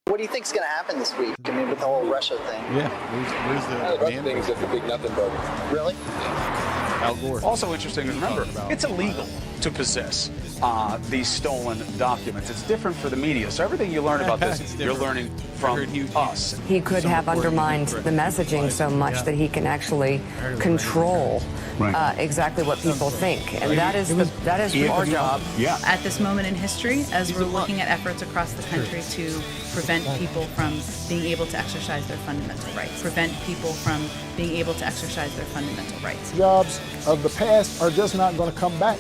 What do you think's going to happen this week? I mean, with the whole Russia thing. Yeah, where's the Russia thing is just a big nothing burger. Really? Al Gore? Also interesting to remember, it's illegal to possess these stolen documents. It's different for the media. So everything you learn about this, you're learning from us. He could have undermined the messaging so much that he can actually control exactly what people think. And that is our job. Yeah. At this moment in history, as we're looking at efforts across the country to prevent people from being able to exercise their fundamental rights, Jobs of the past are just not going to come back.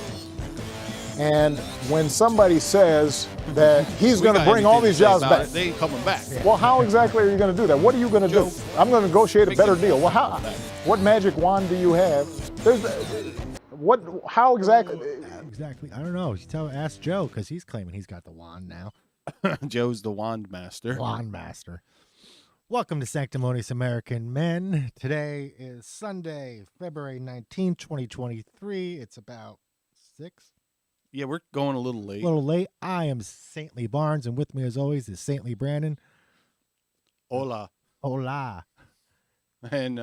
And when somebody says that he's going to bring all these jobs back, they ain't coming back. well, how exactly are you going to do that? What are you going to do? I'm going to negotiate a better deal. Well, what magic wand do you have? How exactly? Exactly. I don't know. Ask Joe, because he's claiming he's got the wand now. Joe's the wand master. Wand master. Welcome to Sanctimonious American Men. Today is Sunday, February 19, 2023. It's about 6. Yeah, we're going a little late. A little late. I am Saintly Barnes, and with me, as always, is Saintly Brandon. Hola. Hola. And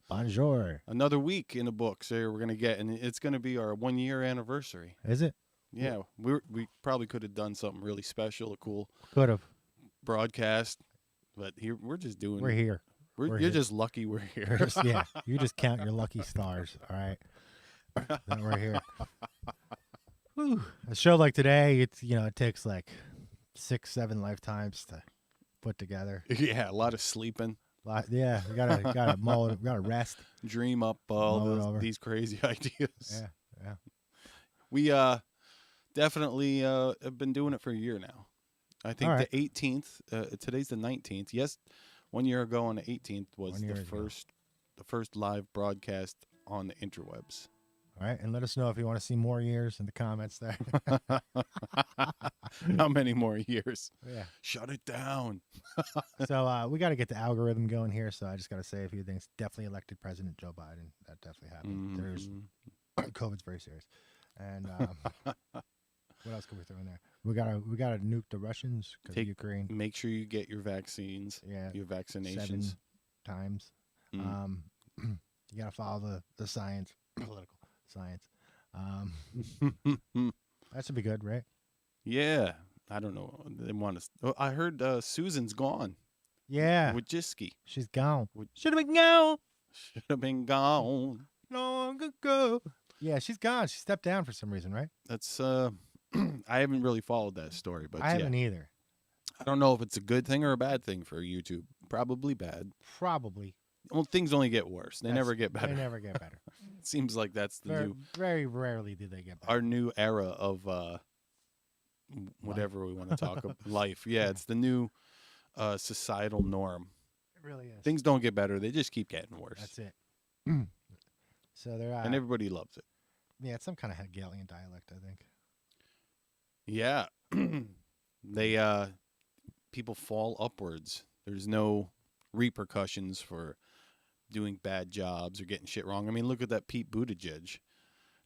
Bonjour. another week in the books here we're going to get, and it's going to be our 1-year anniversary. Is it? Yeah, we probably could have done something really special, a cool Could have. broadcast, but here we're just doing. We're here. You're here. just lucky we're here. Yeah, you just count your lucky stars, all right? Then we're here. Whew. A show like today, it takes like 6-7 lifetimes to put together. Yeah, a lot of sleeping. Yeah, we gotta mull it. We gotta rest. Dream up these crazy ideas. Yeah. We definitely have been doing it for a year now. I think All right. the 18th. Today's the 19th. Yes, 1 year ago on the 18th was the first live broadcast on the interwebs. All right, and let us know if you want to see more years in the comments there. How many more years? Yeah. Shut it down. So we got to get the algorithm going here. So I just got to say a few things. Definitely elected President Joe Biden. That definitely happened. There's COVID's very serious. And what else can we throw in there? We gotta nuke the Russians because of Ukraine. Make sure you get your vaccines. Yeah, your vaccinations 7 times. You gotta follow the science, political science. That should be good, right? Yeah, I don't know. They want to. I heard Susan's gone. Yeah, Wojcicki. She's gone. Should have been gone. Should have been gone long ago. Yeah, she's gone. She stepped down for some reason, right? That's I haven't really followed that story, but I haven't either. I don't know if it's a good thing or a bad thing for YouTube. Probably bad. Probably. Well, things only get worse. They never get better. They never get better. It seems like that's the very rarely do they get better. our new era of whatever we want to talk about. Life. Yeah, it's the new societal norm. It really is. Things don't get better. They just keep getting worse. That's it. So they're and everybody loves it. Yeah, it's some kind of Hegelian dialect, I think. Yeah. They people fall upwards. There's no repercussions for doing bad jobs or getting shit wrong. I mean, look at that Pete Buttigieg.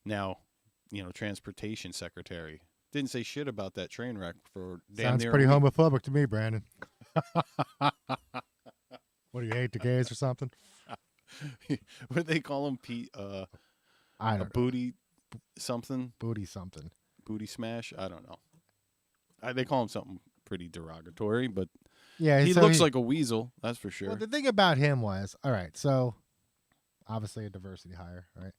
Now, transportation secretary. Didn't say shit about that train wreck for damn Sounds near pretty homophobic to me, Brandon. What do you hate, the gays or something? What do they call him, Pete? I don't know. Booty something? Booty something. Booty smash? I don't know. They call him something pretty derogatory, but yeah, he looks like a weasel, that's for sure. Well, the thing about him was, all right, so obviously a diversity hire, right?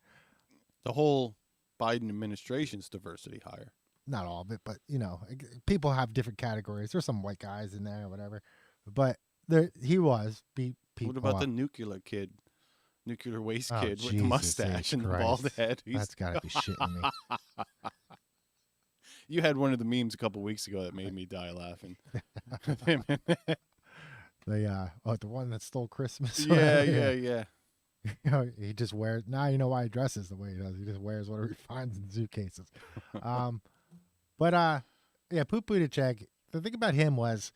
The whole Biden administration's diversity hire. Not all of it, but, people have different categories. There's some white guys in there or whatever. But he was. What about the nuclear waste kid with the Jesus mustache and the bald head? That's got to be shitting me. You had one of the memes a couple weeks ago that made me die laughing. The one that stole Christmas. Yeah. He just wears. Now you know why he dresses the way he does. He just wears whatever he finds in suitcases. But Pete Buttigieg. The thing about him was,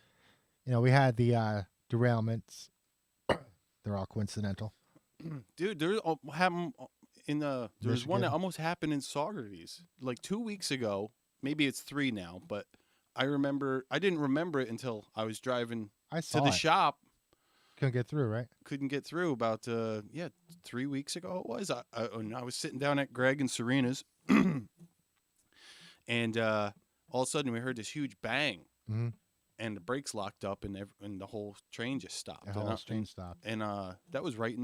we had the derailments. They're all coincidental. Dude, there's one that almost happened in Saugerties like 2 weeks ago. Maybe it's 3 now, but I didn't remember it until I was driving I to saw the it. shop. Couldn't get through, right? Couldn't get through about 3 weeks ago it was. I was sitting down at Greg and Serena's, and all of a sudden we heard this huge bang, and the brakes locked up, and the whole train just stopped. The whole train stopped. And that was right.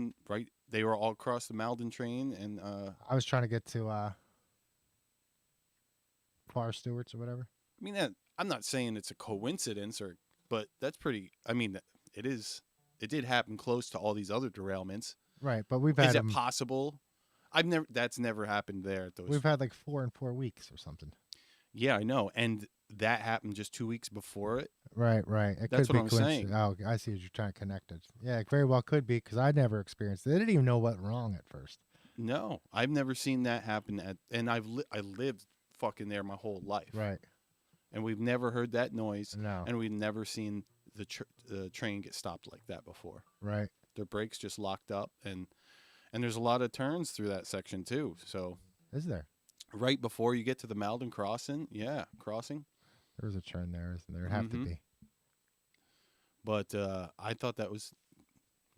They were all across the Malden train, and I was trying to get to Bar Stewart's or whatever. I mean, I'm not saying it's a coincidence, but that's pretty. I mean, it is. It did happen close to all these other derailments. Right, but we've had. Is it possible? That's never happened there at those. We've had like 4 in 4 weeks or something. Yeah, I know, and that happened just 2 weeks before it. Right. It That's could what be I'm saying. Oh, I see what you're trying to connect it. Yeah, it very well could be because I never experienced it. They didn't even know what wrong at first. No, I've never seen that happen and I lived fucking there my whole life. Right. And we've never heard that noise. No. And we've never seen the train get stopped like that before. Right. Their brakes just locked up, and there's a lot of turns through that section too. So is there? Right before you get to the Malden crossing, crossing. There was a turn there, isn't there? Have to be. But I thought that was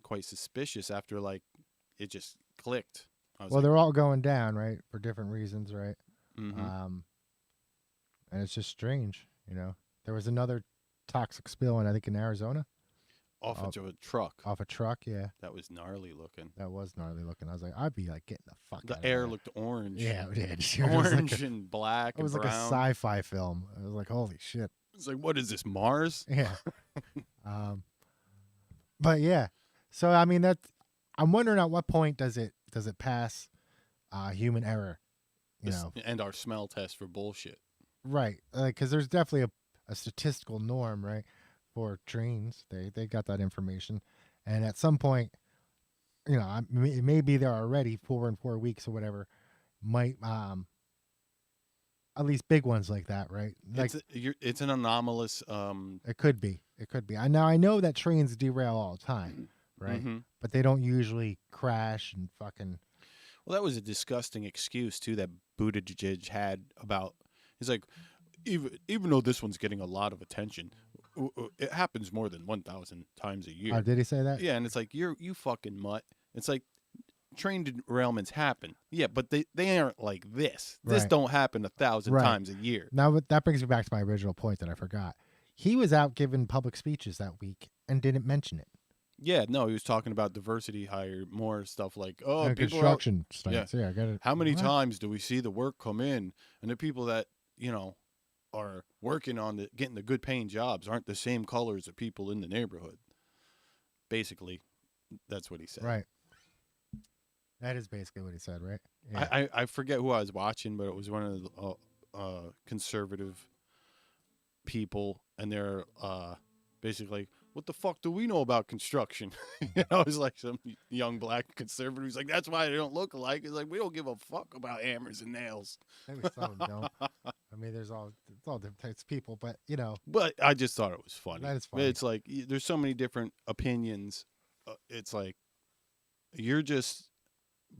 quite suspicious after it just clicked. Well, they're all going down, right, for different reasons, right? Mm-hmm. And it's just strange, There was another toxic spill, I think in Arizona. Off of a truck. Off a truck, yeah. That was gnarly looking. That was gnarly looking. I was like, I'd be like getting the fuck out of The air there. looked orange. Yeah, it did. Orange and black and brown. It was like a sci-fi film. I was like, holy shit. It's like, what is this, Mars? Yeah. But yeah. So I mean I'm wondering at what point does it pass human error, and our smell test for bullshit. Right. Because there's definitely a statistical norm, right, for trains. They got that information, and at some point, maybe they're already 4 in 4 weeks or whatever. Might at least big ones like that, right? Like it's an anomalous. It could be. I know that trains derail all the time, right? Mm-hmm. But they don't usually crash and fucking. Well, that was a disgusting excuse too that Buttigieg had about. He's like, even though this one's getting a lot of attention, it happens more than 1,000 times a year. Oh, did he say that? Yeah, and it's like you fucking mutt. It's like train derailments happen. Yeah, but they aren't like this. This Right. don't happen 1,000 Right. times a year. Now that brings me back to my original point that I forgot. He was out giving public speeches that week and didn't mention it. Yeah, no, he was talking about diversity hire, more stuff like, people construction are, sites. Yeah, I got it. How many What? times do we see the work come in, and the people that are working on getting the good paying jobs aren't the same colors of people in the neighborhood? Basically, that's what he said. Right. That is basically what he said, right? Yeah. I forget who I was watching, but it was one of the conservative people, and they're basically, what the fuck do we know about construction? It's like some young black conservative who's like, that's why they don't look alike. It's like, we don't give a fuck about hammers and nails. Maybe some of them don't. I mean, it's all different types of people, but But I just thought it was funny. That is funny. It's like there's so many different opinions. It's like you're just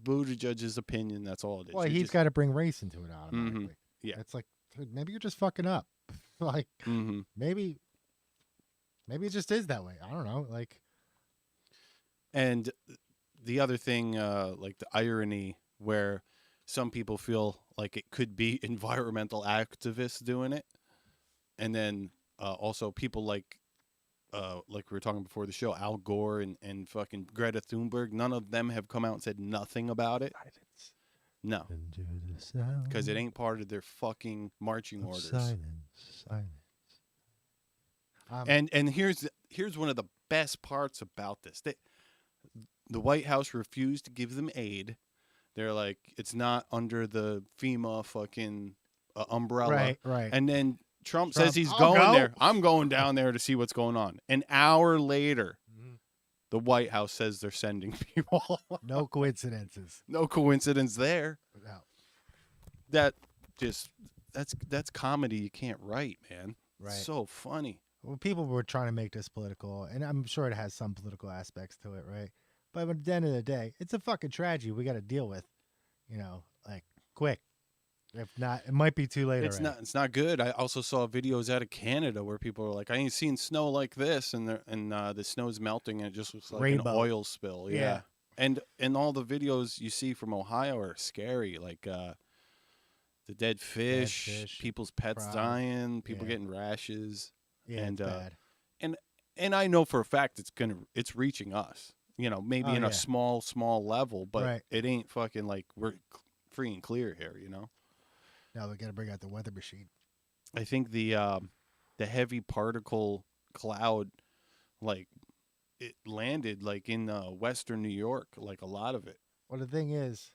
Buttigieg's opinion. That's all it is. well, You're he's just- got to bring race into it automatically. Yeah. It's like, dude, maybe you're just fucking up. Like, Mhm. maybe it just is that way. I don't know. Like, And the other thing, like the irony where some people feel like it could be environmental activists doing it. And then also people like we were talking before the show, Al Gore and fucking Greta Thunberg, none of them have come out and said nothing about it. No, because it ain't part of their fucking marching orders. Silence. And here's one of the best parts about this. The White House refused to give them aid. They're like, it's not under the FEMA fucking umbrella. Right. And then Trump says he's I'll going go. there. I'm going down there to see what's going on. An hour later, the White House says they're sending people. No coincidences. No coincidence there. No. That's comedy you can't write, man. Right. So funny. Well, people were trying to make this political, and I'm sure it has some political aspects to it, right? But at the end of the day, it's a fucking tragedy we got to deal with, like, quick. If not, it might be too late. It's already. not. It's not good. I also saw videos out of Canada where people are like, "I ain't seen snow like this," and the snow's melting and it just looks like Rainbow. an oil spill. Yeah. And all the videos you see from Ohio are scary, like the dead fish, people's pets dying, people getting rashes. Yeah, and it's bad. and I know for a fact it's reaching us. You know, maybe in a small level, but it ain't fucking like we're free and clear here. You know. Now we got to bring out the weather machine. I think the heavy particle cloud, like it landed like in western New York, like a lot of it. Well, the thing is,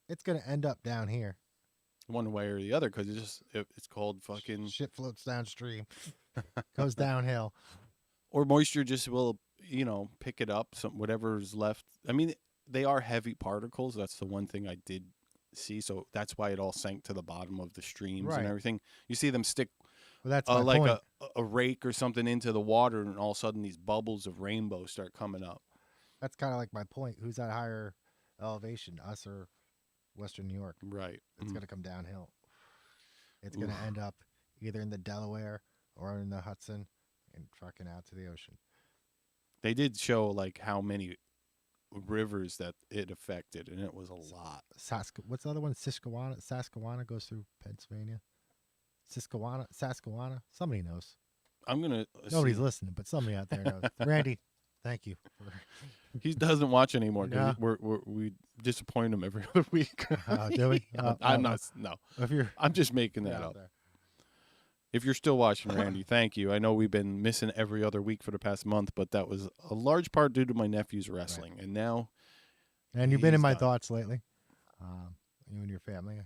it's gonna end up down here. One way or the other, because it's called fucking shit floats downstream, goes downhill, or moisture just will pick it up. Some whatever's left. I mean, they are heavy particles. That's the one thing I did see, so that's why it all sank to the bottom of the streams and everything. You see them stick that's like point. a rake or something into the water, and all of a sudden these bubbles of rainbow start coming up. That's kind of like my point. Who's at higher elevation, us or Western New York? Right. It's going to come downhill. It's going to end up either in the Delaware or in the Hudson and fucking out to the ocean. They did show like how many rivers that it affected, and it was a lot. What's the other one? Susquehanna goes through Pennsylvania. Susquehanna. Somebody knows. Nobody's listening, but somebody out there knows. Randy, thank you. He doesn't watch anymore. No. We disappoint him every other week. Do we? I'm not. No. I'm just making that up. There. If you're still watching, Randy, thank you. I know we've been missing every other week for the past month, but that was a large part due to my nephew's wrestling. Right. And now... And you've been in my thoughts lately. You and your family,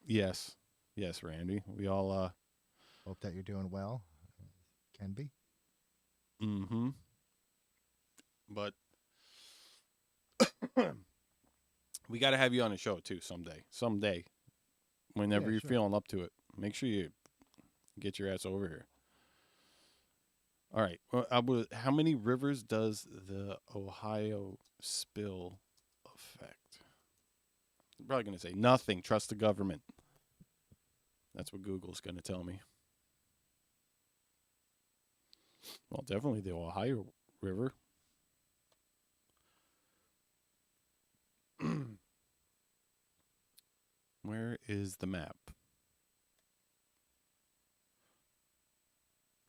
Yes. Yes, Randy. We all... hope that you're doing well. Can be. Mm-hmm. But... we got to have you on the show, too, someday. Someday. Whenever you're feeling up to it. Make sure you... get your ass over here. All right. Well, how many rivers does the Ohio spill affect? I'm probably going to say nothing. Trust the government. That's what Google's going to tell me. Well, definitely the Ohio River. Where is the map?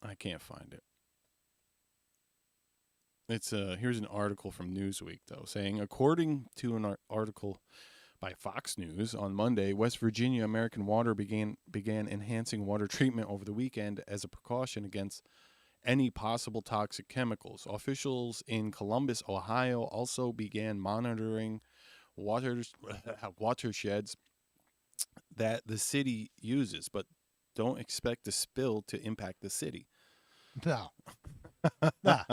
I can't find it. It's here's an article from Newsweek, though, saying, according to an article by Fox News on Monday, West Virginia American Water began enhancing water treatment over the weekend as a precaution against any possible toxic chemicals. Officials in Columbus, Ohio, also began monitoring watersheds that the city uses, but don't expect the spill to impact the city. No. Nah.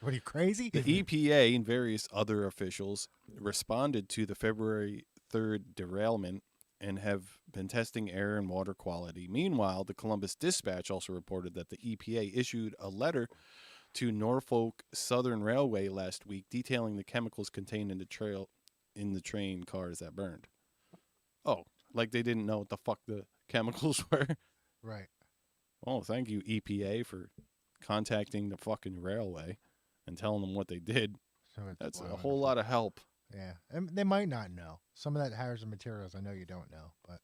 What are you, crazy? The EPA and various other officials responded to the February 3rd derailment and have been testing air and water quality. Meanwhile, the Columbus Dispatch also reported that the EPA issued a letter to Norfolk Southern Railway last week detailing the chemicals contained in the train cars that burned. Oh, like they didn't know what the fuck the chemicals were? Right. Oh, thank you, EPA, for contacting the fucking railway and telling them what they did. So that's a whole lot of help. Yeah. And they might not know. Some of that hazardous materials I know you don't know, but...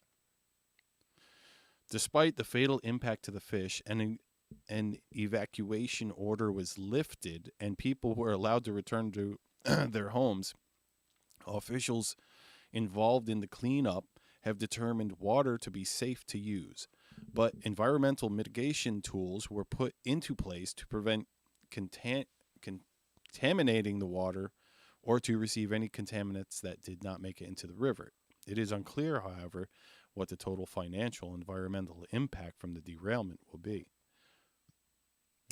Despite the fatal impact to the fish, an evacuation order was lifted and people were allowed to return to their homes, officials involved in the cleanup have determined water to be safe to use, but environmental mitigation tools were put into place to prevent contaminating the water or to receive any contaminants that did not make it into the river. It is unclear, however, what the total financial and environmental impact from the derailment will be.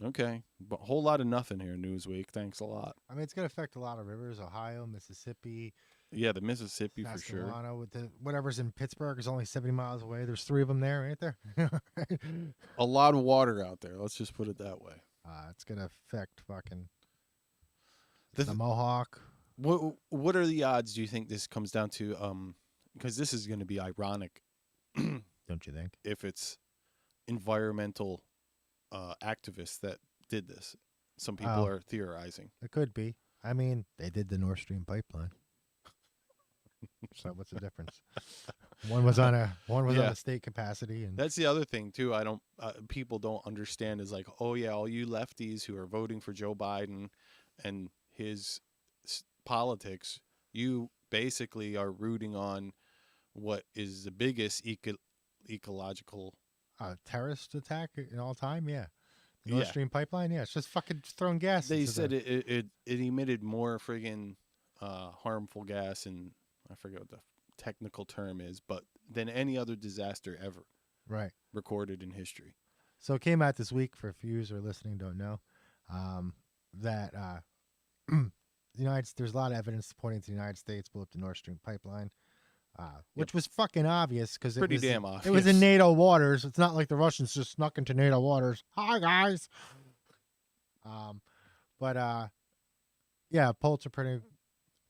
Okay, but a whole lot of nothing here, Newsweek. Thanks a lot. I mean, it's going to affect a lot of rivers, Ohio, Mississippi. Yeah, the Mississippi for sure. With whatever's in Pittsburgh is only 70 miles away. There's 3 of them there, ain't there? A lot of water out there. Let's just put it that way. It's going to affect fucking the Mohawk. What are the odds, do you think this comes down to because this is going to be ironic. Don't you think? If it's environmental activists that did this, some people are theorizing. It could be. I mean, they did the Nord Stream pipeline. So what's the difference? One was on a state capacity, and that's the other thing too. People don't understand is like, oh yeah, all you lefties who are voting for Joe Biden and his politics, you basically are rooting on what is the biggest ecological terrorist attack in all time. Yeah, the Nord Stream pipeline. Yeah, it's just fucking throwing gas. They said it emitted more friggin' harmful gas, and I forget what the technical term is, but than any other disaster ever recorded in history. So it came out this week, for a few who are listening don't know, that there's a lot of evidence pointing to the United States blew up the Nord Stream pipeline, which was fucking obvious because it was damn obvious. It was in NATO waters. It's not like the Russians just snuck into NATO waters. Hi guys.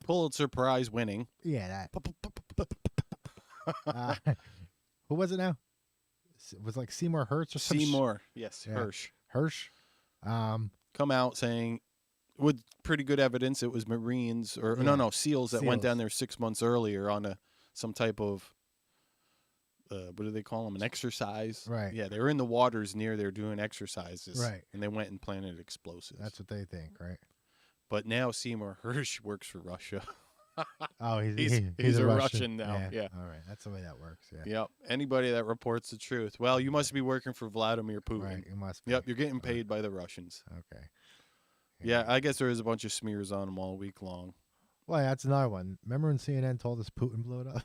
Pulitzer Prize winning. Yeah, that. Who was it now? It was like Seymour Hersh or something. Seymour, yes, yeah. Hirsch. Come out saying, with pretty good evidence, it was Marines or SEALs that went down there 6 months earlier on some type of what do they call them? An exercise. Right. Yeah, they were in the waters near there doing exercises. Right. And they went and planted explosives. That's what they think, right? But now Seymour Hersh works for Russia. Oh, he's a Russian now. Yeah. All right. That's the way that works. Yeah. Yep. Anybody that reports the truth. Well, you must be working for Vladimir Putin. Right. You must be. Yep. You're getting paid by the Russians. Okay. Yeah. I guess there is a bunch of smears on them all week long. Well, that's another one. Remember when CNN told us Putin blew it up?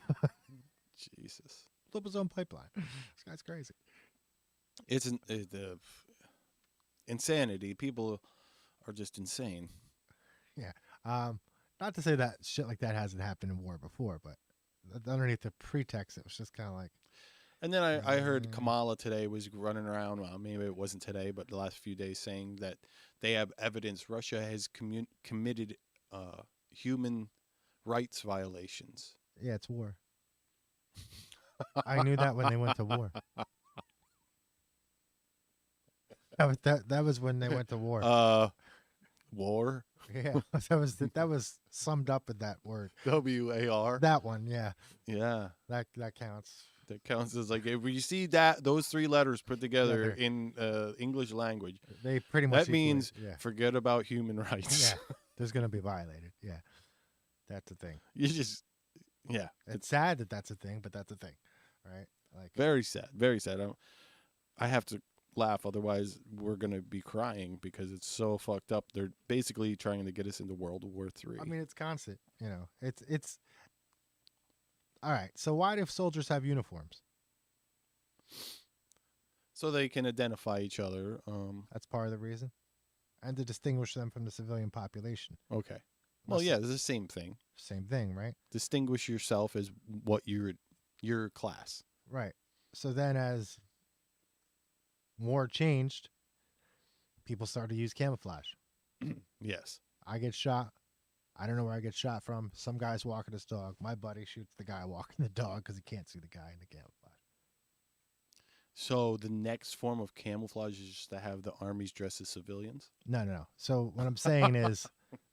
Jesus. Blew up his own pipeline. This guy's crazy. It's insanity. People are just insane. Yeah. Not to say that shit like that hasn't happened in war before, but underneath the pretext, it was just kind of like. And then I heard Kamala today was running around. Well, maybe it wasn't today, but the last few days, saying that they have evidence Russia has committed human rights violations. Yeah, it's war. I knew that when they went to war. That was when they went to war. War. Yeah, that was summed up in that word. WAR. That one, yeah. Yeah. That counts. That counts as like if you see those three letters put together in English language, they pretty much that means forget about human rights. Yeah, there's gonna be violated. Yeah, that's the thing. It's sad that that's a thing, but that's a thing, right? Like very sad, very sad. I have to laugh, otherwise we're gonna be crying because it's so fucked up. They're basically trying to get us into World War III. I mean, it's constant. It's. All right. So why do soldiers have uniforms? So they can identify each other. That's part of the reason, and to distinguish them from the civilian population. Okay. Well, yeah, it's the same thing. Same thing, right? Distinguish yourself as what your class. Right. So then, as war changed, people started to use camouflage. Yes. I get shot. I don't know where I get shot from. Some guy's walking his dog. My buddy shoots the guy walking the dog because he can't see the guy in the camouflage. So the next form of camouflage is just to have the armies dress as civilians? No. So what I'm saying is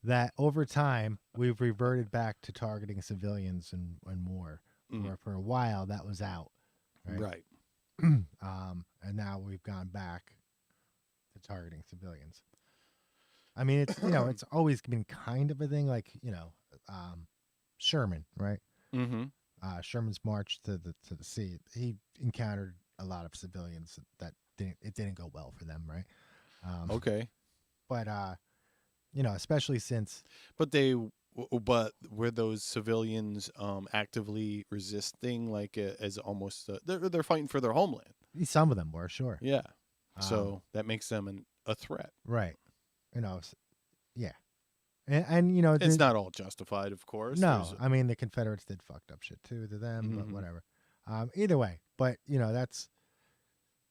that over time, we've reverted back to targeting civilians and war. Where for a while, that was out. Right. And now we've gone back to targeting civilians. I mean, it's it's always been kind of a thing, like Sherman, right? Mm-hmm. Sherman's march to the sea. He encountered a lot of civilians that didn't go well for them, right? Okay. But especially since. But were those civilians actively resisting, like as almost they're fighting for their homeland? Some of them were, sure. Yeah. So that makes them a threat, right? Yeah. And it's not all justified, of course. No, I mean the Confederates did fucked up shit too to them, but whatever. Either way, but that's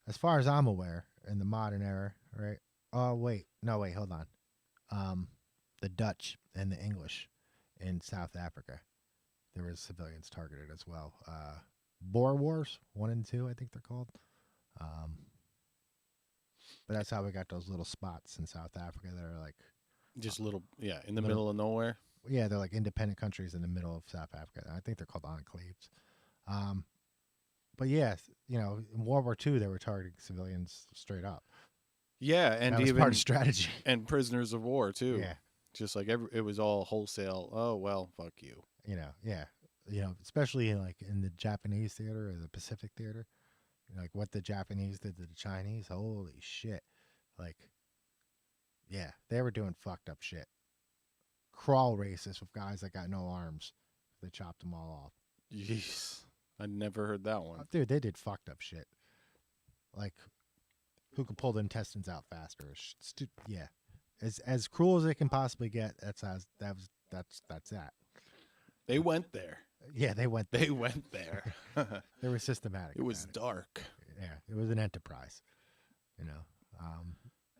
as far as I'm aware in the modern era, right? Oh wait, hold on. The Dutch and the English in South Africa, there was civilians targeted as well. Boer Wars 1 and 2, I think they're called. But that's how we got those little spots in South Africa that are like just little, in the middle of nowhere. Yeah, they're like independent countries in the middle of South Africa. I think they're called enclaves. But yes, in World War II, they were targeting civilians straight up. Yeah, and that was even part of strategy. And prisoners of war too. Yeah, just like it was all wholesale. Oh well, fuck you. Especially in the Japanese theater or the Pacific theater, like what the Japanese did to the Chinese. Holy shit! They were doing fucked up shit. Crawl races with guys that got no arms. They chopped them all off. Jeez, I never heard that one. Dude, they did fucked up shit. Like, who could pull the intestines out faster? As cruel as they can possibly get. That's that. They went there. Yeah, they went there. They went there. They were systematic. It was dark. Yeah, it was an enterprise. And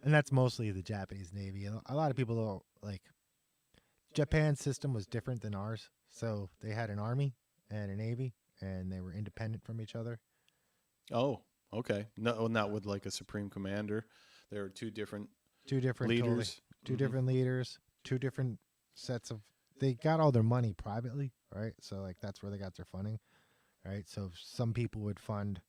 that's mostly the Japanese Navy. And a lot of people don't like. Japan's system was different than ours, so they had an army and a navy, and they were independent from each other. Oh, okay. No, not with like a supreme commander. There are two different leaders, different leaders, two different sets of. They got all their money privately, right? So like that's where they got their funding, right? So some people would fund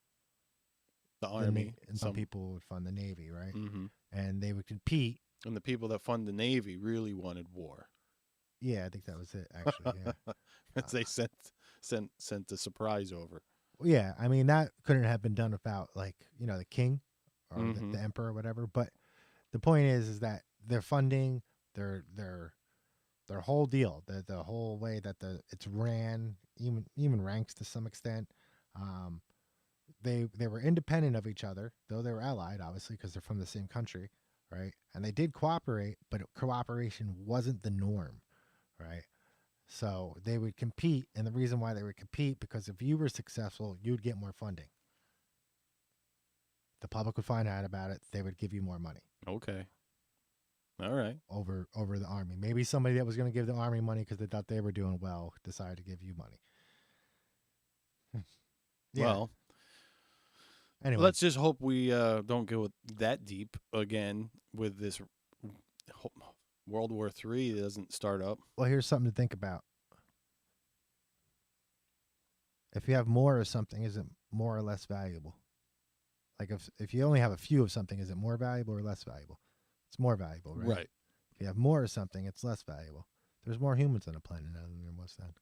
the army, and some people would fund the navy, right? Mm-hmm. And they would compete. And the people that fund the navy really wanted war. Yeah, I think that was it. Actually, yeah. They sent the surprise over. Yeah, I mean that couldn't have been done without the king or the emperor or whatever. But the point is that their funding, their whole deal, the whole way that it's ran, even ranks to some extent. They were independent of each other, though they were allied, obviously, because they're from the same country, right? And they did cooperate, but cooperation wasn't the norm. Right. So they would compete. And the reason why they would compete, because if you were successful, you'd get more funding. The public would find out about it. They would give you more money. Okay. All right. Over the army. Maybe somebody that was going to give the army money because they thought they were doing well decided to give you money. Yeah. Well, anyway, let's just hope we don't go that deep again with this. World War III doesn't start up. Well, here's something to think about. If you have more of something, is it more or less valuable? Like if you only have a few of something, is it more valuable or less valuable? It's more valuable, right? Right. If you have more of something, it's less valuable. There's more humans on the planet now than there was then.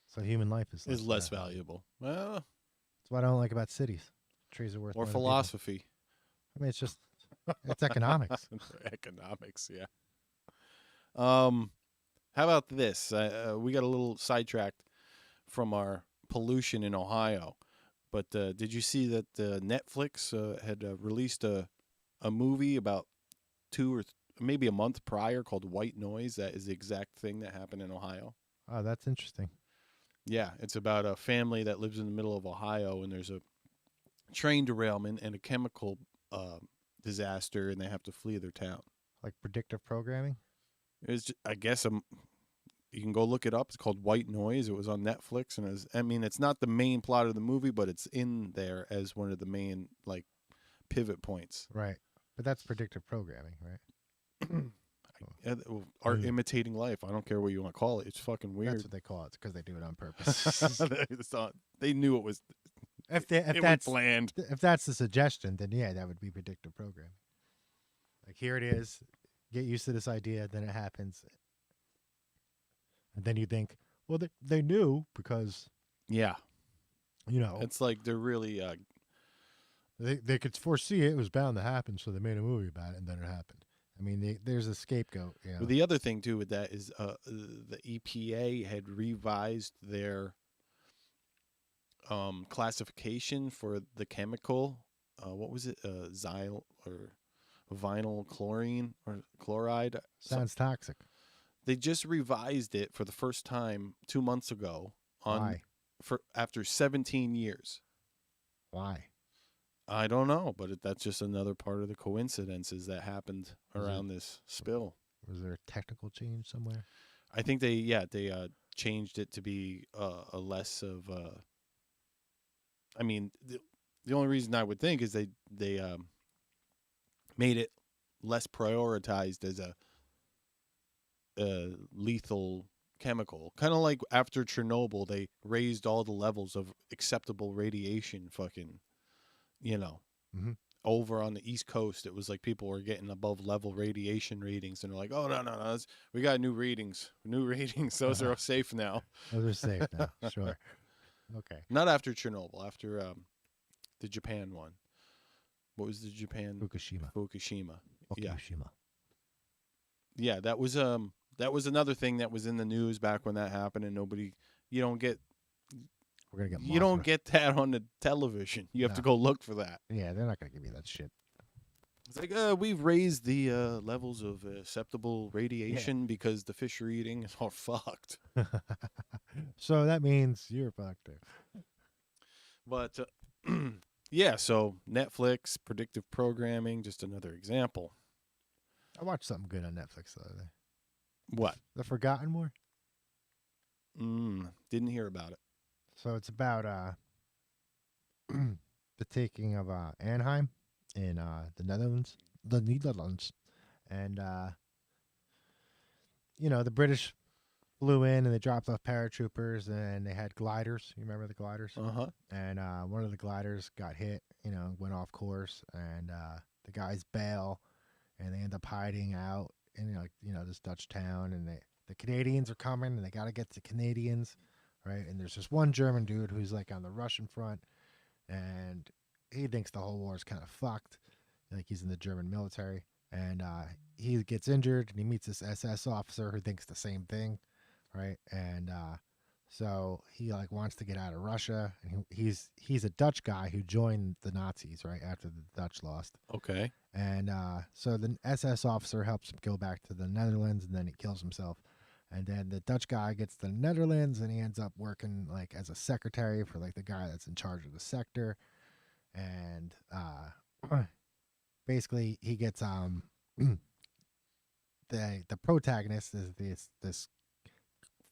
So human life is less valuable. Well, that's what I don't like about cities. Trees are worth more. Or philosophy. I mean, it's economics. Economics, yeah. How about this? We got a little sidetracked from our pollution in Ohio, but did you see that Netflix had released a movie about 2 or maybe a month prior called White Noise? That is the exact thing that happened in Ohio. Oh, that's interesting. Yeah, it's about a family that lives in the middle of Ohio, and there's a train derailment and a chemical disaster, and they have to flee their town. Like predictive programming? It's just, I guess you can go look it up. It's called White Noise. It was on Netflix, and it's not the main plot of the movie, but it's in there as one of the main pivot points. Right, but that's predictive programming, right? Art imitating life. I don't care what you want to call it. It's fucking weird. That's what they call it. It's because they do it on purpose. They knew it was. If it was planned. If that's the suggestion, then yeah, that would be predictive programming. Like here it is. Get used to this idea, then it happens. And then you think, well, they knew because... Yeah. It's like they're really... They could foresee it was bound to happen, so they made a movie about it, and then it happened. I mean, there's a scapegoat. Well, the other thing, too, with that is the EPA had revised their classification for the chemical. What was it? Xyl or... vinyl chlorine or chloride. Sounds toxic. They just revised it for the first time 2 months ago after 17 years. Why? I don't know, but that's just another part of the coincidences that happened around this spill. Was there a technical change somewhere? I think they changed it to be a less of I mean, the only reason I would think is they made it less prioritized as a lethal chemical. Kind of like after Chernobyl, they raised all the levels of acceptable radiation. Fucking, Mhm. over on the East Coast, it was like people were getting above level radiation readings, and they're like, "Oh no, we got new readings. Those are safe now." Those are safe now. Sure. Okay. Not after Chernobyl. After the Japan one. What was the Japan? Fukushima. Yeah. Yeah, that was another thing that was in the news back when that happened, and you don't get that on the television. You have to go look for that. Yeah, they're not gonna give you that shit. It's like, we've raised the levels of acceptable radiation because the fish you're eating are fucked. So that means you're fucked too. But yeah, so Netflix, predictive programming, just another example. I watched something good on Netflix the other day. What? The Forgotten War. Didn't hear about it. So it's about the taking of Anaheim in the Netherlands. And the British flew in and they dropped off paratroopers and they had gliders. You remember the gliders? Uh-huh. And one of the gliders got hit, went off course, and the guys bail and they end up hiding out in this Dutch town, and the Canadians are coming and they got to get the Canadians, right? And there's this one German dude who's like on the Russian front, and he thinks the whole war is kind of fucked, like he's in the German military, and he gets injured and he meets this SS officer who thinks the same thing, right? And so he like wants to get out of Russia, and he's a Dutch guy who joined the Nazis right after the Dutch lost. Okay. And so the SS officer helps him go back to the Netherlands, and then he kills himself. And then the Dutch guy gets to the Netherlands, and he ends up working like as a secretary for like the guy that's in charge of the sector. And basically he gets the protagonist is this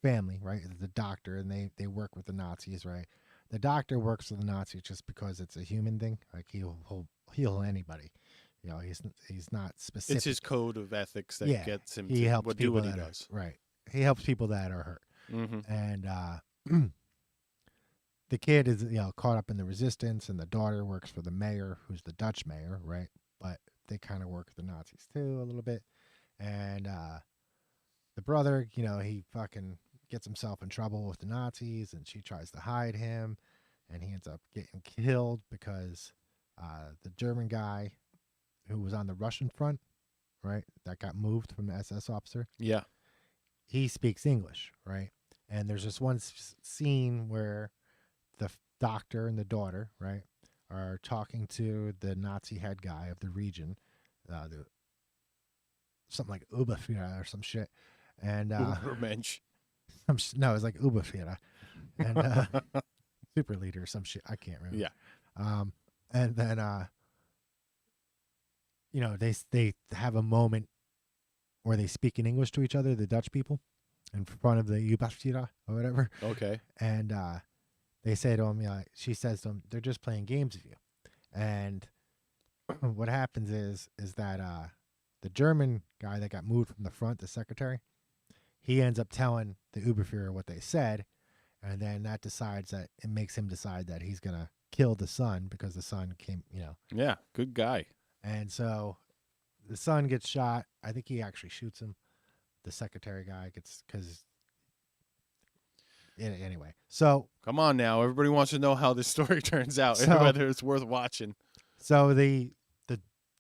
family, right? The doctor, and they work with the Nazis, right? The doctor works for the Nazis just because it's a human thing. Like he'll heal anybody. He's not specific. It's his code of ethics that gets him he to helps do what he does. Right. He helps people that are hurt. Mm-hmm. And the kid is caught up in the resistance, and the daughter works for the mayor, who's the Dutch mayor, right? But they kind of work with the Nazis too a little bit. And the brother, he fucking gets himself in trouble with the Nazis, and she tries to hide him, and he ends up getting killed because the German guy who was on the Russian front, right, that got moved from the SS officer. Yeah. He speaks English, right? And there's this one scene where the doctor and the daughter, right, are talking to the Nazi head guy of the region, something like Oberführer or some shit. And Ubermensch. no, it's like Oberführer. And super leader or some shit. I can't remember. Yeah. And then they have a moment where they speak in English to each other, the Dutch people, in front of the Oberführer or whatever. Okay. And they say to him, she says to him, they're just playing games with you. And what happens is that the German guy that got moved from the front, the secretary, he ends up telling the Oberführer what they said, and then that makes him decide that he's gonna kill the son because the son came, Yeah, good guy. And so the son gets shot. I think he actually shoots him. The secretary guy gets anyway. So come on now, everybody wants to know how this story turns out, whether it's worth watching. So the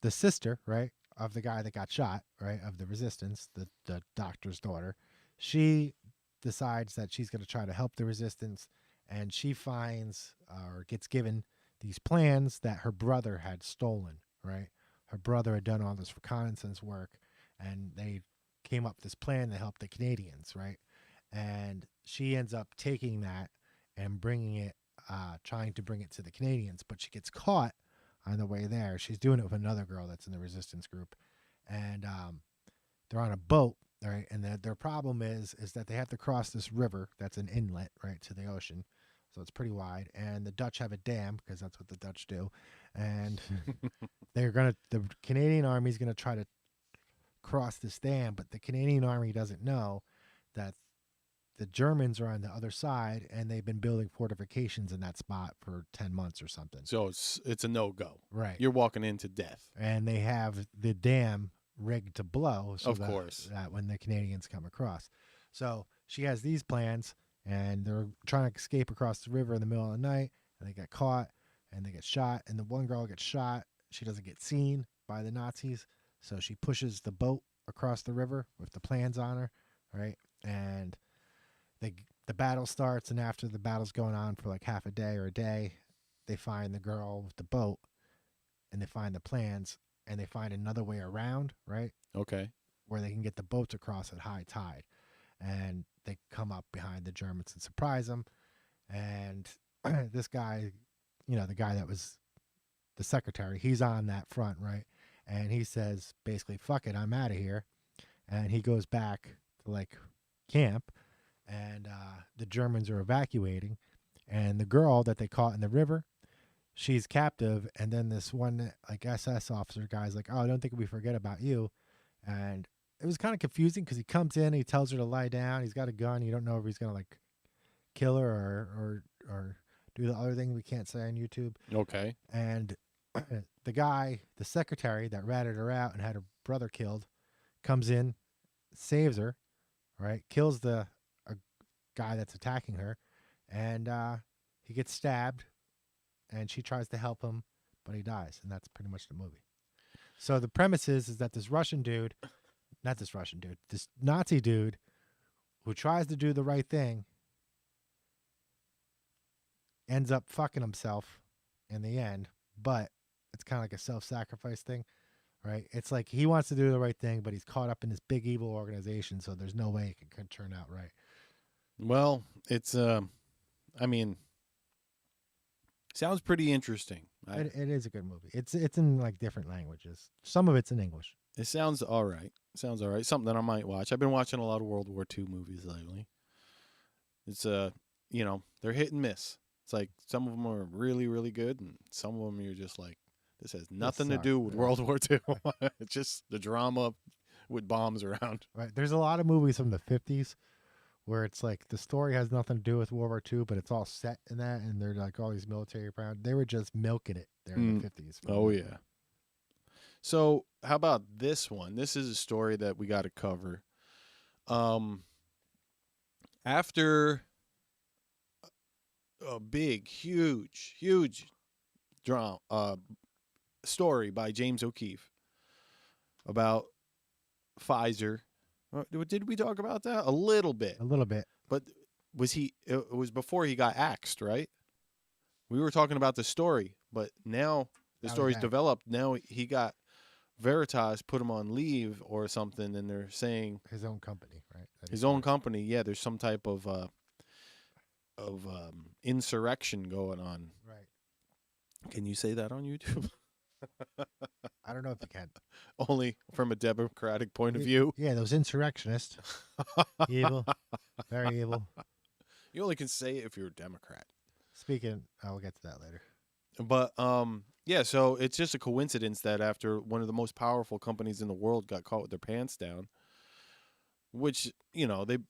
sister, right, of the guy that got shot, right, of the resistance, the doctor's daughter, she decides that she's going to try to help the resistance, and she finds or gets given these plans that her brother had stolen, right? Her brother had done all this reconnaissance work, and they came up with this plan to help the Canadians, right? And she ends up taking that and bringing it, trying to bring it to the Canadians, but she gets caught on the way there. She's doing it with another girl that's in the resistance group, and they're on a boat, All right, and their problem is that they have to cross this river that's an inlet, right, to the ocean. So it's pretty wide, and the Dutch have a dam because that's what the Dutch do, and the Canadian Army's gonna try to cross this dam, but the Canadian Army doesn't know that the Germans are on the other side, and they've been building fortifications in that spot for 10 months or something. So it's a no-go. Right. You're walking into death. And they have the dam rigged to blow, so of course, that when the Canadians come across. So she has these plans, and they're trying to escape across the river in the middle of the night, and they get caught, and they get shot, and the one girl gets shot. She doesn't get seen by the Nazis, so she pushes the boat across the river with the plans on her, right? And the battle starts, and after the battle's going on for like half a day or a day, they find the girl with the boat, and they find the plans, and they find another way around, right? Okay. Where they can get the boats across at high tide. And they come up behind the Germans and surprise them. And this guy, the guy that was the secretary, he's on that front, right? And he says, basically, fuck it, I'm out of here. And he goes back to like camp, and the Germans are evacuating. And the girl that they caught in the river, she's captive. And then this one like SS officer guy's like, oh, I don't think we forget about you. And it was kind of confusing because he comes in, he tells her to lie down. He's got a gun. You don't know if he's going to like kill her or do the other thing we can't say on YouTube. Okay. And the guy, the secretary that ratted her out and had her brother killed, comes in, saves her, right? Kills the guy that's attacking her, and he gets stabbed, and she tries to help him, but he dies, and that's pretty much the movie. So the premise is that this Nazi dude who tries to do the right thing ends up fucking himself in the end, but it's kind of like a self-sacrifice thing, right? It's like he wants to do the right thing, but he's caught up in this big evil organization, so there's no way it can turn out right. Well, it's sounds pretty interesting. It is a good movie. It's in like different languages. Some of it's in English. It sounds all right. Something that I might watch. I've been watching a lot of World War II movies lately. It's they're hit and miss. It's like some of them are really, really good, and some of them you're just like, this has nothing to do with World War II. It's just the drama with bombs around. Right. There's a lot of movies from the 50s where it's like the story has nothing to do with World War II, but it's all set in that, and they're like all these military proud. They were just milking it there in the 50s. Oh, yeah. So how about this one? This is a story that we got to cover. After a big, huge drama, story by James O'Keefe about Pfizer. Did we talk about that? A little bit. But it was before he got axed, right? We were talking about the story, but now the story's developed. Now he got Veritas put him on leave or something, and they're saying his own company, right? His own company, yeah. There's some type of insurrection going on. Right. Can you say that on YouTube? I don't know if you can. Only from a democratic point of view. Yeah, those insurrectionists. Evil. Very evil. You only can say it if you're a Democrat. Speaking, we'll get to that later. But yeah, so it's just a coincidence that after one of the most powerful companies in the world got caught with their pants down, which,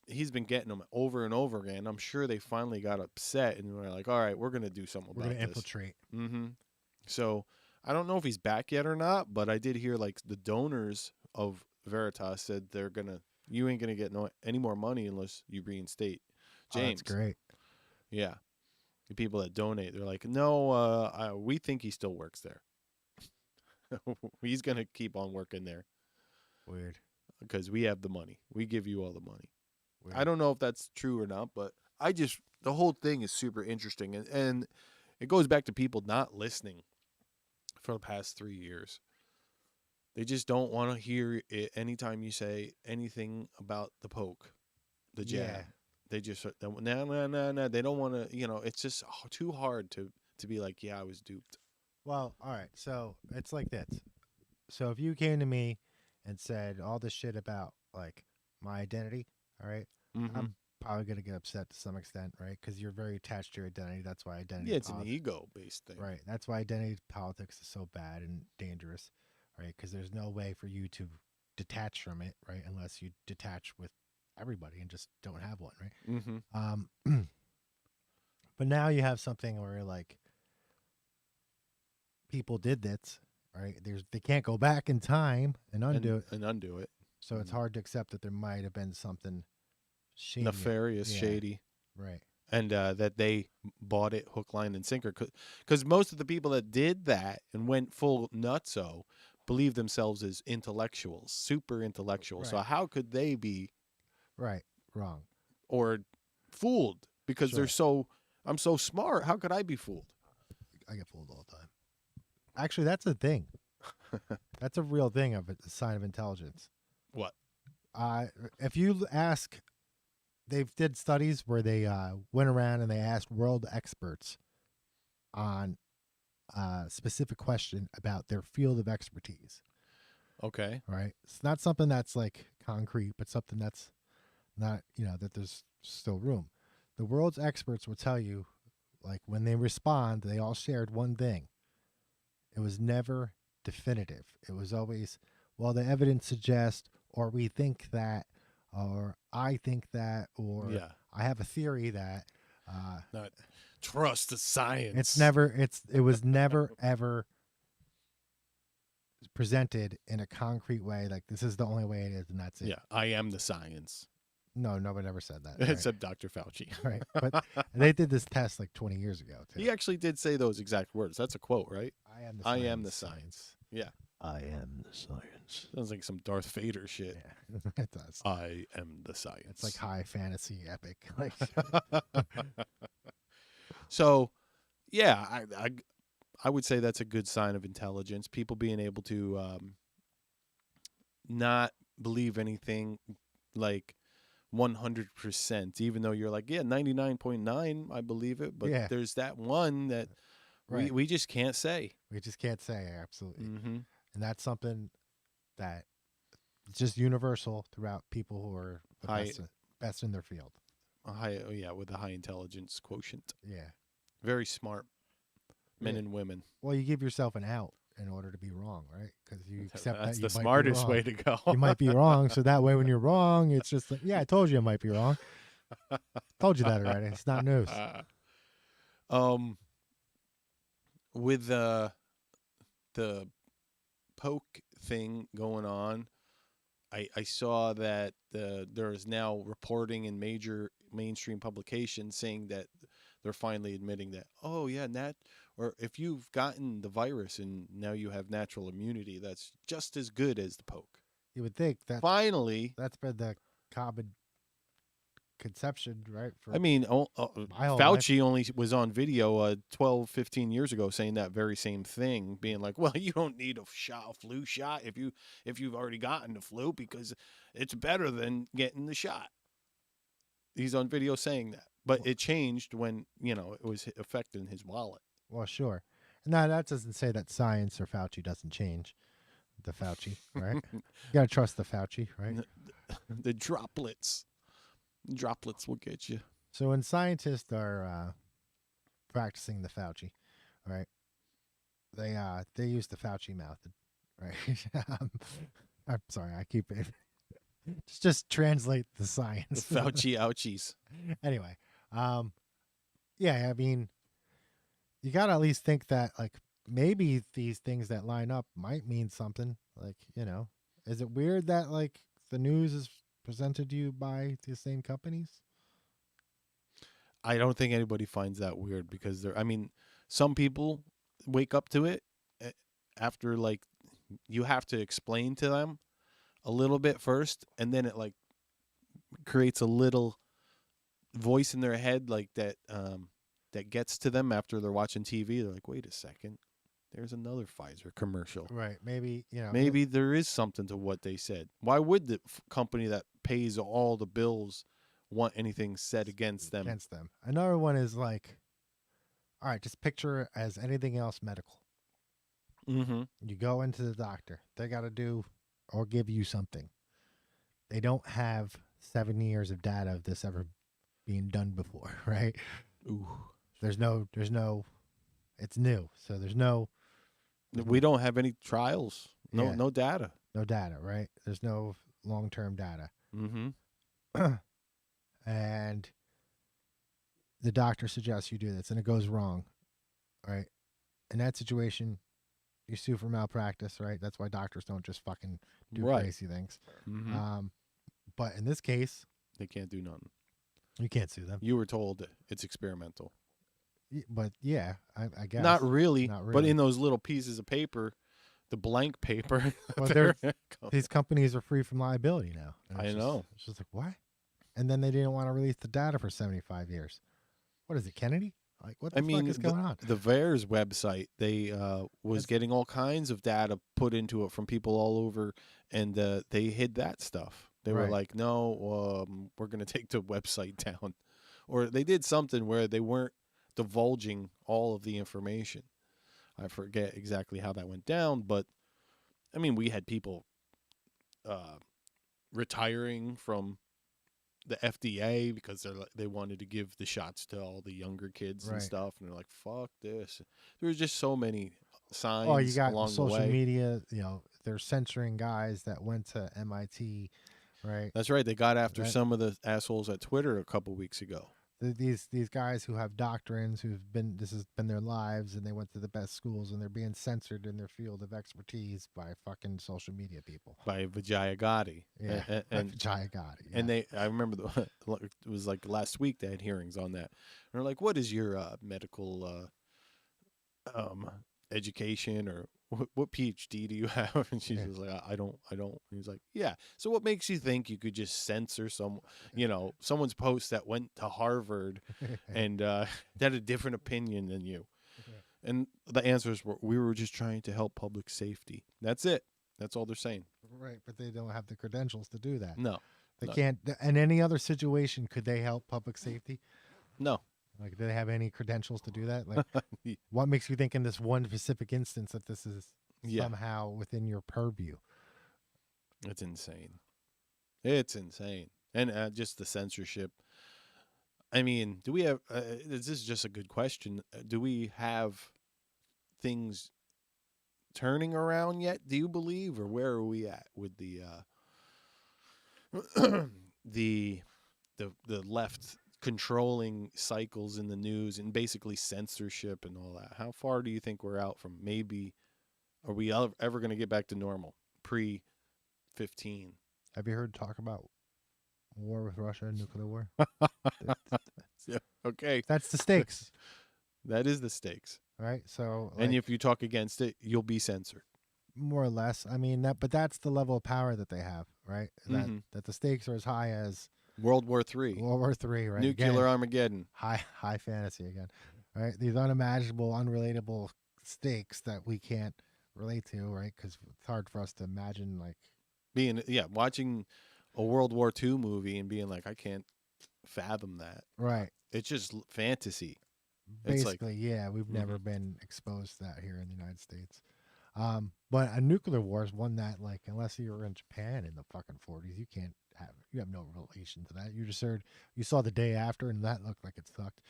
he's been getting them over and over again. I'm sure they finally got upset and were like, all right, we're going to do something about this. We're going to infiltrate. Mm-hmm. So I don't know if he's back yet or not, but I did hear like the donors of Veritas said you ain't going to get any more money unless you reinstate James. Oh, that's great. Yeah. The people that donate, they're like, no, we think he still works there. He's going to keep on working there. Weird. Because we have the money. We give you all the money. Weird. I don't know if that's true or not, but the whole thing is super interesting. And it goes back to people not listening for the past 3 years. They just don't want to hear it anytime you say anything about the poke, the jab. Yeah. They just, no. They don't want to, it's just too hard to be like, yeah, I was duped. Well, all right. So it's like this. So if you came to me and said all this shit about like, my identity, all right, I'm probably going to get upset to some extent, right? Because you're very attached to your identity. That's why identity. Yeah, it's an ego-based thing. Right. That's why identity politics is so bad and dangerous, right? Because there's no way for you to detach from it, right? Unless you detach with everybody and just don't have one, right? But now you have something where like people did this, right? They can't go back in time and undo it. And undo it. So it's hard to accept that there might have been something shady. Nefarious, shady. Right. And that they bought it hook, line, and sinker. Because most of the people that did that and went full nutso believe themselves as intellectuals, super intellectual. Right. So how could they be wrong or fooled? Because I'm so smart. How could I be fooled? I get fooled all the time. Actually, that's a thing. That's a real thing of a sign of intelligence. What? If you ask, they did studies where they went around and they asked world experts on a specific question about their field of expertise. Okay. Right. It's not something that's like concrete, but something that's not, that there's still room. The world's experts will tell you, like when they respond, they all shared one thing. It was never definitive. It was always, well, the evidence suggests, or we think that, or I think that, or I have a theory that. Not trust the science. It was never ever presented in a concrete way. Like this is the only way it is, and that's it. Yeah, I am the science. No, nobody ever said that. Except Dr. Fauci. Right. But they did this test like 20 years ago, too. He actually did say those exact words. That's a quote, right? I am the science. Yeah. I am the science. Sounds like some Darth Vader shit. Yeah, it does. I am the science. It's like high fantasy epic. Like So, yeah, I would say that's a good sign of intelligence. People being able to not believe anything like 100%, even though you're like, 99.9, I believe it, but there's that one that we just can't say. We just can't say, absolutely. And that's something that it's just universal throughout people who are the best in their field. With a high intelligence quotient. Yeah. Very smart men and women. Well, you give yourself an out in order to be wrong, right? Because you accept that's that you the smartest way to go. You might be wrong, so that way when you're wrong, it's just like, I told you I might be wrong. Told you that already. It's not news. With the poke thing going on, I saw that there is now reporting in major mainstream publications saying that they're finally admitting that, or if you've gotten the virus and now you have natural immunity, that's just as good as the poke. You would think that finally that's been the common conception, right? Fauci only was on video 12, 15 years ago saying that very same thing, being like, well, you don't need a flu shot if you've already gotten the flu because it's better than getting the shot. He's on video saying that. But it changed when, it was affecting his wallet. Well, sure. No, that doesn't say that science or Fauci doesn't change. The Fauci, right? You got to trust the Fauci, right? The droplets. Droplets will get you. So when scientists are practicing the Fauci, right, they use the Fauci method, right? I'm sorry, I keep it. Just translate the science. The Fauci ouchies. Anyway, I mean, you got to at least think that, like, maybe these things that line up might mean something. Like, is it weird that, like, the news is presented to you by the same companies? I don't think anybody finds that weird because some people wake up to it after, like, you have to explain to them a little bit first, and then it, like, creates a little voice in their head, like, that gets to them after they're watching TV. They're like, wait a second, there's another Pfizer commercial. Right. Maybe, maybe there is something to what they said. Why would the company that pays all the bills want anything said against them? Another one is like, all right, just picture it as anything else medical. Mm-hmm. You go into the doctor. They got to do or give you something. they don't have 7 years of data of this ever being done before, right? Ooh. There's no, it's new. So there's no. We don't have any trials. No, Yeah. no data. No data, right? There's no long-term data. Mm-hmm. And the doctor suggests you do this and it goes wrong, right? In that situation, you sue for malpractice, right? That's why doctors don't just fucking do crazy things. Mm-hmm. But in this case, they can't do nothing. You can't sue them. You were told it's experimental. But yeah, I guess. Not really. Not really. But in those little pieces of paper, the blank paper. Well, these companies are free from liability now. I know. It's just like, what? And then they didn't want to release the data for 75 years. What is it, Kennedy? Like, what the fuck is going on? The VAERS website, they was getting all kinds of data put into it from people all over, and they hid that stuff. They were like, no, we're going to take the website down. Or they did something where they weren't divulging all of the information. I forget exactly how that went down, but, I mean, we had people retiring from the FDA because they wanted to give the shots to all the younger kids and stuff, and they're like, fuck this. There was just so many signs you got along social the way. media, they're censoring guys that went to MIT, right? That's right. They got after some of the assholes at Twitter a couple weeks ago. These guys who have doctrines, this has been their lives, and they went to the best schools, and they're being censored in their field of expertise by fucking social media people. By Vijaya Gotti. Yeah, and Vijaya Gotti. Yeah. And I remember it was like last week they had hearings on that. And they're like, what is your medical education, or what PhD do you have? And she's just like, I don't. And he's like, yeah. So what makes you think you could just censor someone's post that went to Harvard and had a different opinion than you? And the answers were, we were just trying to help public safety. That's it. That's all they're saying. Right, but they don't have the credentials to do that. No. They can't. In any other situation, could they help public safety? No. Like, do they have any credentials to do that? Like, what makes you think in this one specific instance that this is somehow within your purview? It's insane. It's insane. And just the censorship. I mean, do we have, this is just a good question. Do we have things turning around yet, do you believe? Or where are we at with the the left controlling cycles in the news and basically censorship and all that? How far do you think we're out from maybe, are we ever going to get back to normal pre-15? Have you heard talk about war with Russia, nuclear war? Yeah, okay. That's the stakes. That is the stakes. Right? So, and if you talk against it, you'll be censored. More or less. I mean, but that's the level of power that they have, right? That the stakes are as high as World War III. World War III, right? Nuclear Armageddon. High fantasy again, right? These unimaginable, unrelatable stakes that we can't relate to, right? Because it's hard for us to imagine, like watching a World War II movie and being like, I can't fathom that. Right. It's just fantasy. Basically, we've never been exposed to that here in the United States. But a nuclear war is one that, like, unless you were in Japan in the fucking 40s, you have no relation to that. You saw the day after, and that looked like it sucked.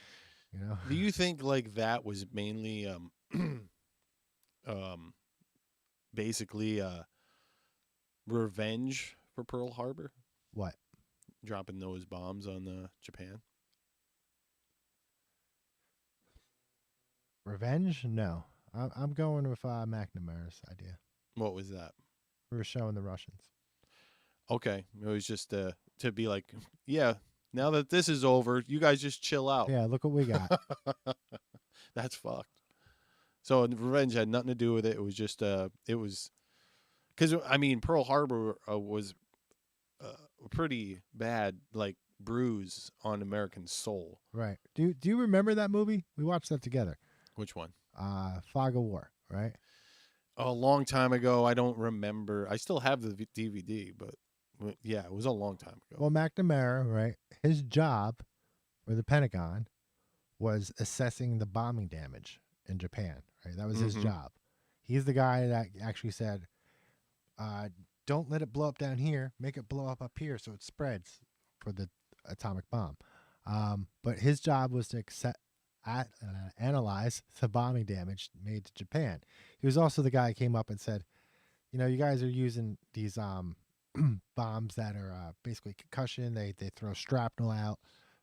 Do you think like that was mainly basically revenge for Pearl Harbor? What? Dropping those bombs on Japan? Revenge? No. I'm going with McNamara's idea. What was that? We were showing the Russians. Okay. It was just to be like, yeah, now that this is over, you guys just chill out. Yeah, look what we got. That's fucked. So revenge had nothing to do with it. It was just, it was, because, I mean, Pearl Harbor was a pretty bad, like, bruise on American soul. Right. Do you remember that movie? We watched that together. Which one? Fog of War, right? A long time ago. I don't remember. I still have the DVD, but yeah, it was a long time ago. Well, McNamara, right? His job for the Pentagon was assessing the bombing damage in Japan, right? That was his job. He's the guy that actually said, don't let it blow up down here. Make it blow up here so it spreads for the atomic bomb. But his job was to analyze the bombing damage made to Japan. He was also the guy who came up and said, you guys are using these bombs that are basically concussion. They throw shrapnel out,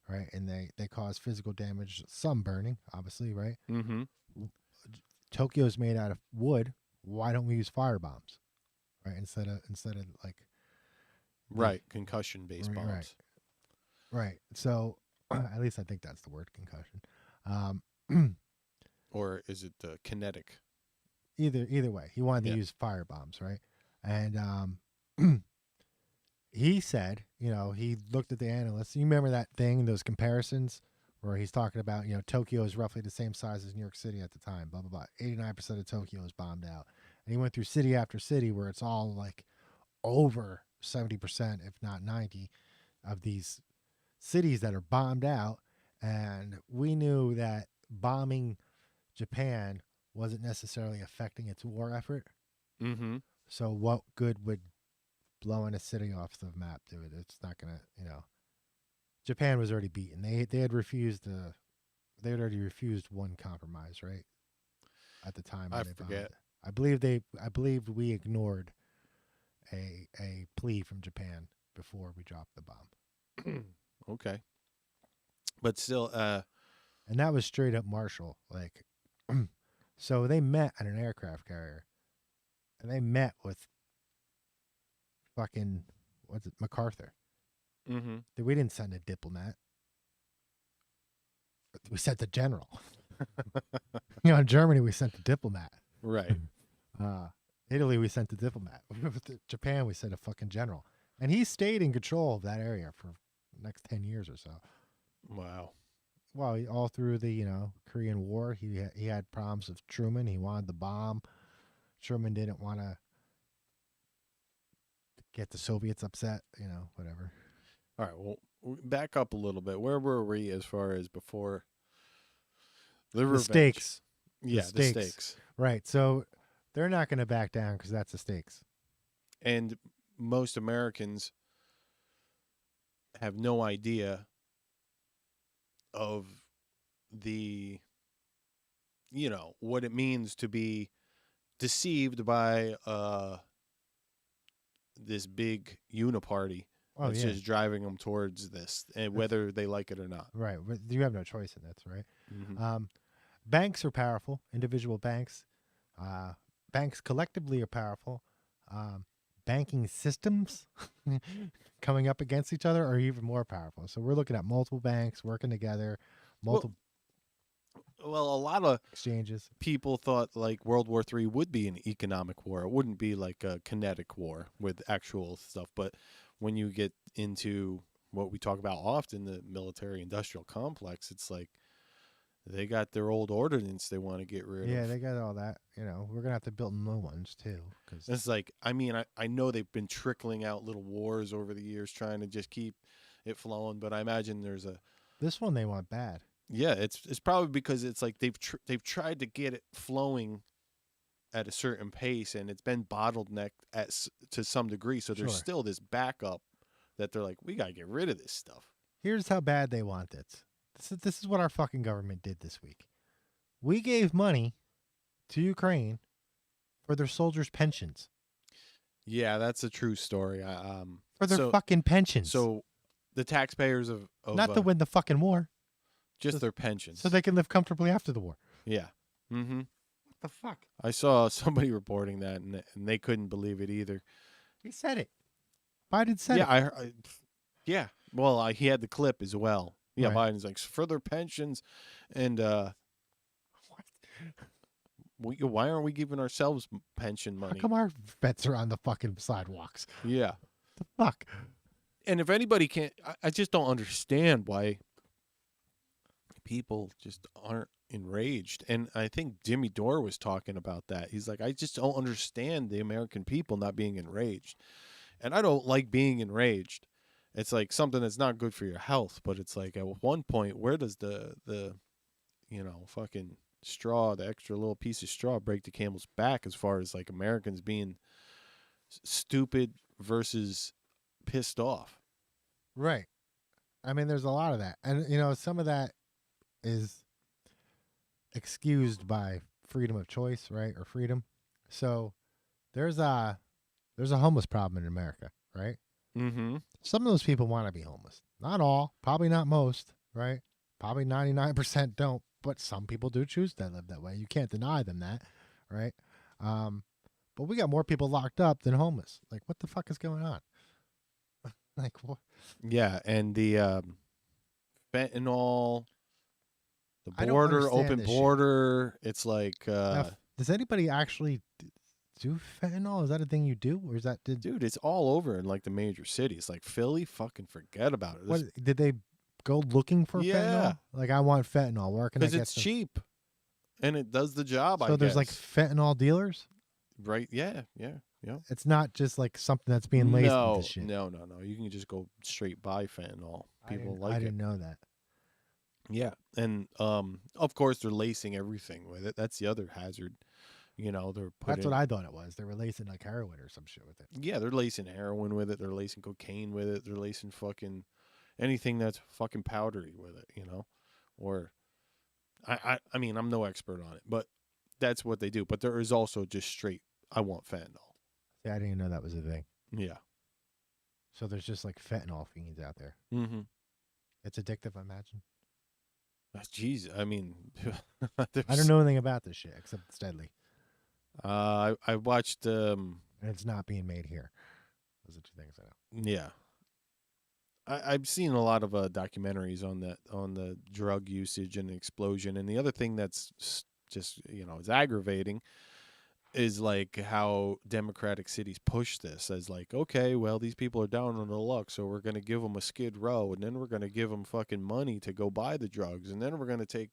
right? And they cause physical damage, some burning, obviously, right? Mm-hmm. Tokyo's made out of wood. Why don't we use fire bombs, right? Instead of like concussion based bombs. Right. So at least I think that's the word, concussion. Or is it kinetic? Either way, he wanted to use fire bombs, right? And he said, he looked at the analysts. You remember that thing, those comparisons, where he's talking about, Tokyo is roughly the same size as New York City at the time, blah, blah, blah. 89% of Tokyo is bombed out. And he went through city after city where it's all like over 70%, if not 90%, of these cities that are bombed out. And we knew that bombing Japan wasn't necessarily affecting its war effort. Mm-hmm. So what good would blowing a city off the map do it? It's not going to, Japan was already beaten. They had already refused one compromise, right? At the time. I forget. I believe we ignored a plea from Japan before we dropped the bomb. Okay. But still, and that was straight up Marshall. Like, so they met at an aircraft carrier, and they met with fucking MacArthur. mm-hmm. We didn't send a diplomat. We sent the general. In Germany we sent a diplomat. Right. Italy we sent the diplomat. Japan we sent a fucking general, and he stayed in control of that area for the next 10 years or so. Wow. Well, all through the Korean War, he had problems with Truman. He wanted the bomb. Truman didn't want to get the Soviets upset. Whatever. All right. Well, back up a little bit. Where were we as far as before the stakes? Yeah, the stakes. Right. So they're not going to back down because that's the stakes. And most Americans have no idea of the, what it means to be deceived by this big uniparty that's just driving them towards this, and whether they like it or not. Right. You have no choice in that, right? Mm-hmm. Banks are powerful. Individual banks. Banks collectively are powerful. Banking systems coming up against each other are even more powerful. So we're looking at multiple banks working together, multiple well, a lot of exchanges. People thought like World War III would be an economic war. It wouldn't be like a kinetic war with actual stuff. But when you get into what we talk about often, the military-industrial complex, it's like they got their old ordnance they want to get rid of. Yeah, they got all that. We're going to have to build new ones, too. Cause it's like, I know they've been trickling out little wars over the years trying to just keep it flowing, but I imagine there's this one they want bad. Yeah, it's probably because it's like they've tried to get it flowing at a certain pace, and it's been bottlenecked to some degree. So there's still this backup that they're like, we got to get rid of this stuff. Here's how bad they want it. This is what our fucking government did this week. We gave money to Ukraine for their soldiers' pensions. Yeah, that's a true story. For their fucking pensions. So the taxpayers of not to win the fucking war. Just their pensions. So they can live comfortably after the war. Yeah. Mm-hmm. What the fuck? I saw somebody reporting that, and they couldn't believe it either. He said it. Biden said it. Yeah. Well, he had the clip as well. Yeah, right. Biden's like, for their pensions, and why aren't we giving ourselves pension money? How come our vets are on the fucking sidewalks? Yeah. The fuck? And if anybody can't, I just don't understand why people just aren't enraged. And I think Jimmy Dore was talking about that. He's like, I just don't understand the American people not being enraged. And I don't like being enraged. It's like something that's not good for your health, but it's like at one point, where does the fucking straw, the extra little piece of straw break the camel's back as far as like Americans being stupid versus pissed off. Right. I mean, there's a lot of that. And, you know, some of that is excused by freedom of choice, right? Or freedom. So there's a homeless problem in America, right? Mm-hmm. Some of those people want to be homeless. Not all, probably not most, right? Probably 99% don't, but some people do choose to live that way. You can't deny them that, right? But we got more people locked up than homeless. Like, what the fuck is going on? Like, what? Yeah, and the fentanyl, the I don't border, understand open this shit. border. It's like, Now, does anybody actually do fentanyl? Is that a thing you do, or is that dude, it's all over in like the major cities, like Philly. Fucking forget about it. What did they go looking for Yeah. fentanyl? Like, I want fentanyl. Where can I Because get it's some? cheap, and it does the job. So there's like fentanyl dealers. right? Yeah. It's not just like something that's being laced No, into shit. no. You can just go straight buy fentanyl. People I like it. didn't know that. Yeah, and of course they're lacing everything with it. That's the other hazard. You know, they're putting. That's what I thought it was. They were lacing like heroin or some shit with it. Yeah, they're lacing heroin with it. They're lacing cocaine with it. They're lacing fucking anything that's fucking powdery with it. You know, or I mean, I'm no expert on it, but that's what they do. But there is also just straight. I want fentanyl. See, I didn't even know that was a thing. Yeah. So there's just like fentanyl fiends out there. Mm-hmm. It's addictive, I imagine. Jeez, I mean, I don't know anything about this shit except it's deadly. I watched. And it's not being made here. Those are two things I know. Yeah. I've seen a lot of documentaries on the drug usage and explosion, and the other thing that's just is aggravating is like how democratic cities push this as like, okay, well, these people are down on the luck, so we're going to give them a Skid Row, and then we're going to give them fucking money to go buy the drugs, and then we're going to take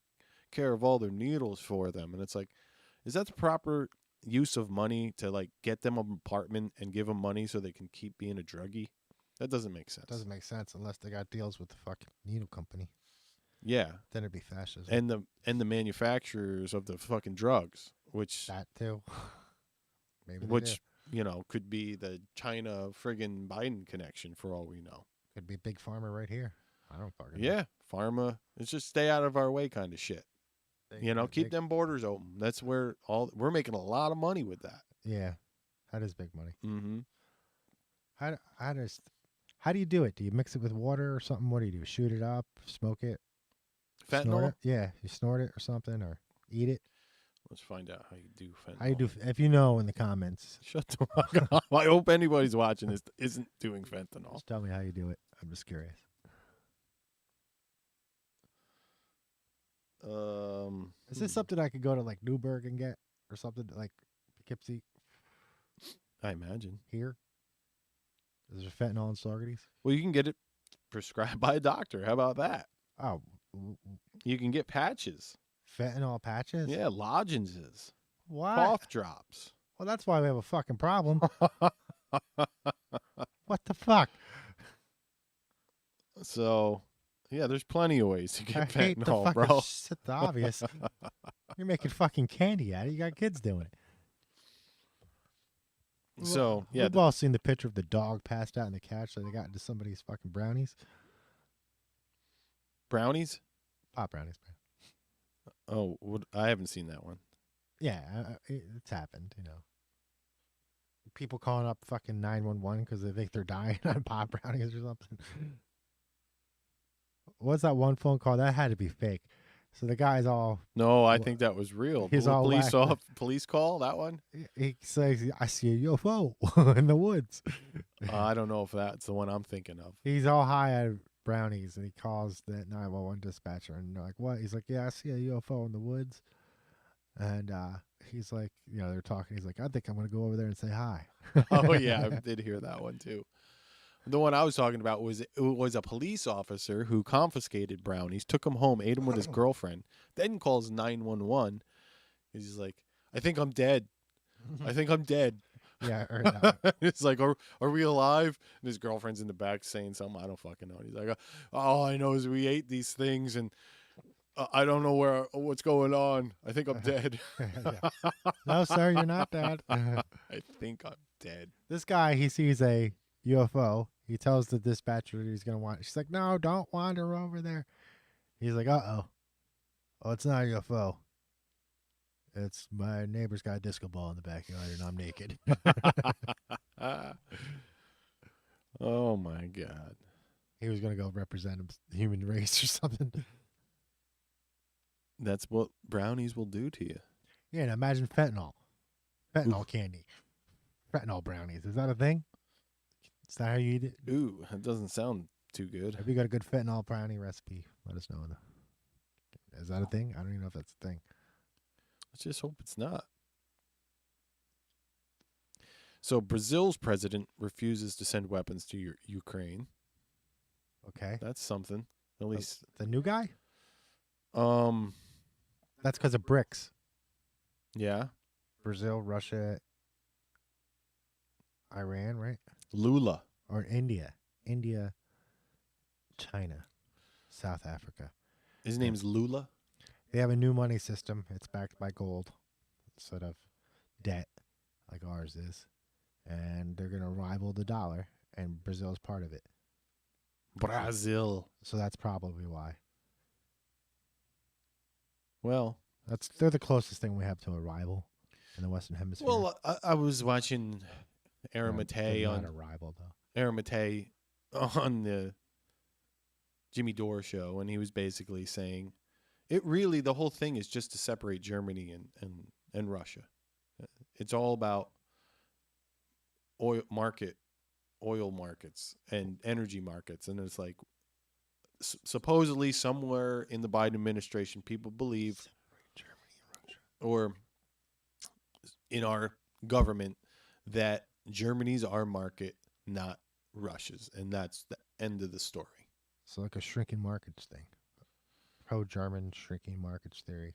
care of all their needles for them. And it's like, is that the proper use of money to like get them an apartment and give them money so they can keep being a druggie? That doesn't make sense. Doesn't make sense unless they got deals with the fucking needle company. Yeah. Then it'd be fascism. And the manufacturers of the fucking drugs, which that too. Maybe which could be the China friggin' Biden connection for all we know. Could be Big Pharma right here. I don't fucking know. Yeah, pharma. It's just stay out of our way kind of shit. Keep them borders open. That's where we're making a lot of money with that. Yeah, that is big money. Mm-hmm. How do you do it? Do you mix it with water or something? What do you do? Shoot it up, smoke it, fentanyl? Snort it? Yeah, you snort it or something, or eat it. Let's find out how you do fentanyl. How you do? If you know in the comments. Shut the fuck up. I hope anybody's watching this isn't doing fentanyl. Just tell me how you do it. I'm just curious. Is this something I could go to like Newburgh and get, or something like Poughkeepsie? I imagine Here. Is there fentanyl in Saugerties? Well, you can get it prescribed by a doctor. How about that? Oh, you can get patches. Fentanyl patches? Yeah, lozenges. What? Cough drops. Well, that's why we have a fucking problem. What the fuck? So, yeah, there's plenty of ways to get hate the fentanyl, fucking bro. It's obvious. You're making fucking candy out of it. You got kids doing it. So, yeah. We've all seen the picture of the dog passed out in the couch that they got into somebody's fucking brownies. Brownies? Pop brownies, man. Oh, I haven't seen that one. Yeah, it's happened, People calling up fucking 911 because they think they're dying on pop brownies or something. What's that one phone call? That had to be fake. So the guy's all... No, I think that was real. He's all police call, that one? He says, I see a UFO in the woods. I don't know if that's the one I'm thinking of. He's all high on brownies, and he calls the 911 dispatcher, and they're like, what? He's like, yeah, I see a UFO in the woods. And he's like, they're talking. He's like, I think I'm going to go over there and say hi. Oh, yeah, I did hear that one, too. The one I was talking about was a police officer who confiscated brownies, took them home, ate them with his girlfriend, then calls 911. He's like, I think I'm dead. I think I'm dead. Yeah, I heard that. It's like, are we alive? And his girlfriend's in the back saying something. I don't fucking know. And he's like, all I know is we ate these things, and I don't know what's going on. I think I'm dead. No, sir, you're not dead. I think I'm dead. This guy, he sees a UFO. He tells the dispatcher that he's going to wander. She's like, no, don't wander over there. He's like, uh-oh. Oh, it's not a UFO. It's my neighbor's got a disco ball in the backyard, and I'm naked. Oh, my God. He was going to go represent the human race or something. That's what brownies will do to you. Yeah, and imagine fentanyl. Fentanyl candy. Fentanyl brownies. Is that a thing? Is that how you eat it? Ooh, that doesn't sound too good. Have you got a good fentanyl brownie recipe? Let us know. Is that a thing? I don't even know if that's a thing. Let's just hope it's not. So Brazil's president refuses to send weapons to Ukraine. Okay. That's something. At least the new guy? That's because of BRICS. Yeah. Brazil, Russia, Iran, right? Lula. Or India. India, China, South Africa. His name's Lula? They have a new money system. It's backed by gold instead of debt like ours is. And they're going to rival the dollar, and Brazil's part of it. Brazil. So that's probably why. Well, they're the closest thing we have to a rival in the Western Hemisphere. Well, I was watching Aaron Matei on not a rival though. Aaron Matei on the Jimmy Dore show, and he was basically saying the whole thing is just to separate Germany and Russia. It's all about oil markets and energy markets, and it's like supposedly somewhere in the Biden administration, people believe, or in our government, that Germany's our market, not Russia's, and that's the end of the story. So like a shrinking markets thing, pro-German shrinking markets theory.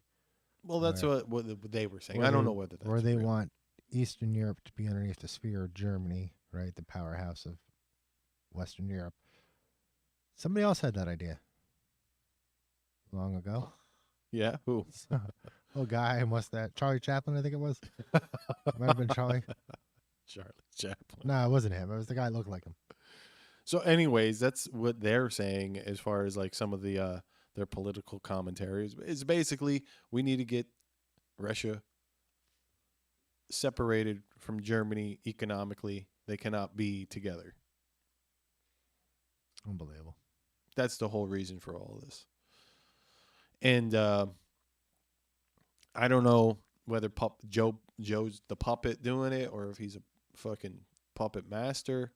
Well, that's what they were saying. I don't know whether that's or they real. want Eastern Europe to be underneath the sphere of Germany, right? The powerhouse of Western Europe. Somebody else had that idea long ago. Yeah, who? Oh, guy, Charlie Chaplin, I think it was. Might have been Charlie. Charlie Chaplin. No, it wasn't him. It was the guy that looked like him. So, anyways, that's what they're saying as far as like some of the their political commentaries. Is basically we need to get Russia separated from Germany economically. They cannot be together. Unbelievable. That's the whole reason for all of this. And I don't know whether Joe's the puppet doing it, or if he's a fucking puppet master,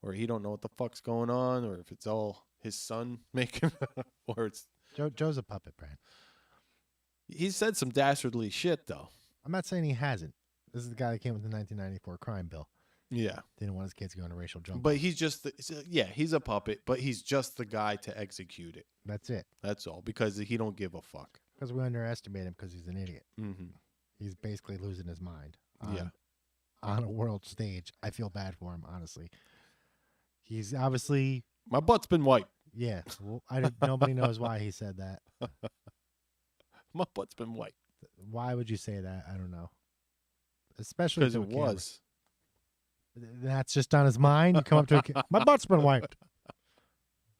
or he don't know what the fuck's going on, or if it's all his son making, or it's Joe's a puppet, Brad. He said some dastardly shit, though. I'm not saying he hasn't. This is the guy that came with the 1994 crime bill. Yeah. Didn't want his kids going to racial jungle. But he's just, he's a puppet, but he's just the guy to execute it. That's it. That's all, because he don't give a fuck. Because we underestimate him because he's an idiot. Mm-hmm. He's basically losing his mind. Yeah. On a world stage. I feel bad for him, honestly. He's obviously... My butt's been wiped. Yeah. Well, nobody knows why he said that. My butt's been wiped. Why would you say that? I don't know. Especially because it was. That's just on his mind. You come up to my butt's been wiped.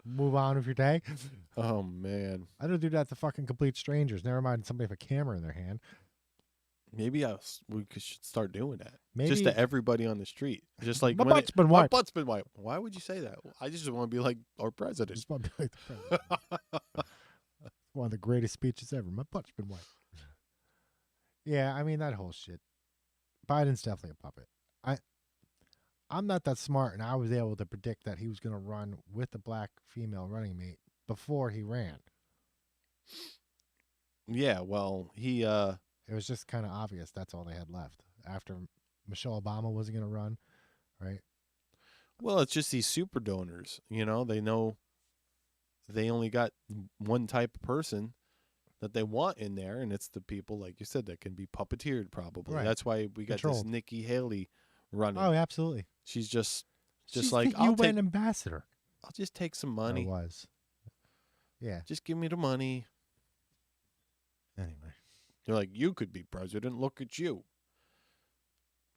Move on with your day. Oh man, I don't do that to fucking complete strangers. Never mind somebody with a camera in their hand. Maybe we should start doing that. Maybe, just to everybody on the street. Just like my butt's been wiped. My butt's been wiped. Why would you say that? I just want to be like our president. Just want to be like the president. One of the greatest speeches ever. My butt's been wiped. Yeah, I mean that whole shit. Biden's definitely a puppet. I'm not that smart, and I was able to predict that he was going to run with a black female running mate before he ran. Yeah, well, he it was just kind of obvious that's all they had left after Michelle Obama wasn't going to run, right? Well, it's just these super donors, they know they only got one type of person that they want in there, and it's the people, like you said, that can be puppeteered probably. Right. That's why we got this Nikki Haley running. Oh, absolutely. She's just She's like, the UN ambassador. I'll just take some money. It was. Yeah. Just give me the money. Anyway. They're like, you could be president. Look at you.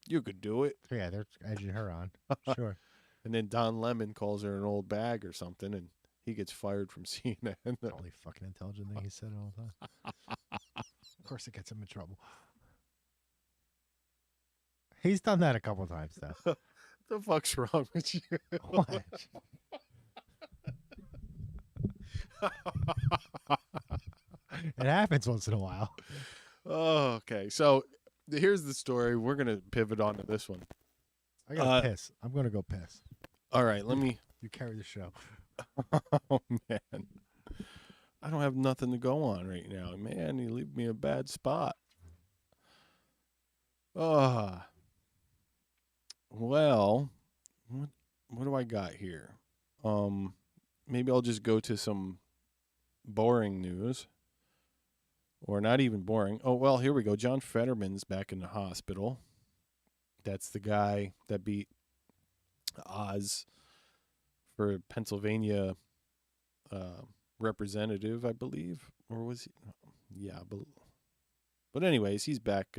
You could do it. Yeah, they're edging her on. Sure. And then Don Lemon calls her an old bag or something, and he gets fired from CNN. Totally fucking intelligent thing he said all the time. Of course, it gets him in trouble. He's done that a couple times, though. The fuck's wrong with you? What? It happens once in a while. Oh, okay. So here's the story. We're gonna pivot on to this one. I gotta piss. I'm gonna go piss. All right, let me. You carry the show. Oh man, I don't have nothing to go on right now. Man, you leave me a bad spot. Well, what do I got here? Maybe I'll just go to some boring news. Or not even boring. Oh, well, here we go. John Fetterman's back in the hospital. That's the guy that beat Oz for Pennsylvania representative, I believe. Or was he? Yeah. But anyways, he's back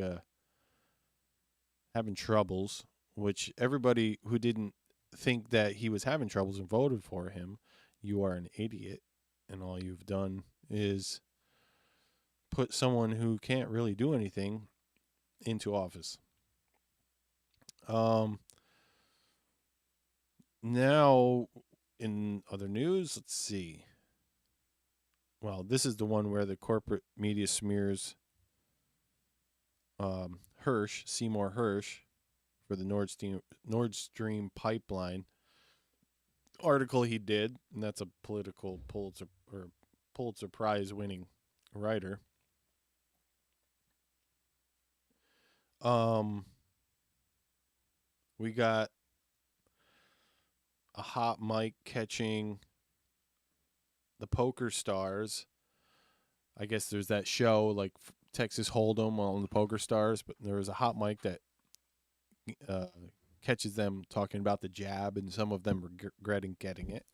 having troubles, which everybody who didn't think that he was having troubles and voted for him, you are an idiot. And all you've done is put someone who can't really do anything into office. Now, in other news, let's see. Well, this is the one where the corporate media smears Seymour Hersh, for the Nord Stream pipeline article he did, and that's a political Pulitzer Prize winning writer. We got a hot mic catching the poker stars. I guess there's that show like Texas Hold'em on the Poker Stars, but there was a hot mic that catches them talking about the jab, and some of them regretting getting it.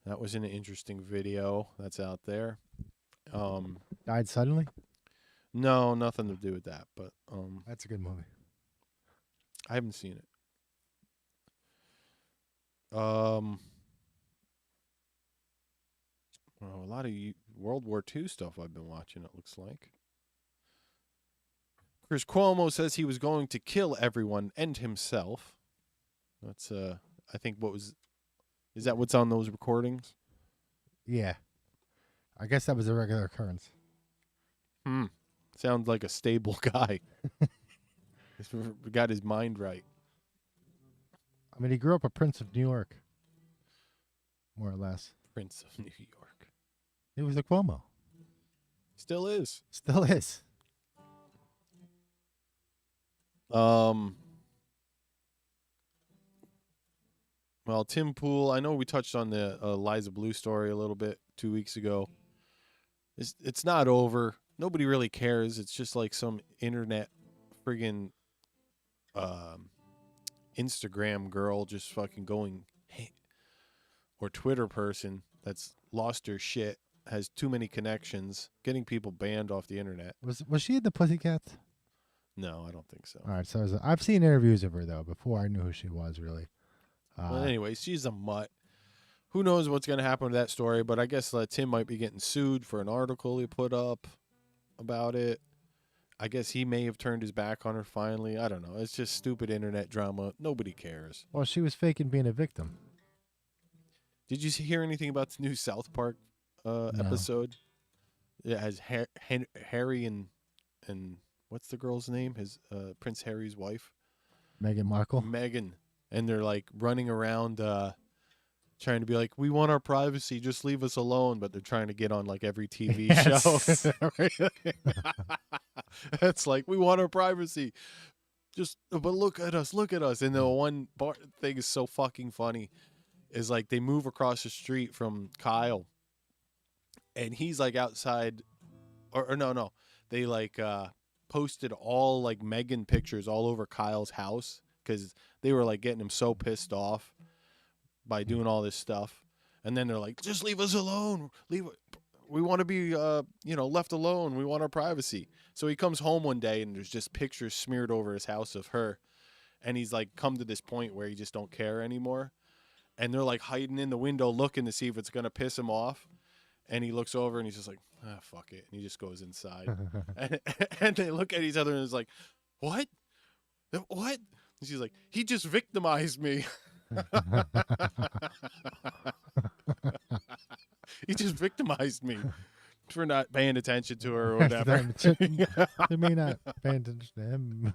That was an interesting video that's out there. Died suddenly? No, nothing to do with that, but that's a good movie. I haven't seen it. A lot of World War II stuff I've been watching, it looks like. Chris Cuomo says he was going to kill everyone and himself. That's I think is that what's on those recordings? Yeah. I guess that was a regular occurrence. Sounds like a stable guy. He's got his mind right. I mean, he grew up a Prince of New York, more or less. Prince of New York. He was a Cuomo. Still is. Still is. Well, Tim Pool, I know we touched on the Liza Blue story a little bit 2 weeks ago. It's not over. Nobody really cares. It's just like some internet friggin' Instagram girl just fucking going, hey, or Twitter person that's lost her shit, has too many connections, getting people banned off the internet. Was she in the Pussycats? No, I don't think so. All right, so I've seen interviews of her though before I knew who she was really. Well, anyway, she's a mutt. Who knows what's going to happen to that story? But I guess Tim might be getting sued for an article he put up about it. I guess he may have turned his back on her finally. I don't know. It's just stupid internet drama. Nobody cares. Well, she was faking being a victim. Did you hear anything about the new South Park episode? It has Harry and what's the girl's name? His Prince Harry's wife, Meghan Markle. Meghan, and they're like running around trying to be like, we want our privacy, just leave us alone. But they're trying to get on like every TV show. It's like, we want our privacy. But look at us. And the one thing is so fucking funny is like they move across the street from Kyle and he's like outside or no. They like posted all like Meghan pictures all over Kyle's house because they were like getting him so pissed off by doing all this stuff. And then they're like, just leave us alone. we want to be, left alone. We want our privacy. So he comes home one day and there's just pictures smeared over his house of her. And he's like, come to this point where he just don't care anymore. And they're like hiding in the window looking to see if it's going to piss him off. And he looks over and he's just like, fuck it. And he just goes inside. and they look at each other and it's like, what? What? And she's like, he just victimized me. He just victimized me for not paying attention to her or whatever. They may not pay attention to him.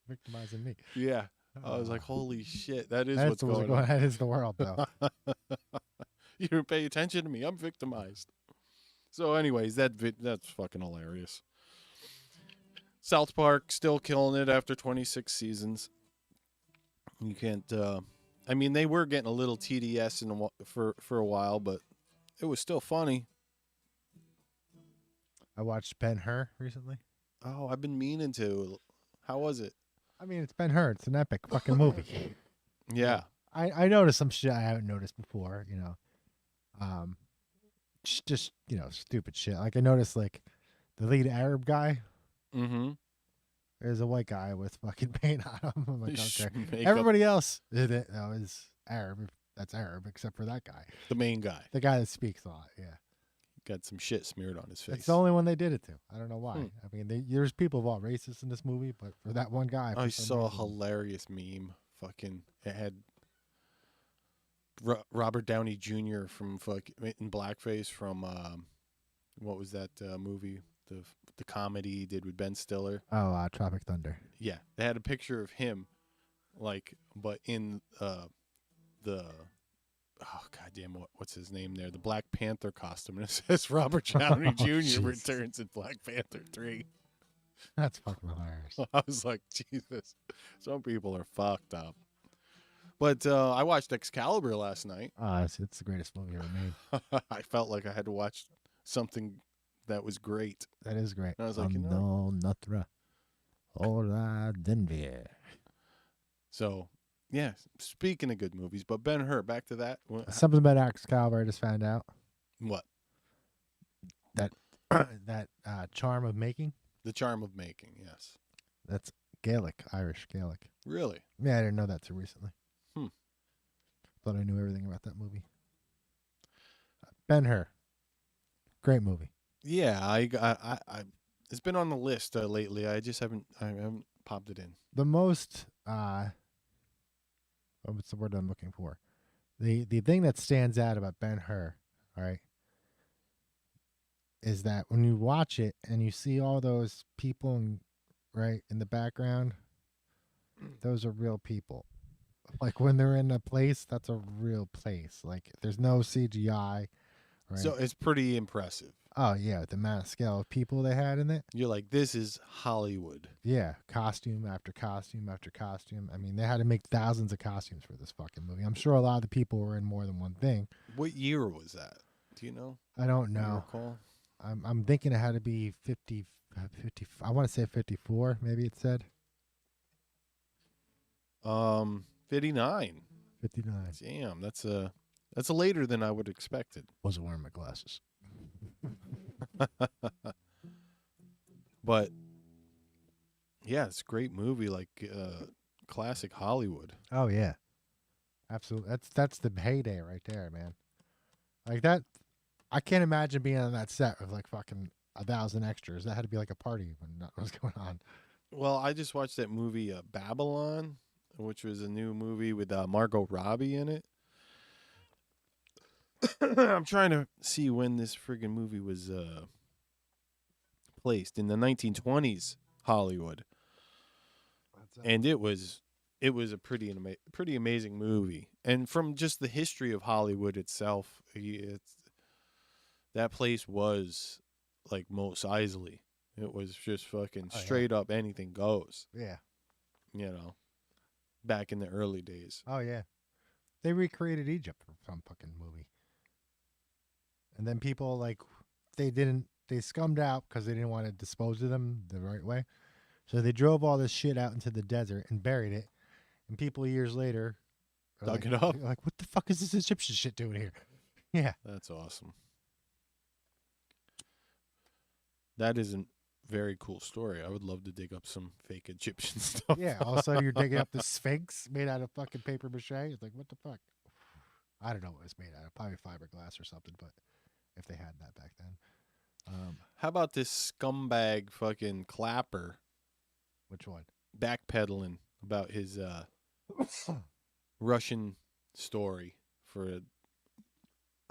Victimizing me. Yeah. I was like, holy shit. That's what's going on. That is the world, though. You didn't pay attention to me. I'm victimized. So anyways, that's fucking hilarious. South Park still killing it after 26 seasons. You can't... they were getting a little TDS for a while, but it was still funny. I watched Ben-Hur recently. Oh, I've been meaning to. How was it? I mean, it's Ben-Hur. It's an epic fucking movie. Yeah. I noticed some shit I haven't noticed before, just, stupid shit. Like, I noticed, like, the lead Arab guy. Mm-hmm. There's a white guy with fucking paint on him. I'm like, okay. Makeup. Everybody else is Arab. That's Arab, except for that guy. The main guy. The guy that speaks a lot, yeah. Got some shit smeared on his face. It's the only one they did it to. I don't know why. I mean, there's people of all races in this movie, but for that one guy. I saw a hilarious meme. Fucking, it had Robert Downey Jr. from in blackface from what was that movie? The comedy he did with Ben Stiller. Oh, Tropic Thunder. Yeah, they had a picture of him, but in the. Oh, goddamn, what's his name there? The Black Panther costume. And it says Robert Downey Jr. returns in Black Panther 3. That's fucking hilarious. I was like, Jesus. Some people are fucked up. But I watched Excalibur last night. It's the greatest movie ever made. I felt like I had to watch something that was great. That is great. And I was like, no, notre hora d'envie. So... yeah, speaking of good movies, but Ben-Hur, back to that. Something about Excalibur I just found out. What? That charm of making? The charm of making, yes. That's Gaelic, Irish Gaelic. Really? Yeah, I didn't know that till recently. Thought I knew everything about that movie. Ben-Hur. Great movie. Yeah, I it's been on the list lately. I just haven't popped it in. The most what's the word I'm looking for? The thing that stands out about Ben-Hur, right, is that when you watch it and you see all those people in the background, those are real people. Like when they're in a place, that's a real place. Like there's no CGI. Right? So it's pretty impressive. Oh yeah, the amount of scale of people they had in it. You're like, this is Hollywood. Yeah, costume after costume after costume. I mean, they had to make thousands of costumes for this fucking movie. I'm sure a lot of the people were in more than one thing. What year was that? Do you know? I don't know. Recall? I'm thinking it had to be 50. I want to say 54. Maybe it said. 59. 59. Damn, that's a later than I would have expected. Wasn't wearing my glasses. But yeah, it's a great movie, like classic Hollywood. Oh yeah, absolutely. That's the heyday right there, man. Like that, I can't imagine being on that set with like fucking 1,000 extras. That had to be like a party when nothing was going on. Well, I just watched that movie Babylon, which was a new movie with Margot Robbie in it. I'm trying to see when this friggin' movie was placed in the 1920s Hollywood, and it was a pretty amazing movie. And from just the history of Hollywood itself, that place was like Mos Eisley. It was just fucking straight up anything goes. Yeah, back in the early days. Oh yeah, they recreated Egypt for some fucking movie. And then people they scummed out because they didn't want to dispose of them the right way. So they drove all this shit out into the desert and buried it. And people years later dug it up. Like, what the fuck is this Egyptian shit doing here? Yeah. That's awesome. That is a very cool story. I would love to dig up some fake Egyptian stuff. Yeah, all of a sudden you're digging up the Sphinx made out of fucking paper mache. It's like, what the fuck? I don't know what it's made out of. Probably fiberglass or something, but if they had that back then. How about this scumbag fucking Clapper Which one? backpedaling about his Russian story for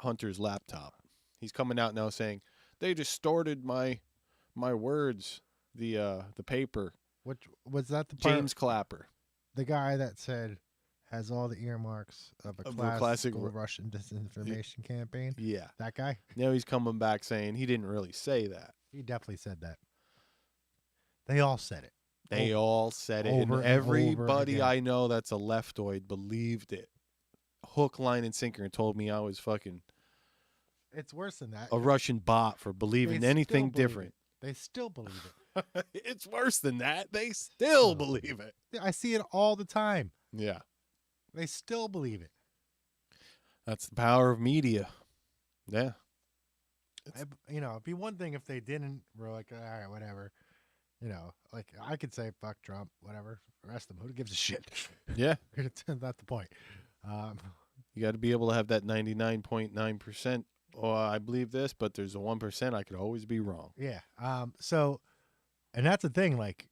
Hunter's laptop? He's coming out now saying they distorted my words. The paper. Which was that? The part, James Clapper, the guy that said has all the earmarks of a classic Russian disinformation campaign. Yeah, that guy. Now he's coming back saying he didn't really say that. He definitely said that. They all said it. They all said it, and everybody I know that's a leftoid believed it. Hook, line, and sinker, and told me I was fucking. It's worse than that. A Russian bot for believing anything different. They still believe it. It's worse than that. They still believe it. I see it all the time. Yeah. They still believe it. That's the power of media. Yeah. It'd be one thing if they didn't. We're like, all right, whatever. Like I could say fuck Trump, whatever. Arrest them. Who gives a shit? Yeah. That's the point. You got to be able to have that 99.9%. Oh, I believe this, but there's a 1% I could always be wrong. Yeah. So, and that's the thing. Like,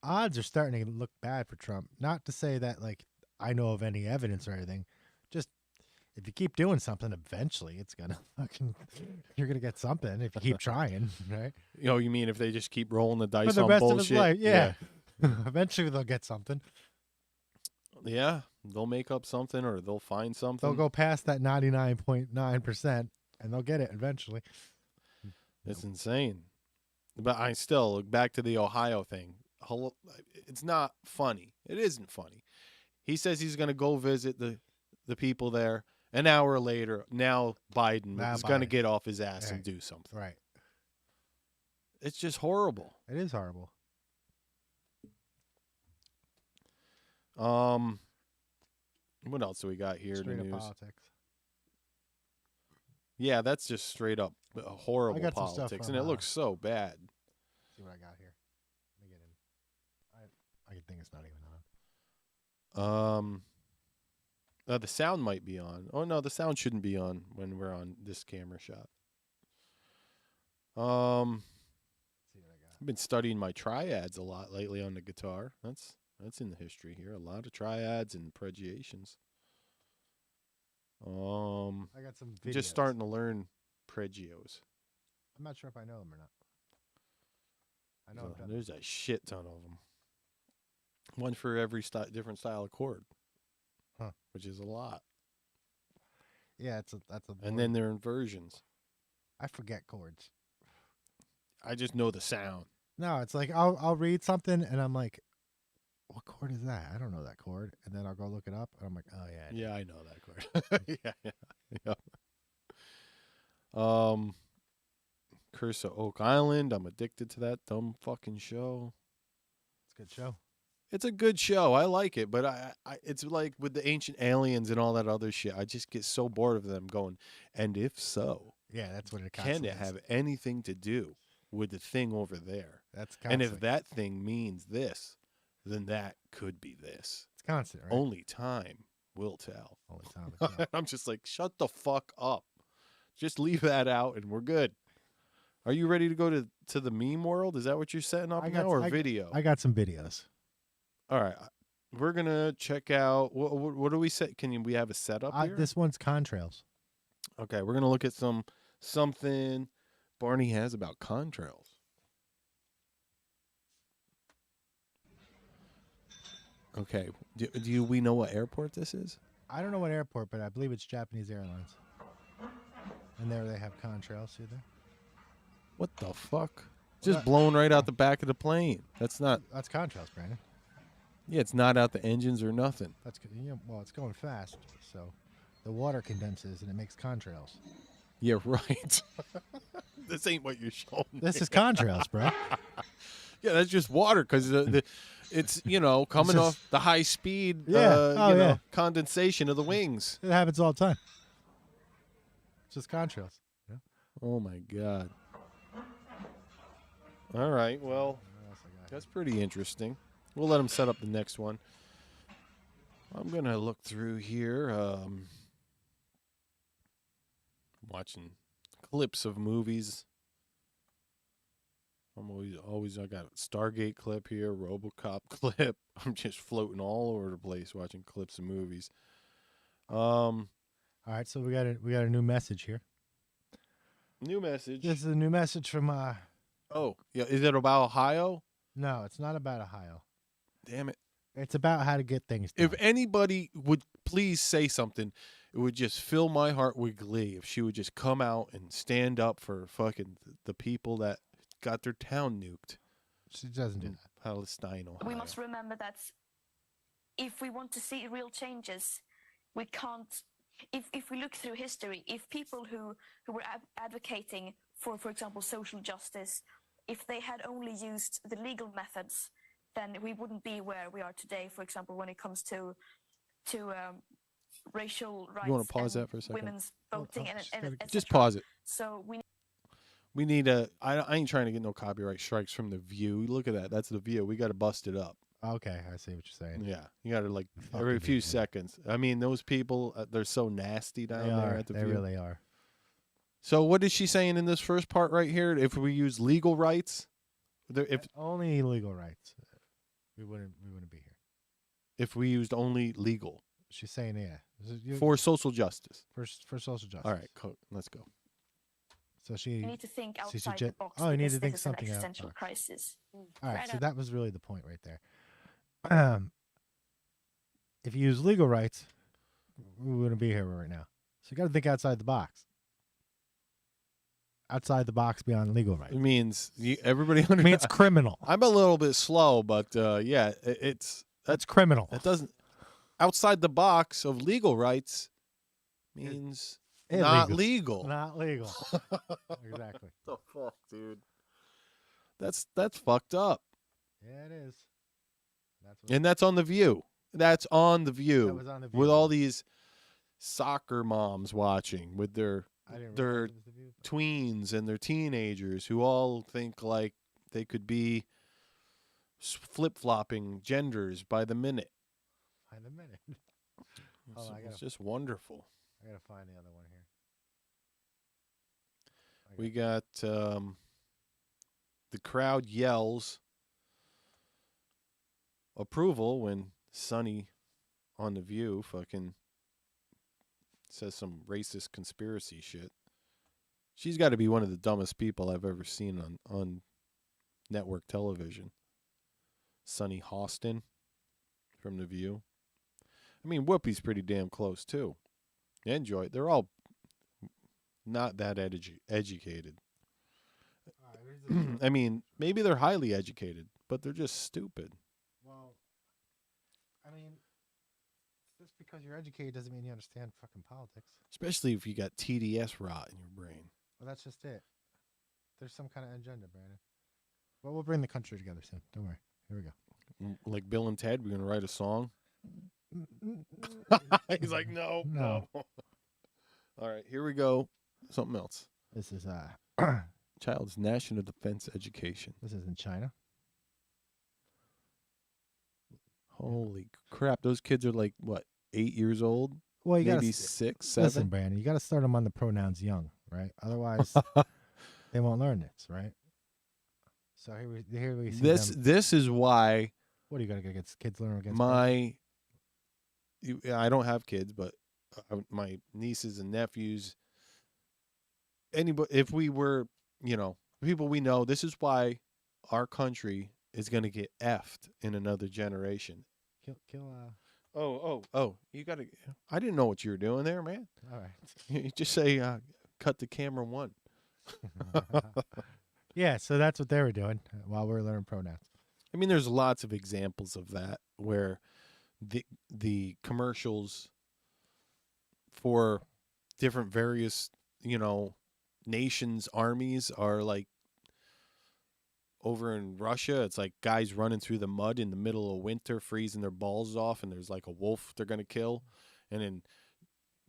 odds are starting to look bad for Trump. Not to say that like I know of any evidence or anything. Just if you keep doing something, eventually it's gonna you're gonna get something if you keep trying, right? You mean if they just keep rolling the dice for the on rest bullshit? Of his life, yeah. Eventually they'll get something. Yeah, they'll make up something or they'll find something. They'll go past that 99.9% and they'll get it eventually. It's insane. But I still look back to the Ohio thing. It's not funny. It isn't funny. He says he's going to go visit the people there. An hour later, now Biden is going to get off his ass and do something. Right. It's just horrible. It is horrible. What else do we got here in the Straight up news? politics. Yeah, that's just straight up horrible I got some politics, stuff and it looks so bad. See what I got here. Let me get in. I think it's not even on. The sound might be on. Oh no, the sound shouldn't be on when we're on this camera shot. Let's see what I got. I've been studying my triads a lot lately on the guitar. That's in the history here. A lot of triads and pregiations. I got some videos. Just starting to learn pregios. I'm not sure if I know them or not. I know There's a shit ton of them. One for every different style of chord, which is a lot. Yeah, that's a. And then they're inversions. I forget chords. I just know the sound. No, it's like I'll read something and I'm like, what chord is that? I don't know that chord. And then I'll go look it up and I'm like, oh yeah. Yeah, I know that chord. yeah. Curse of Oak Island. I'm addicted to that dumb fucking show. It's a good show. It's a good show. I like it, but I it's like with the ancient aliens and all that other shit. I just get so bored of them going. And if so, yeah, that's what it. Can it have anything to do with the thing over there? That's and if that thing means this, then that could be this. It's constant, right? Only time will tell. Only time will tell. I'm just like, shut the fuck up. Just leave that out, and we're good. Are you ready to go to the meme world? Is that what you're setting up now, or video? I got some videos. All right, we're gonna check out. What do we set? We have a setup here? This one's contrails. Okay, we're gonna look at something Barney has about contrails. Okay, do we know what airport this is? I don't know what airport, but I believe it's Japanese Airlines. And there they have contrails. See there? What the fuck? Just blown right out the back of the plane. That's contrails, Brandon. Yeah, it's not out the engines or nothing. Well, it's going fast, so the water condenses and it makes contrails. Yeah, right. This ain't what you're showing me. This is contrails, bro. Yeah, that's just water because it's coming off the high speed. Condensation of the wings. It happens all the time. It's just contrails. Yeah. Oh my god. All right. Well, that's pretty interesting. We'll let him set up the next one. I'm going to look through here. Watching clips of movies. I'm always I got a Stargate clip here, RoboCop clip. I'm just floating all over the place watching clips of movies. All right, so we got a new message here. New message. This is a new message from Oh, yeah, is it about Ohio? No, it's not about Ohio. Damn it. It's about how to get things done. If anybody would please say something, it would just fill my heart with glee if she would just come out and stand up for fucking the people that got their town nuked. She doesn't do that. Palestine, Ohio. We must remember that if we want to see real changes, we can't. If we look through history, if people who were advocating for example, social justice, if they had only used the legal methods, then we wouldn't be where we are today. For example, when it comes to racial rights, you want to pause that for a second? Women's voting, and just pause it. So we need a. I ain't trying to get no copyright strikes from The View. Look at that. That's The View. We got to bust it up. Okay, I see what you're saying. Yeah, you got to like every few seconds. I mean, those people, they're so nasty down there at The View. They really are. So what is she saying in this first part right here? If we use legal rights, if only legal rights, we wouldn't be here. If we used only legal, she's saying for social justice. For social justice. All right, let's go. So you need to think outside the box. Oh, you need to think this is something an out. existential crisis. All right, so that was really the point right there. If you use legal rights, we wouldn't be here right now. So you got to think outside the box. Outside the box beyond legal rights. It means everybody. It means criminal. I'm a little bit slow, but yeah, that's criminal. It doesn't. Outside the box of legal rights means not legal. Not legal. Exactly. What the fuck, dude? That's fucked up. Yeah, it is. And that's on The View. That's on The View. That was on The View. With all these soccer moms watching with their tweens and their teenagers who all think like they could be flip-flopping genders by the minute. By the minute. It's just wonderful. I got to find the other one here. We got the crowd yells approval when Sonny on The View fucking says some racist conspiracy shit. She's got to be one of the dumbest people I've ever seen on network television. Sonny Hostin from The View. I mean, Whoopi's pretty damn close, too. Enjoy it. They're all not that educated. I mean, maybe they're highly educated, but they're just stupid. Well, I mean, just because you're educated doesn't mean you understand fucking politics. Especially if you got TDS rot in your brain. Well, that's just it. There's some kind of agenda, Brandon. Well, we'll bring the country together soon. Don't worry. Here we go. Like Bill and Ted, we're going to write a song. He's like, no. All right, here we go. Something else. This is Child's National Defense Education. This is in China. Holy crap! Those kids are like what, 8 years old? Well, you maybe gotta 6, 7. Listen, Brandon, you got to start them on the pronouns young, right? Otherwise, they won't learn this, right? So here we see this is why. What are you gonna get kids learn against? I don't have kids, but my nieces and nephews. Anybody, if we were, people we know, this is why our country is going to get effed in another generation. Oh, you got to, I didn't know what you were doing there, man. All right. You just say, cut to camera 1. Yeah, so that's what they were doing while we were learning pronouns. I mean, there's lots of examples of that where the commercials for different various, nations' armies are like over in Russia. It's like guys running through the mud in the middle of winter, freezing their balls off, and there's like a wolf they're going to kill. And in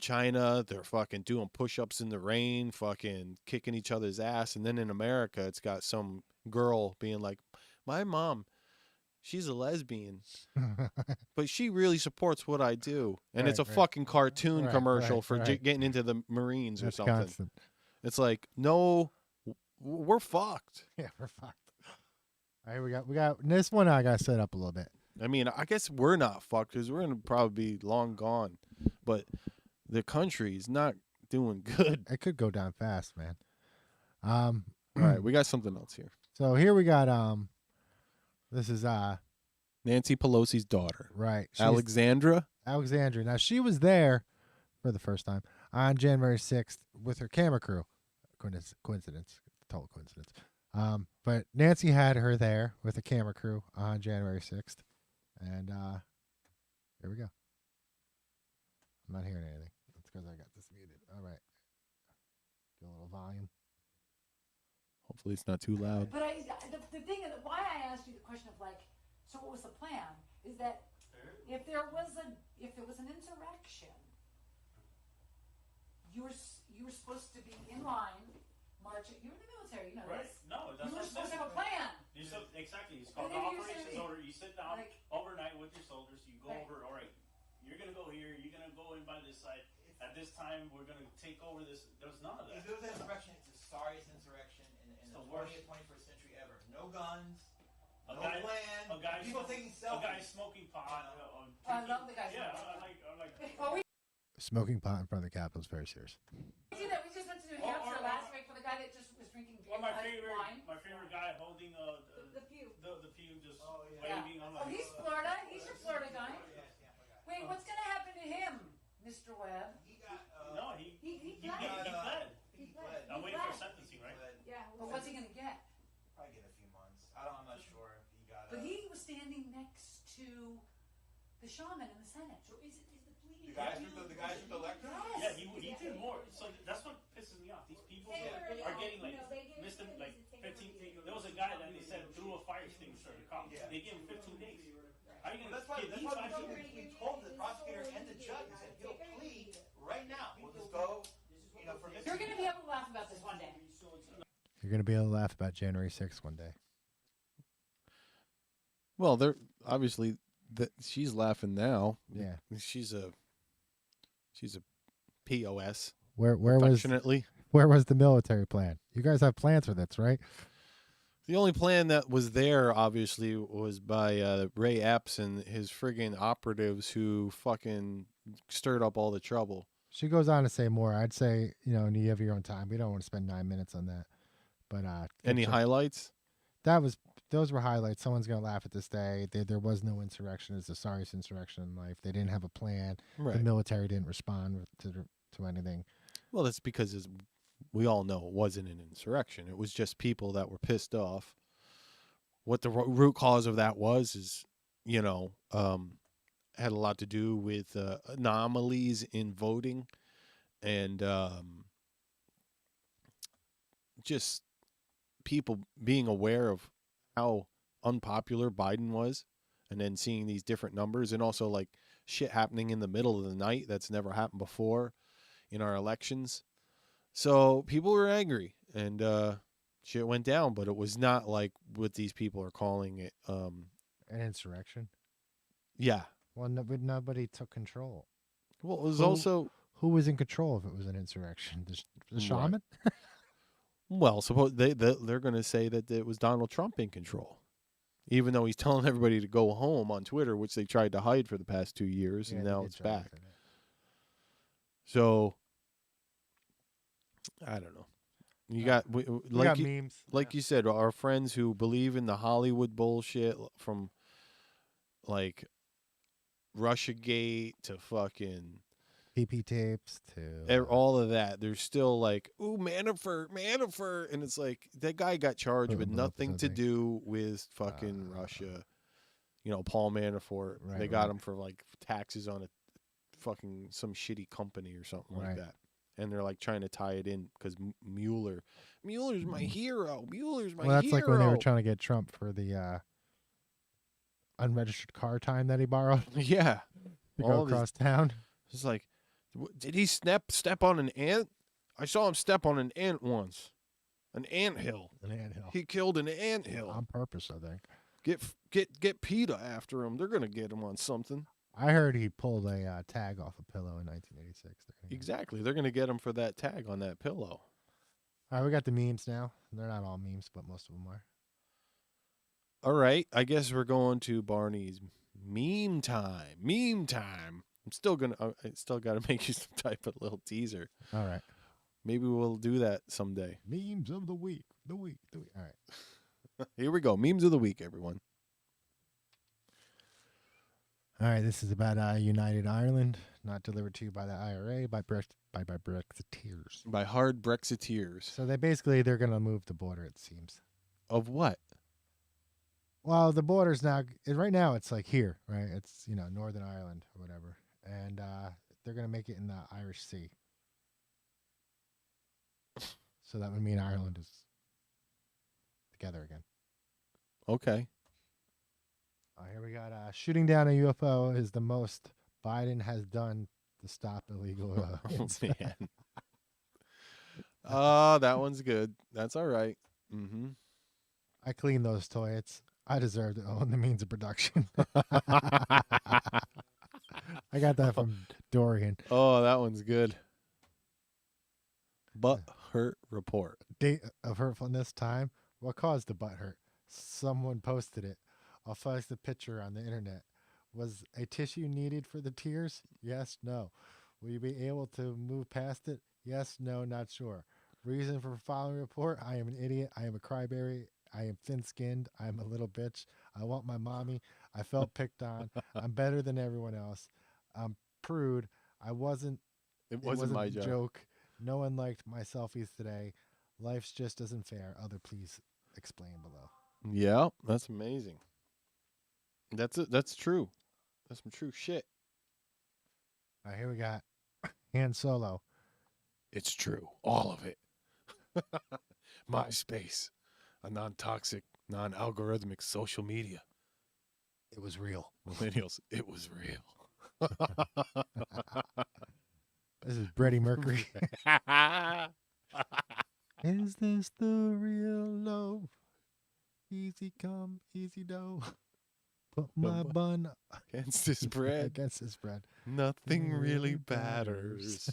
China, they're fucking doing push-ups in the rain, fucking kicking each other's ass. And then in America, it's got some girl being like, my mom, she's a lesbian, but she really supports what I do. And it's a fucking cartoon commercial for getting into the Marines or something. Constant. It's like, no, we're fucked. Yeah, we're fucked. All right, we got this one. I got to set up a little bit. I mean, I guess we're not fucked because we're going to probably be long gone. But the country's not doing good. It could go down fast, man. All right, we got something else here. So here we got this is Nancy Pelosi's daughter. Right. Alexandra. Now she was there for the first time on January 6th with her camera crew. Coincidence. Total coincidence. But Nancy had her there with a camera crew on January 6th. And here we go. I'm not hearing anything. That's because I got this muted. All right. Get a little volume. Hopefully it's not too loud. But the thing is, why I asked you the question of like, so what was the plan? Is that if there was an insurrection, you were supposed to be in line, marching. You were in the military, you know right. this. No, that's you were supposed to have a plan. Exactly. It's called the operations order. You sit down overnight with your soldiers. You go over. All right, you're gonna go here. You're gonna go in by this side. At this time, we're gonna take over this. There's none of that. If there was an insurrection, it's the sorriest insurrection in the 20th, 21st century ever. No guns, no plan. People taking selfies. A guy smoking pot. I love the guys. Yeah, I'm like. Smoking pot in front of the Capitol is very serious. We just went to New Hampshire last week for the guy that just was drinking my wine. favorite guy holding the pew. The pew just waving. Yeah. He's Florida. He's your Florida guy. Wait, what's gonna happen to him, Mr. Webb? He pled. I'm waiting for sentencing, right? Yeah. But what's he gonna get? Probably get a few months. I'm not sure if he got. But he was standing next to the shaman in the Senate. So is the plea? The guys with the lectern? Yeah, he did more. So that's what pisses me off. These people are getting like 15. There was a guy that they said threw a fire extinguisher at a cop. They gave him 15 days. How are you gonna that's why we told the prosecutor and the judge that he'll plead right now. We'll just go, for this. You're gonna be able to laugh about this one day. You're going to be able to laugh about January 6th one day. Well, they're obviously she's laughing now. Yeah. She's a POS. Where was the military plan? You guys have plans for this, right? The only plan that was there, obviously, was by Ray Epps and his friggin' operatives who fucking stirred up all the trouble. She goes on to say more. I'd say, and you have your own time. We don't want to spend 9 minutes on that. But any highlights? Those were highlights. Someone's gonna laugh at this day. There was no insurrection. It's the sorriest insurrection in life. They didn't have a plan. Right. The military didn't respond to anything. Well, that's because we all know it wasn't an insurrection. It was just people that were pissed off. What the root cause of that was had a lot to do with anomalies in voting and just people being aware of how unpopular Biden was and then seeing these different numbers and also like shit happening in the middle of the night that's never happened before in our elections. So people were angry and shit went down, but it was not like what these people are calling it. An insurrection? Yeah. Well, nobody took control. Well, it was also... Who was in control if it was an insurrection? The shaman? Right. Well, suppose they're going to say that it was Donald Trump in control, even though he's telling everybody to go home on Twitter, which they tried to hide for the past 2 years, and now it's back. So, I don't know. You got we got memes, like you said, our friends who believe in the Hollywood bullshit from like Russiagate to fucking PP tapes to all of that. There's still like, ooh, Manafort, and it's like that guy got charged with nothing to do with fucking Russia. Paul Manafort. Right, they got him for like taxes on a fucking some shitty company or something like that. And they're like trying to tie it in because Mueller's my hero. Mueller's my hero. Well, that's like when they were trying to get Trump for the unregistered car time that he borrowed. Yeah. To go across town. It's like, Did he step on an ant? I saw him step on an ant once. An anthill. An anthill. He killed an anthill. On purpose, I think. Get PETA after him. They're going to get him on something. I heard he pulled a tag off a pillow in 1986. Exactly. They're going to get him for that tag on that pillow. All right, we got the memes now. They're not all memes, but most of them are. All right. I guess we're going to Barney's meme time. Meme time. I still got to make you some type of little teaser. All right. Maybe we'll do that someday. Memes of the week. All right. Here we go. Memes of the week, everyone. All right. This is about United Ireland, not delivered to you by the IRA, by Brexiteers. By hard Brexiteers. So they're going to move the border, it seems. Of what? Well, the border's now, right now it's like here, right? It's, Northern Ireland or whatever. And they're going to make it in the Irish Sea. So that would mean Ireland is together again. Okay. Here we got shooting down a UFO is the most Biden has done to stop illegal aliens. Oh, man. That one's good. That's all right. Mm-hmm. I cleaned those toilets. I deserve to own the means of production. I got that from Dorian. Oh, that one's good. Butt hurt report. Date of hurtfulness time. What caused the butt hurt? Someone posted it. I'll flash the picture on the internet. Was a tissue needed for the tears? Yes, no. Will you be able to move past it? Yes, no, not sure. Reason for following report. I am an idiot. I am a crybaby. I am thin-skinned. I am a little bitch. I want my mommy. I felt picked on. I'm better than everyone else. I'm prude. It wasn't my a joke. joke. No one liked my selfies today. Life's just isn't fair. Other please explain below. Yeah, that's amazing. That's it. That's true. That's some true shit. All right, here we got Han Solo. It's true. All of it. MySpace. A non-toxic, non-algorithmic social media. It was real. Millennials, it was real. This is Freddie Mercury. Is this the real love? Easy come, easy go. Put my bun against this bread. Against this bread. Nothing really matters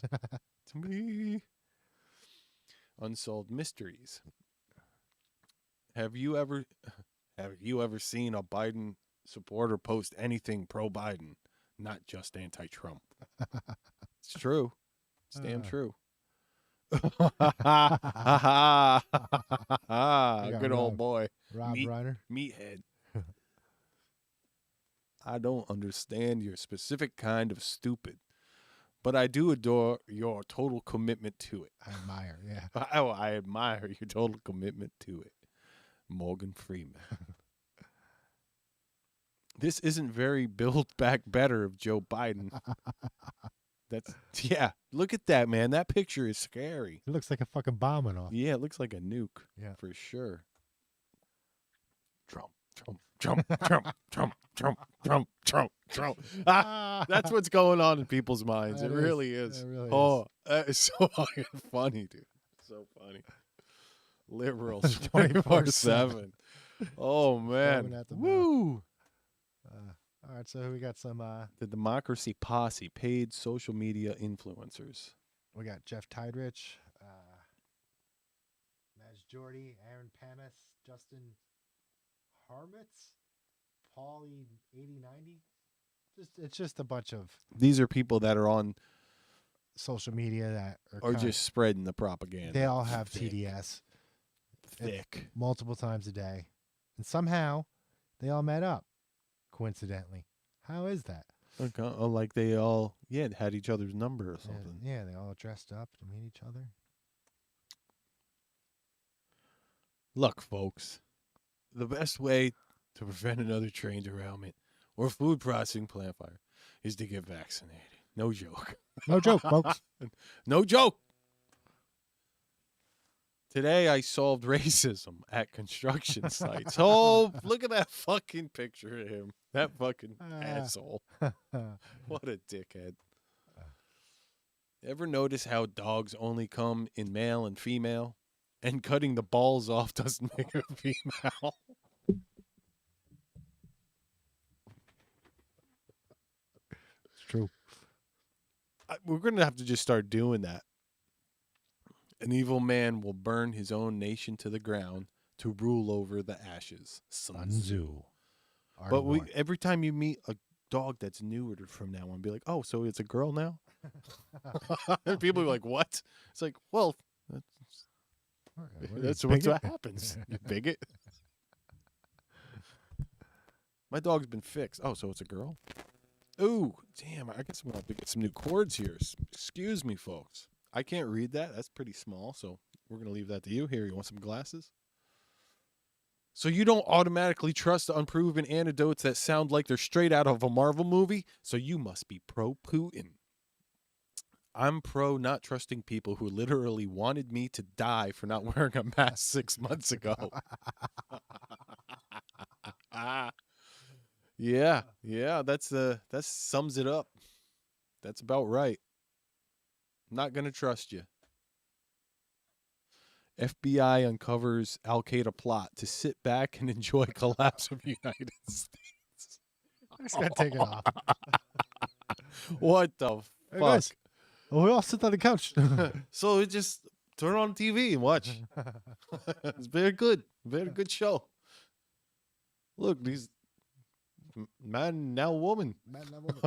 to me. Unsolved mysteries. Have you ever seen a Biden supporter post anything pro-Biden, not just anti-Trump? It's true. It's damn true. Good old boy. Rob Reiner. Meathead. I don't understand your specific kind of stupid, but I do adore your total commitment to it. I admire, yeah. I admire your total commitment to it. Morgan Freeman. This isn't very Build Back Better of Joe Biden. Look at that, man. That picture is scary. It looks like a fucking bomb went off. Yeah, it looks like a nuke. Yeah. For sure. Trump. That's what's going on in people's minds. It really is. It really is. It's so fucking funny, dude. So funny. Liberals 24/7. Oh man. Woo. All right, so we got some the Democracy Posse, paid social media influencers. We got Jeff Tiedrich, Maj Jordy, Aaron Panis, Justin Harmitz, Paulie 8090. It's just a bunch of. These are people that are on social media that are just spreading the propaganda. They all have TDS. Thick. Multiple times a day. And somehow they all met up, coincidentally. How is that? Like they all, had each other's number or something. Yeah, they all dressed up to meet each other. Look, folks, the best way to prevent another train derailment or food processing plant fire is to get vaccinated. No joke. No joke, folks. No joke. Today I solved racism at construction sites. Oh, look at that fucking picture of him. That fucking asshole. What a dickhead. Ever notice how dogs only come in male and female? And cutting the balls off doesn't make a female. It's true. We're going to have to just start doing that. An evil man will burn his own nation to the ground to rule over the ashes. Sun Tzu. But every time you meet a dog that's neutered from now on, be like, oh, so it's a girl now? And people are like, what? It's like, well, that's what happens. You bigot. My dog's been fixed. Oh, so it's a girl? Ooh, damn, I guess I'm going to have to get some new cords here. Excuse me, folks. I can't read that. That's pretty small, so we're going to leave that to you. Here, you want some glasses? So you don't automatically trust the unproven anecdotes that sound like they're straight out of a Marvel movie? So you must be pro-Putin. I'm pro not trusting people who literally wanted me to die for not wearing a mask 6 months ago. Yeah, that sums it up. That's about right. Not going to trust you. FBI uncovers Al-Qaeda plot to sit back and enjoy collapse of the United States. I just got to take it off. What the fuck? Guys, we all sit on the couch. So just turn on TV and watch. It's very good. Very good show. Look, these man, now woman. Man, now woman.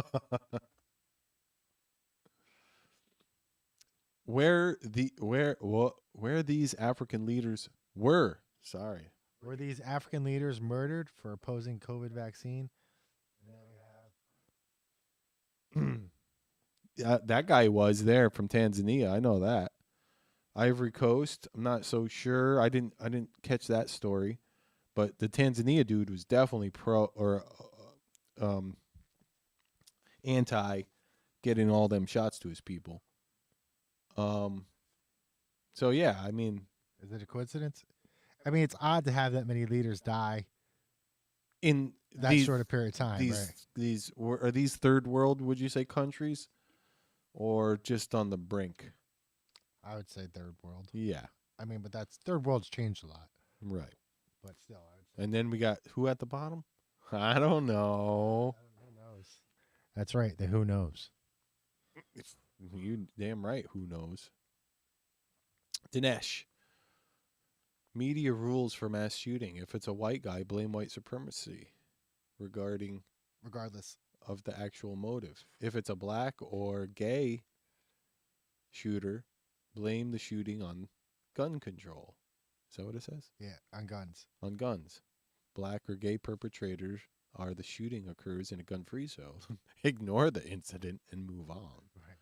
Where these African leaders were. Sorry. Were these African leaders murdered for opposing COVID vaccine? That guy was there from Tanzania. I know that. Ivory Coast. I'm not so sure. I didn't catch that story, but the Tanzania dude was definitely pro or anti getting all them shots to his people. So yeah, I mean, is it a coincidence? I mean, it's odd to have that many leaders die in that short a period of time. Are these third world, would you say, countries, or just on the brink? I would say third world. Yeah. I mean, but that's third world's changed a lot. Right. But still, I would say. And then we got who at the bottom? I don't know. Who knows? That's right. The who knows. You damn right. Who knows? Dinesh. Media rules for mass shooting. If it's a white guy, blame white supremacy regardless of the actual motive. If it's a black or gay shooter, blame the shooting on gun control. Is that what it says? Yeah, on guns. On guns. Black or gay perpetrators are the shooting occurs in a gun-free zone. Ignore the incident and move on. Right.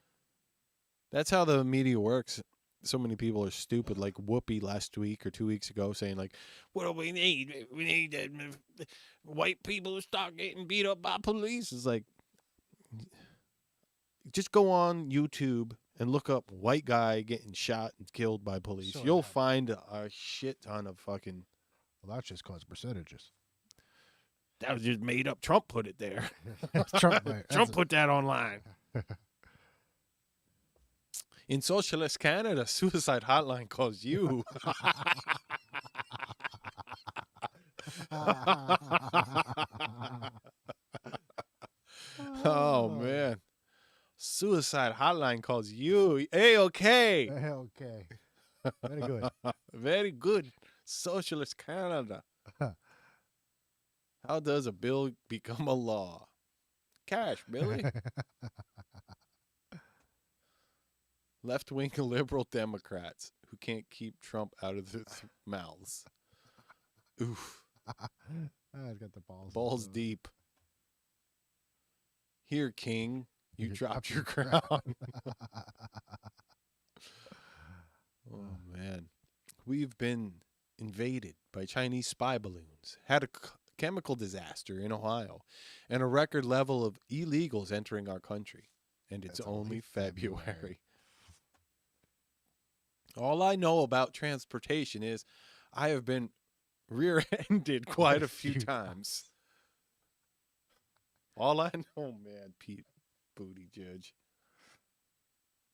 That's how the media works. So many people are stupid, like Whoopi last week or 2 weeks ago saying, like, what do we need? We need white people to start getting beat up by police. It's like, just go on YouTube and look up white guy getting shot and killed by police. Sure, You'll find a shit ton of fucking... Well, that's just cause percentages. That was just made up. Trump put it there. Trump put that online. In socialist Canada, suicide hotline calls you. Oh, man. Suicide hotline calls you. A-okay. A-okay. Very good. Very good. Socialist Canada. How does a bill become a law? Cash, Billy. Left-wing liberal Democrats who can't keep Trump out of their mouths. Oof. I've got the balls. Balls deep. Here, King, you dropped your crown. Oh, man. We've been invaded by Chinese spy balloons, had a chemical disaster in Ohio, and a record level of illegals entering our country. And it's only February. All I know about transportation is I have been rear-ended quite a few times. All I know, man, Pete Buttigieg.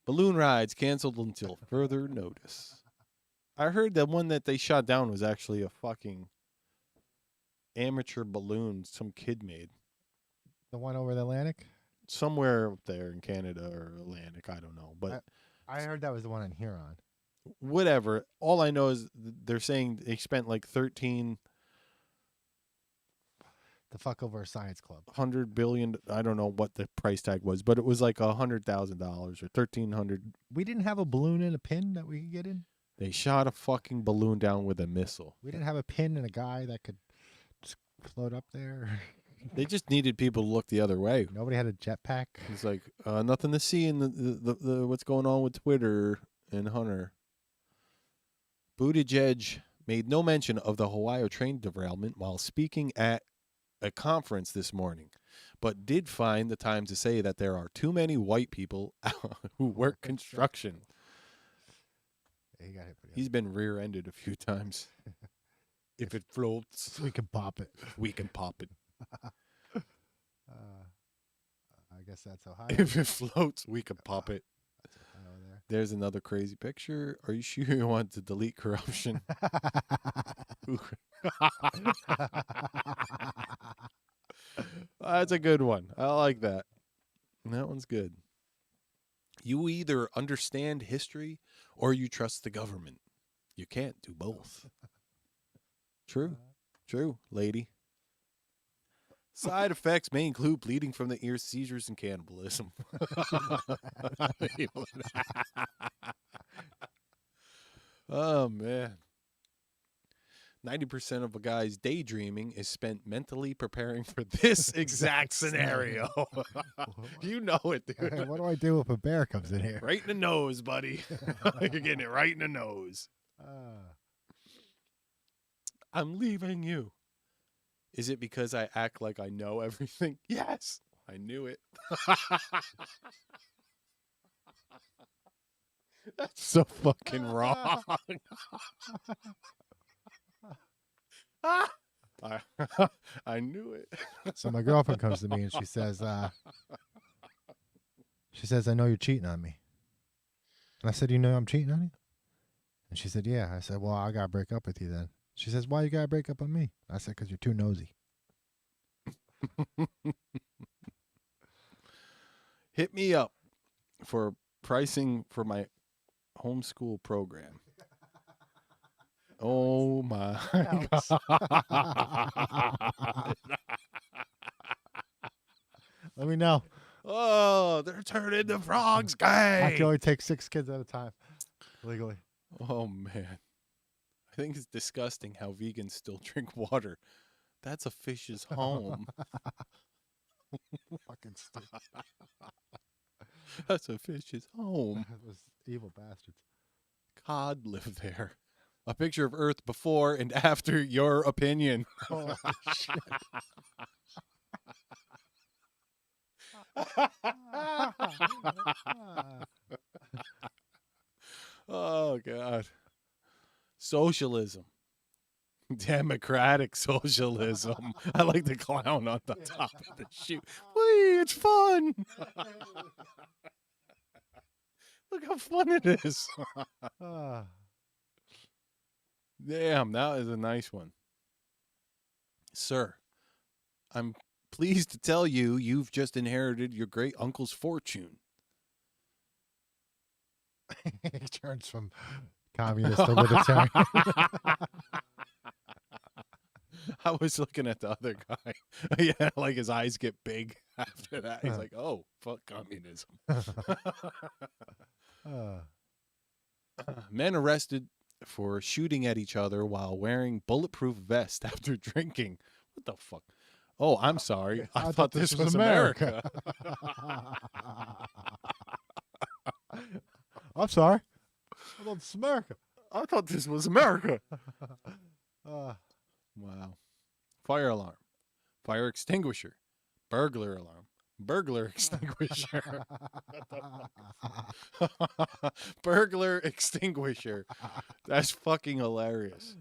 Balloon rides canceled until further notice. I heard that one that they shot down was actually a fucking amateur balloon some kid made. The one over the Atlantic? Somewhere up there in Canada or Atlantic, I don't know. But I heard that was the one in Huron. Whatever. All I know is they're saying they spent like 13 the fuck over a science club. 100 billion. I don't know what the price tag was, but it was like $100,000 or 1,300. We didn't have a balloon and a pin that we could get in. They shot a fucking balloon down with a missile. We didn't have a pin and a guy that could just float up there. They just needed people to look the other way. Nobody had a jetpack. It's like nothing to see in the what's going on with Twitter and Hunter. Buttigieg made no mention of the Ohio train derailment while speaking at a conference this morning, but did find the time to say that there are too many white people who work construction. He got hit. He's been rear-ended a few times. If it floats, we can pop it. We can pop it. I guess that's Ohio. If it floats, we can pop it. That's Ohio there. There's another crazy picture. Are you sure you want to delete corruption? That's a good one. I like that. That one's good. You either understand history or you trust the government. You can't do both. True. True, lady. Side effects may include bleeding from the ears, seizures, and cannibalism. Oh, man. 90% of a guy's daydreaming is spent mentally preparing for this exact scenario. You know it, dude. Hey, what do I do if a bear comes in here? Right in the nose, buddy. You're getting it right in the nose. I'm leaving you. Is it because I act like I know everything? Yes, I knew it. That's so fucking wrong. I knew it. So my girlfriend comes to me and she says, I know you're cheating on me. And I said, you know I'm cheating on you? And she said, yeah. I said, well, I got to break up with you then. She says, why you got to break up on me? I said, because you're too nosy. Hit me up for pricing for my homeschool program. Oh, my God. Let me know. Oh, they're turning the frogs gay. I can only take 6 kids at a time, legally. Oh, man. I think it's disgusting how vegans still drink water. That's a fish's home. Fucking stupid. That's a fish's home. Those evil bastards. Cod live there. A picture of Earth before and after your opinion. Holy shit. Oh, God. Socialism. Democratic socialism. I like the clown on the top of the chute. Whee, it's fun. Look how fun it is. Damn, that is a nice one. Sir, I'm pleased to tell you you've just inherited your great uncle's fortune. He turns from communist to libertarian. I was looking at the other guy. Yeah, like his eyes get big after that. He's like, oh, fuck communism. Men arrested for shooting at each other while wearing bulletproof vests after drinking. What the fuck? Oh, I'm sorry. I thought this was America. I'm sorry. I thought this was America. I thought this was America. Wow. Fire alarm. Fire extinguisher. Burglar alarm. Burglar extinguisher. Burglar extinguisher. That's fucking hilarious.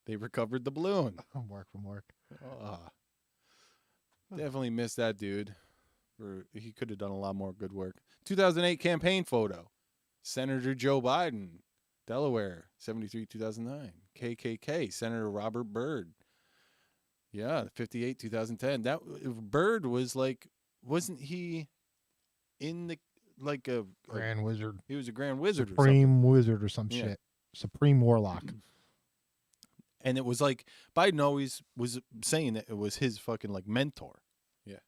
They recovered the balloon. From work. Definitely missed that dude. Or he could have done a lot more good work. 2008 campaign photo. Senator Joe Biden, Delaware, 73, 2009. KKK, Senator Robert Byrd. Yeah, 58, 2010. That Byrd was like, wasn't he in the, like a Grand Wizard? He was a Grand Wizard Supreme Wizard or some shit. Supreme Warlock. And it was like, Biden always was saying that it was his fucking like mentor. Yeah.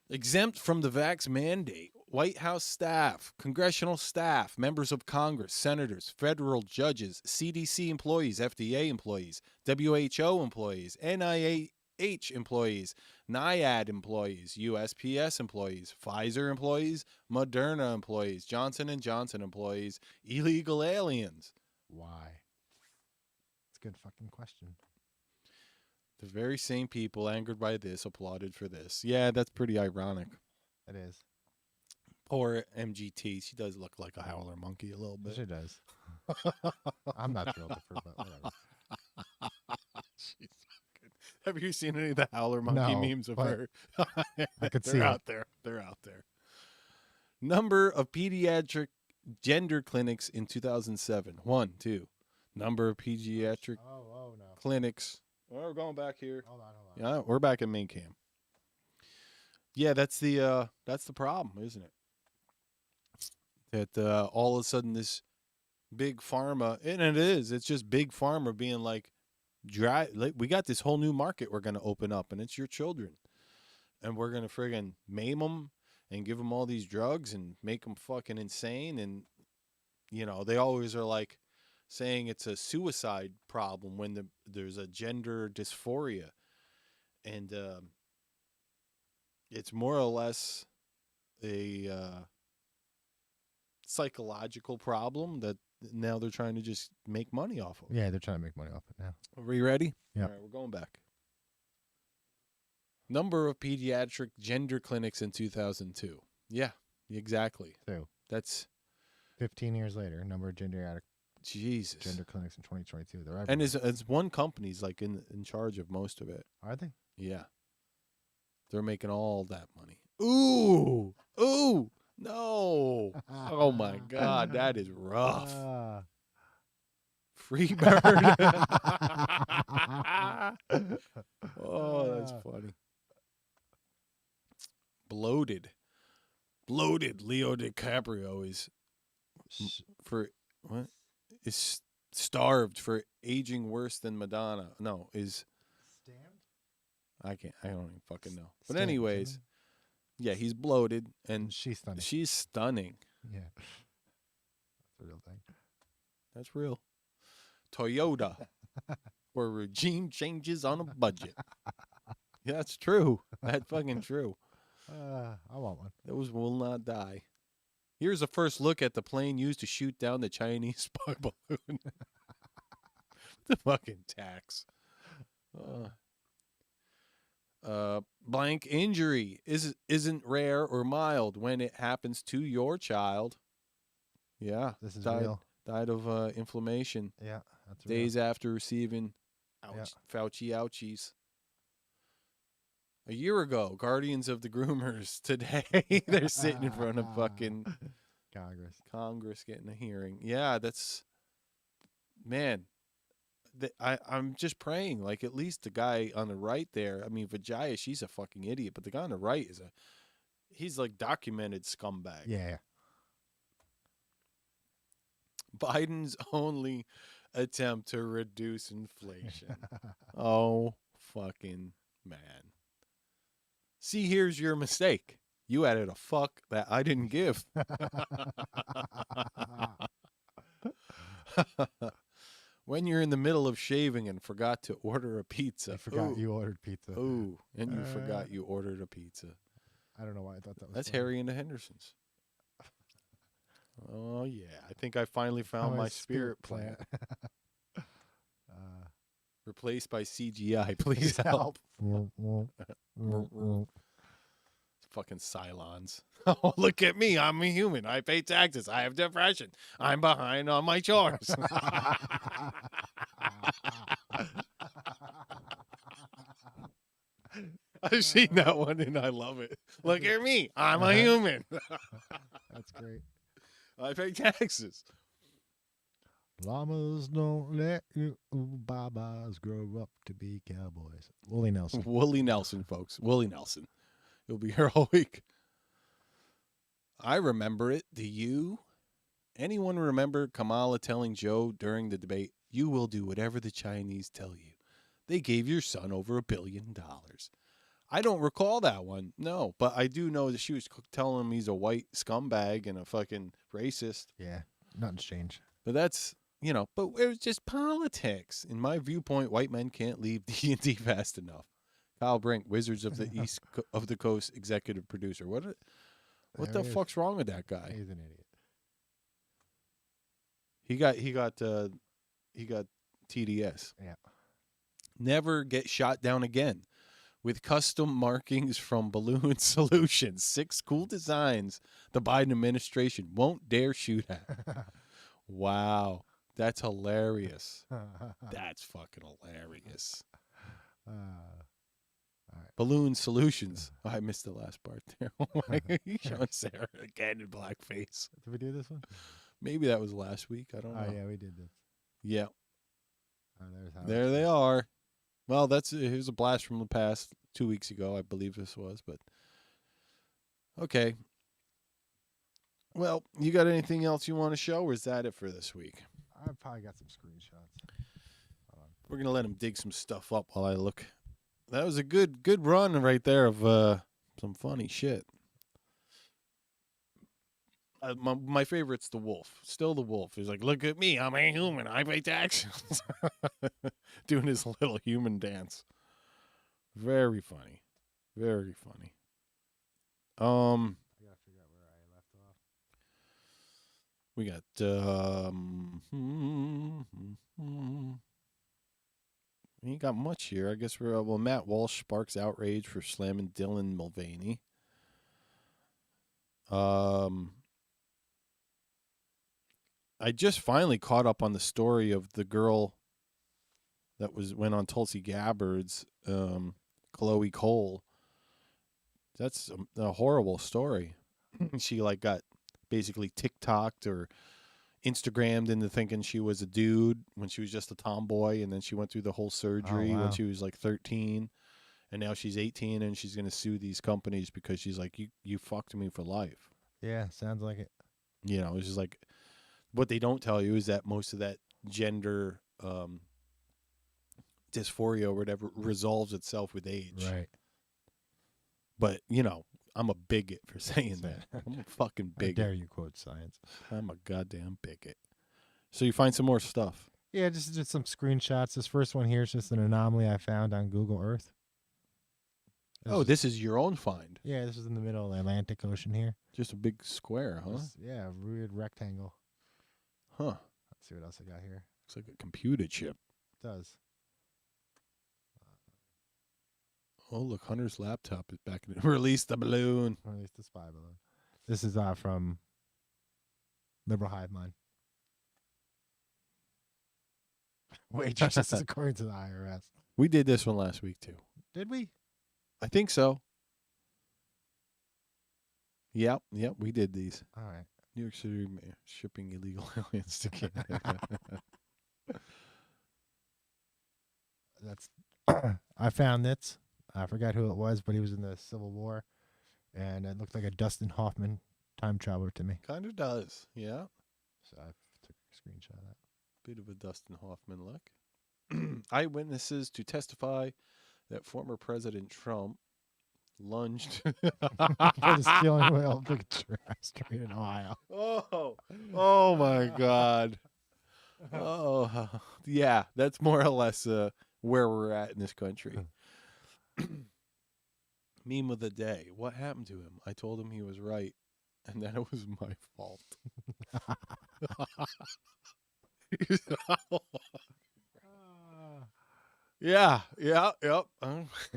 Exempt from the vax mandate. White House staff, congressional staff, members of Congress, senators, federal judges, CDC employees, FDA employees, WHO employees, NIH employees, NIAID employees, USPS employees, Pfizer employees, Moderna employees, Johnson & Johnson employees, illegal aliens. Why? It's a good fucking question. The very same people angered by this applauded for this. Yeah, that's pretty ironic. It is. Poor MGT. She does look like a howler monkey a little bit. She does. I'm not thrilled with her, but whatever. She's good. Have you seen any of the howler monkey memes of her? I could see They're out there. They're out there. Number of pediatric gender clinics in 2007. 1, 2. Number of pediatric clinics. Oh, we're going back here. Hold on. Yeah, we're back at main cam. Yeah, that's the problem, isn't it? That all of a sudden this big pharma, and it is, it's just big pharma being like, we got this whole new market we're going to open up, and it's your children. And we're going to friggin' maim them and give them all these drugs and make them fucking insane. And, you know, they always are like saying it's a suicide problem when there's a gender dysphoria. And it's more or less a psychological problem that now they're trying to just make money off of. Yeah, they're trying to make money off it now. Are we ready? Yeah. All right, we're going back. Number of pediatric gender clinics in 2002. Yeah, exactly. 2. That's 15 years later. Number of gender clinics in 2022. They're everywhere. And it's one company's like in charge of most of it. Are they? Yeah. They're making all that money. Ooh, no. Oh my God, that is rough. Free bird. Oh, that's funny. Bloated Leo DiCaprio is starved for aging worse than Madonna. No, is I don't even fucking know. But anyways, yeah, he's bloated and she's stunning. She's stunning. Yeah. That's a real thing. That's real. Toyota for regime changes on a budget. Yeah, that's true. That's fucking true. I want one. Those will not die. Here's a first look at the plane used to shoot down the Chinese spy balloon. The fucking tax. Blank injury isn't rare or mild when it happens to your child. Yeah, this is real. Died of inflammation. Yeah, that's days real. after receiving Fauci ouchies. A year ago, Guardians of the Groomers. Today, they're sitting in front of fucking Congress getting a hearing. Yeah, that's, man. I'm just praying, like, at least the guy on the right there, I mean, Vijaya, she's a fucking idiot, but the guy on the right he's like documented scumbag. Yeah. Biden's only attempt to reduce inflation. Oh, fucking man. See, here's your mistake. You added a fuck that I didn't give. When you're in the middle of shaving and forgot to order a pizza. You forgot you ordered pizza. Ooh, and you forgot you ordered a pizza. I don't know why I thought that was That's funny. Harry and the Hendersons. Oh, yeah. I think I finally found my spirit plant. Replaced by CGI. Please help. Fucking Cylons. Oh, look at me. I'm a human. I pay taxes. I have depression. I'm behind on my chores. I've seen that one and I love it. Look at me. I'm a human. That's great. I pay taxes. Llamas don't let you babas grow up to be cowboys. Willie Nelson. Willie Nelson, folks. Willie Nelson. He'll be here all week. I remember it. Do you? Anyone remember Kamala telling Joe during the debate, "You will do whatever the Chinese tell you. They gave your son over $1 billion." I don't recall that one. No, but I do know that she was telling him he's a white scumbag and a fucking racist. Yeah, nothing's changed. But that's, but it was just politics. In my viewpoint, white men can't leave D&D fast enough. Kyle Brink, Wizards of the East of the Coast executive producer. What the fuck's wrong with that guy? He's an idiot. He got TDS. Yeah. Never get shot down again. With custom markings from Balloon Solutions. 6 cool designs the Biden administration won't dare shoot at. Wow. That's hilarious. That's fucking hilarious. All right. Balloon Solutions. Oh, I missed the last part there. He's showing Sarah again in blackface. Did we do this one? Maybe that was last week. I don't know. Oh, yeah, we did this. Yeah. Oh, there they are. Well, here's a blast from the past 2 weeks ago, I believe this was, but okay. Well, you got anything else you want to show, or is that it for this week? I've probably got some screenshots. We're gonna let him dig some stuff up while I look. That was a good run right there of some funny shit. My favorite's the wolf. Still the wolf. He's like, "Look at me, I'm a human. I pay taxes." Doing his little human dance. Very funny. Very funny. I gotta figure out where I left off. We got we ain't got much here. I guess we're Matt Walsh sparks outrage for slamming Dylan Mulvaney. I just finally caught up on the story of the girl that went on Tulsi Gabbard's, Chloe Cole. That's a horrible story. She got basically TikToked or Instagrammed into thinking she was a dude when she was just a tomboy, and then she went through the whole surgery when she was 13, and now she's 18 and she's gonna sue these companies because she's like, you fucked me for life. Yeah, sounds like it. It's just like, what they don't tell you is that most of that gender dysphoria or whatever resolves itself with age. Right. But, I'm a bigot for saying that. I'm a fucking bigot. How dare you quote science? I'm a goddamn bigot. So you find some more stuff. Yeah, just some screenshots. This first one here is just an anomaly I found on Google Earth. This is your own find. Yeah, this is in the middle of the Atlantic Ocean here. Just a big square, huh? Yeah, a weird rectangle. Huh. Let's see what else I got here. Looks like a computer chip. It does. Oh, look, Hunter's laptop is back in. Release the balloon. Release the spy balloon. This is from Liberal Hive Mind. Wages according to the IRS. We did this one last week, too. Did we? I think so. Yep, we did these. All right. New York City shipping illegal aliens to Canada. That's. I found this. I forgot who it was, but he was in the Civil War, and it looked like a Dustin Hoffman time traveler to me. Kind of does, yeah. So I took a screenshot of that. Bit of a Dustin Hoffman look. Eyewitnesses to testify that former President Trump lunged for the stealing whale big street in Ohio. Oh my God. Oh, yeah, that's more or less where we're at in this country. Meme of the day. What happened to him? I told him he was right, and that it was my fault. Yep. It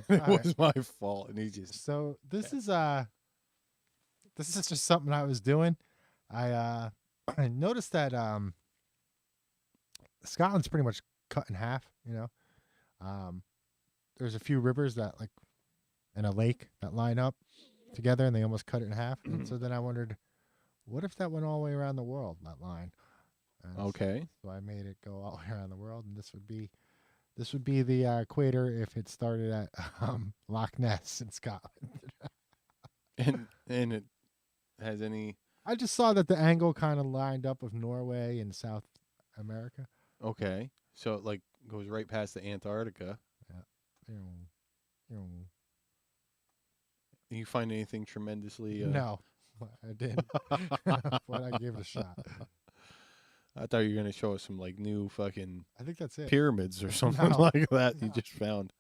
was my fault, and he just. So this is just something I was doing. I noticed that Scotland's pretty much cut in half. There's a few rivers that and a lake that line up together, and they almost cut it in half. And so then I wondered, what if that went all the way around the world, that line? And Okay. So I made it go all the way around the world, and this would be the equator if it started at Loch Ness in Scotland. and it has any. I just saw that the angle kind of lined up with Norway and South America. Okay, so it like goes right past the Antarctica. Yeah. You find anything tremendously? No, I didn't. But I gave it a shot. I thought you were gonna show us some like new fucking. I think that's it. Pyramids or something No. like that. You just found.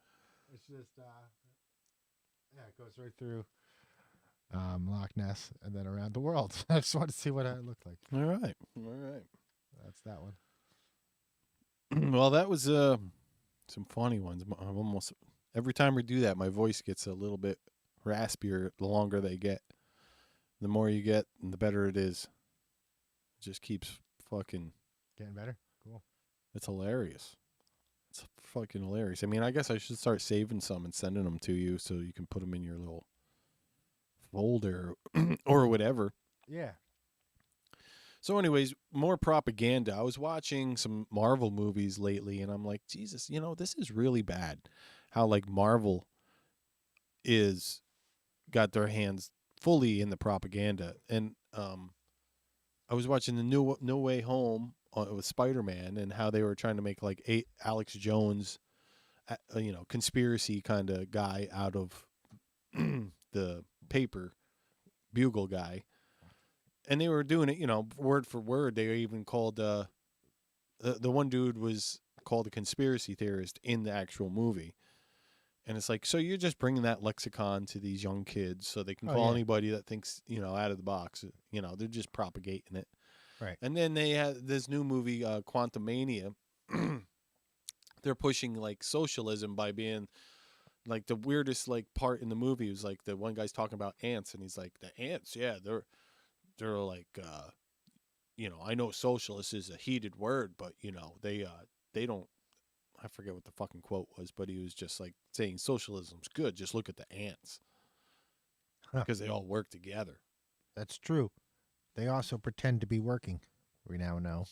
It's just it goes right through Loch Ness and then around the world. I just wanted to see what it looked like. All right. That's that one. Well, that was some funny ones. I'm almost every time we do that, my voice gets a little bit raspier the longer they get. The more you get, the better it is. It just keeps fucking getting better. Cool. It's hilarious. It's fucking hilarious. I mean, I guess I should start saving some and sending them to you so you can put them in your little folder or whatever. Yeah. So anyways, more propaganda. I was watching some Marvel movies lately and I'm like, Jesus, this is really bad. How like Marvel is got their hands fully in the propaganda. And I was watching the No Way Home with Spider-Man and how they were trying to make like Alex Jones, conspiracy kind of guy out of the paper Bugle guy. And they were doing it, word for word. They even called the one dude was called a conspiracy theorist in the actual movie. And it's like, so you're just bringing that lexicon to these young kids so they can call anybody that thinks, out of the box. They're just propagating it. Right. And then they had this new movie, Quantum Mania. They're pushing like socialism by being like the weirdest like part in the movie was like the one guy's talking about ants and he's like, the ants, yeah, they're like, I know socialist is a heated word, but they don't. I forget what the fucking quote was, but he was just like saying socialism's good. Just look at the ants because they all work together. That's true. They also pretend to be working. We now know,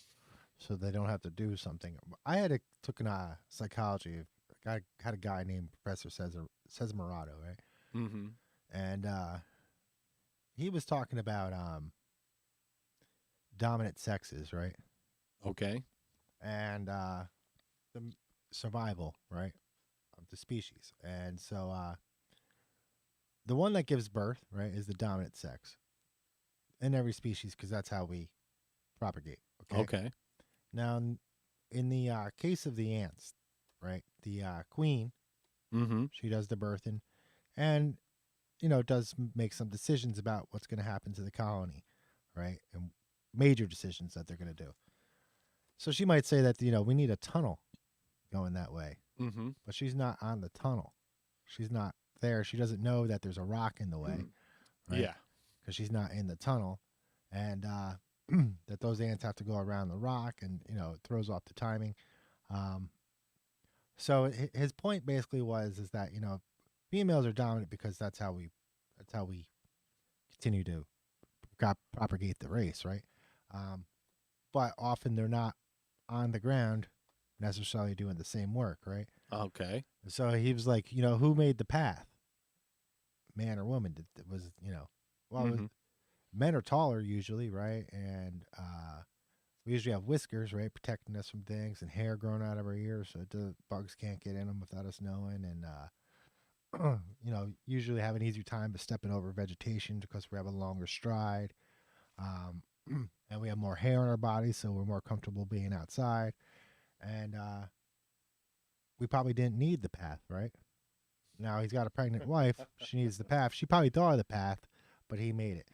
so they don't have to do something. I took a psychology. I had a guy named Professor Cesar Morato, right? Mm-hmm. And he was talking about dominant sexes, right? Okay. And the survival, right, of the species. And so the one that gives birth, right, is the dominant sex in every species because that's how we propagate. Okay. Now, in the case of the ants, right, the queen, she does the birthing and, does make some decisions about what's going to happen to the colony, right, and major decisions that they're going to do. So she might say that, we need a tunnel going that way. Mm-hmm. But she's not on the tunnel. She's not there. She doesn't know that there's a rock in the way. Right? Yeah. Because she's not in the tunnel. And that those ants have to go around the rock and, it throws off the timing. So his point basically is that, females are dominant because that's how we continue to propagate the race, right? But often they're not on the ground necessarily doing the same work, right? Okay. So he was like, who made the path? Man or woman? Men are taller usually, right? And we usually have whiskers, right, protecting us from things, and hair growing out of our ears so the bugs can't get in them without us knowing. And usually have an easier time of stepping over vegetation because we have a longer stride, and we have more hair on our bodies, so we're more comfortable being outside. And we probably didn't need the path, right? Now he's got a pregnant wife. She needs the path. She probably thought of the path, but he made it.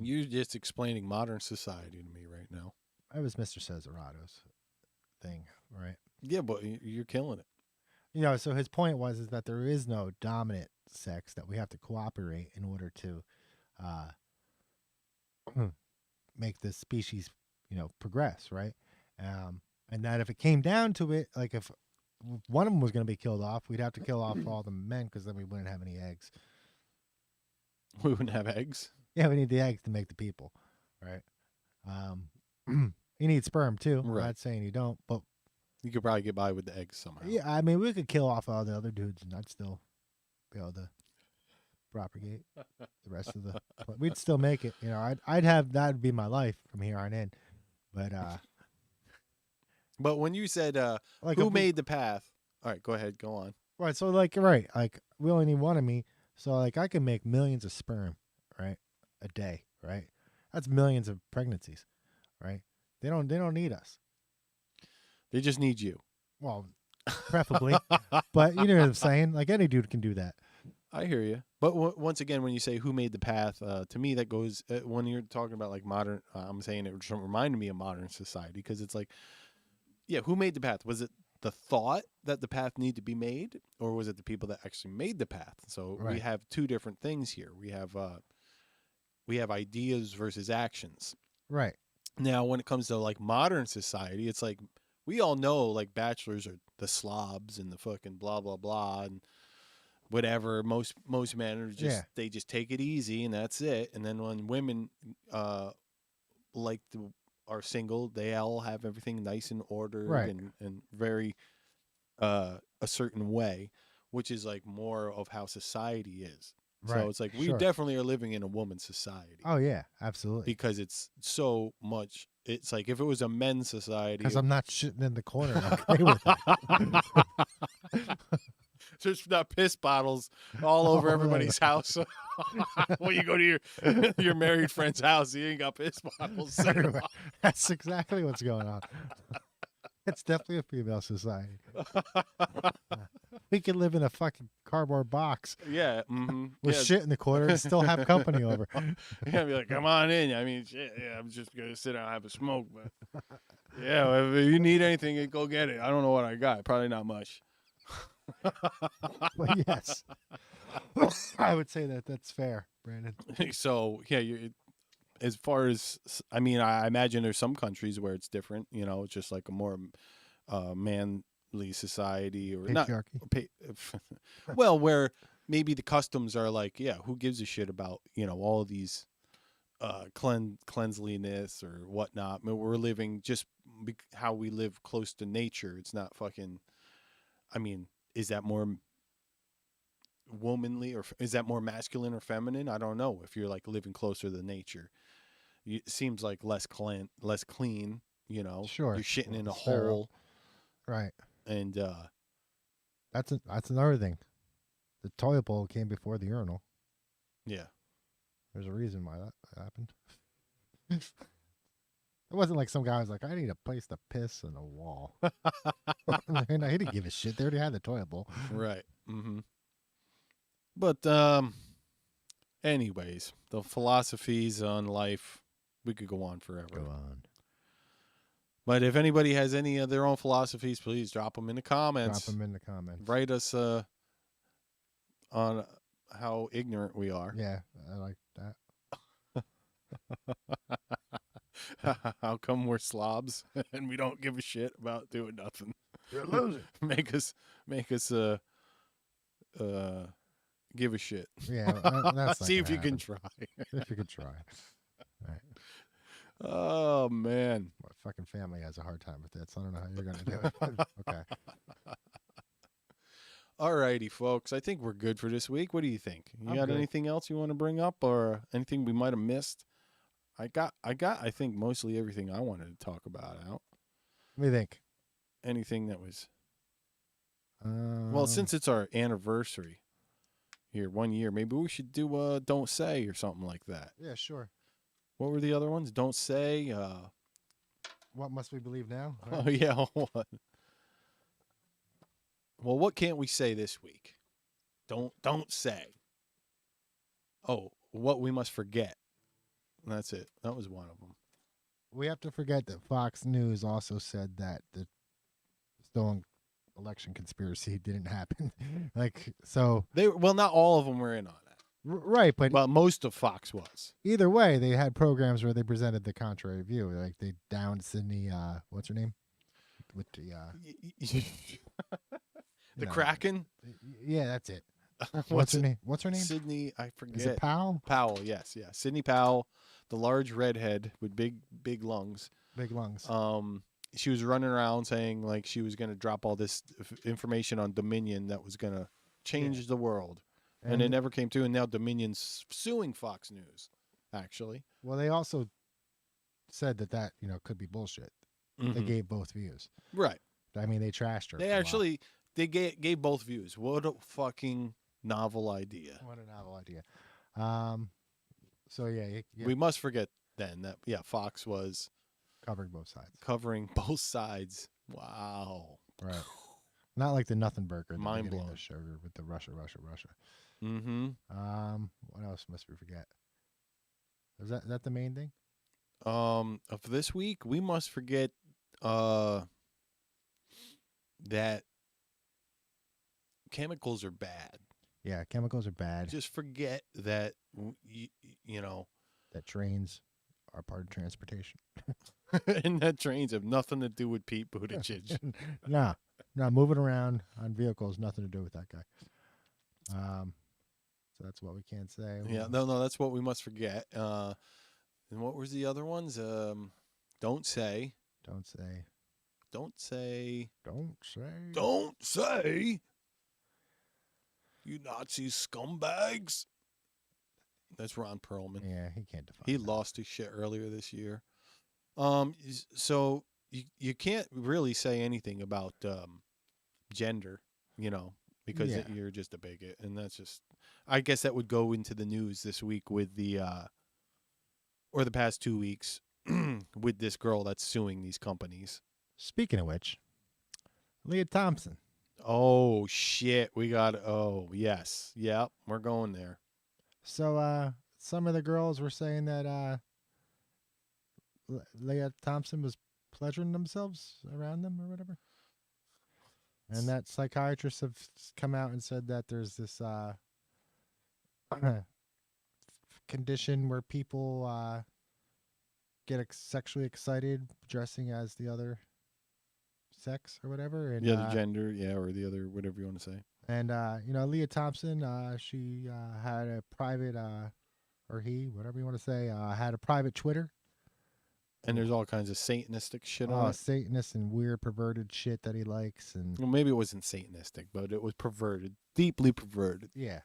You're just explaining modern society to me right now. It was Mr. Cesarato's thing, right? Yeah, but you're killing it. So his point is that there is no dominant sex, that we have to cooperate in order to make this species, progress, right? And that if it came down to it, like if one of them was going to be killed off, we'd have to kill off all the men because then we wouldn't have any eggs. We wouldn't have eggs? Yeah, we need the eggs to make the people, right? You need sperm too. Right. I'm not saying you don't, but you could probably get by with the eggs somehow. Yeah, I mean, we could kill off all the other dudes and I'd still be able to propagate the rest of the. But we'd still make it. You know, I'd have that'd be my life from here on in. But when you said like who made the path? All right, go ahead, go on. Right. So like we only need one of me. So like I can make millions of sperm, right, a day, right? That's millions of pregnancies, right? They don't need us. They just need you. Well, preferably, but you know what I'm saying. Like any dude can do that. I hear you. But once again, when you say who made the path, to me that goes when you're talking about like modern. I'm saying it reminded me of modern society because it's like, yeah, who made the path? Was it the thought that the path needed to be made, or was it the people that actually made the path? So we have two different things here. We have ideas versus actions. Right. Now, when it comes to like modern society, it's like we all know like bachelors are the slobs and the fucking blah blah blah and whatever. Most men are just they just take it easy and that's it. And then when women are single, they all have everything nice and ordered and very a certain way, which is like more of how society is. Right. So it's like we definitely are living in a woman's society. Oh yeah, absolutely. Because it's so much. It's like if it was a men's society. Because I'm not shitting in the corner. Okay with it. There's not piss bottles all over everybody's house. When you go to your married friend's house, you ain't got piss bottles. That's exactly what's going on. It's definitely a female society. We could live in a fucking cardboard box. Yeah. With shit in the corner and still have company over. Yeah, be like, come on in. I mean, shit, yeah, I'm just going to sit down and have a smoke. But yeah, if you need anything, go get it. I don't know what I got. Probably not much. Well, yes. I would say that's fair, Brandon. So, yeah, as far as, I mean, I imagine there's some countries where it's different. You know, it's just like a more manly society or patriarchy. Well, where maybe the customs are like, yeah, who gives a shit about, you know, all of these cleanliness or whatnot. I mean, we're living just how we live close to nature. It's not fucking, I mean, is that more womanly or is that more masculine or feminine? I don't know. If you're like living closer to nature, it seems like less clean, you know. Sure. You're shitting in a hole. Right. And that's another thing. The toilet bowl came before the urinal. Yeah. There's a reason why that happened. It wasn't like some guy was like, I need a place to piss in a wall. No, he didn't give a shit. They already had the toilet bowl. Right. Mm-hmm. But anyways, the philosophies on life, we could go on forever. Go on. But if anybody has any of their own philosophies, please drop them in the comments. Drop them in the comments. Write us on how ignorant we are. Yeah, I like that. How come we're slobs and we don't give a shit about doing nothing? You're a loser. Make us give a shit. Yeah, that's see if you can try. If you can try. All right. Oh man, my fucking family has a hard time with that, so I don't know how you're gonna do it. Okay. All righty, folks. I think we're good for this week. What do you think? You got anything else you want to bring up, or anything we might have missed? I got. I think mostly everything I wanted to talk about out. What do you think? Anything that was. Well, since it's our anniversary here, 1 year, maybe we should do "Don't Say" or something like that. Yeah, sure. What were the other ones? Don't say. What must we believe now? Right? Oh yeah. Well, what can't we say this week? Don't say. Oh, what we must forget. That's it. That was one of them. We have to forget that Fox News also said that the stolen election conspiracy didn't happen. Not all of them were in on it. Right, but most of Fox was. Either way, they had programs where they presented the contrary view. Like they downed Sydney, what's her name? With the The Kraken? Yeah, that's it. What's her name? What's her name? Sydney, I forget. Is it Powell? Powell, yes, yeah. Sydney Powell, the large redhead with big lungs. Big lungs. She was running around saying like she was going to drop all this information on Dominion that was going to change the world. And it never came to, and now Dominion's suing Fox News, actually. Well, they also said that could be bullshit. They gave both views. Right. I mean, they trashed her. They actually gave both views. What a fucking novel idea. What a novel idea. So yeah. We must forget then that Fox was covering both sides. Covering both sides. Wow. Right. Not like the nothing burger. Mind blown. The sugar with the Russia. Mm-hmm. What else must we forget? Is that the main thing? Of this week, we must forget that chemicals are bad. Yeah, chemicals are bad. Just forget that you know that trains are part of transportation. And that trains have nothing to do with Pete Buttigieg. No, moving around on vehicles, nothing to do with that guy. So that's what we can't say. Yeah, no, that's what we must forget. And what was the other ones? Don't say. Don't say. Don't say. Don't say. Don't say. You Nazi scumbags. That's Ron Perlman. Yeah, he can't define. He lost his shit earlier this year. So you can't really say anything about gender, because you're just a bigot, and that's just. I guess that would go into the news this week with the, or the past 2 weeks, with this girl that's suing these companies. Speaking of which, Leah Thompson. Oh shit, oh yes, yep, we're going there. So some of the girls were saying that Leah Thompson was pleasuring themselves around them or whatever. And that psychiatrists have come out and said that there's this condition where people get sexually excited dressing as the other sex or whatever. And, the other gender, or the other, whatever you want to say. And, Leah Thompson, she had a private, or he, whatever you want to say, had a private Twitter. And there's all kinds of Satanistic shit on it. Satanist and weird perverted shit that he likes. And well, maybe it wasn't Satanistic, but it was perverted, deeply perverted. Yeah.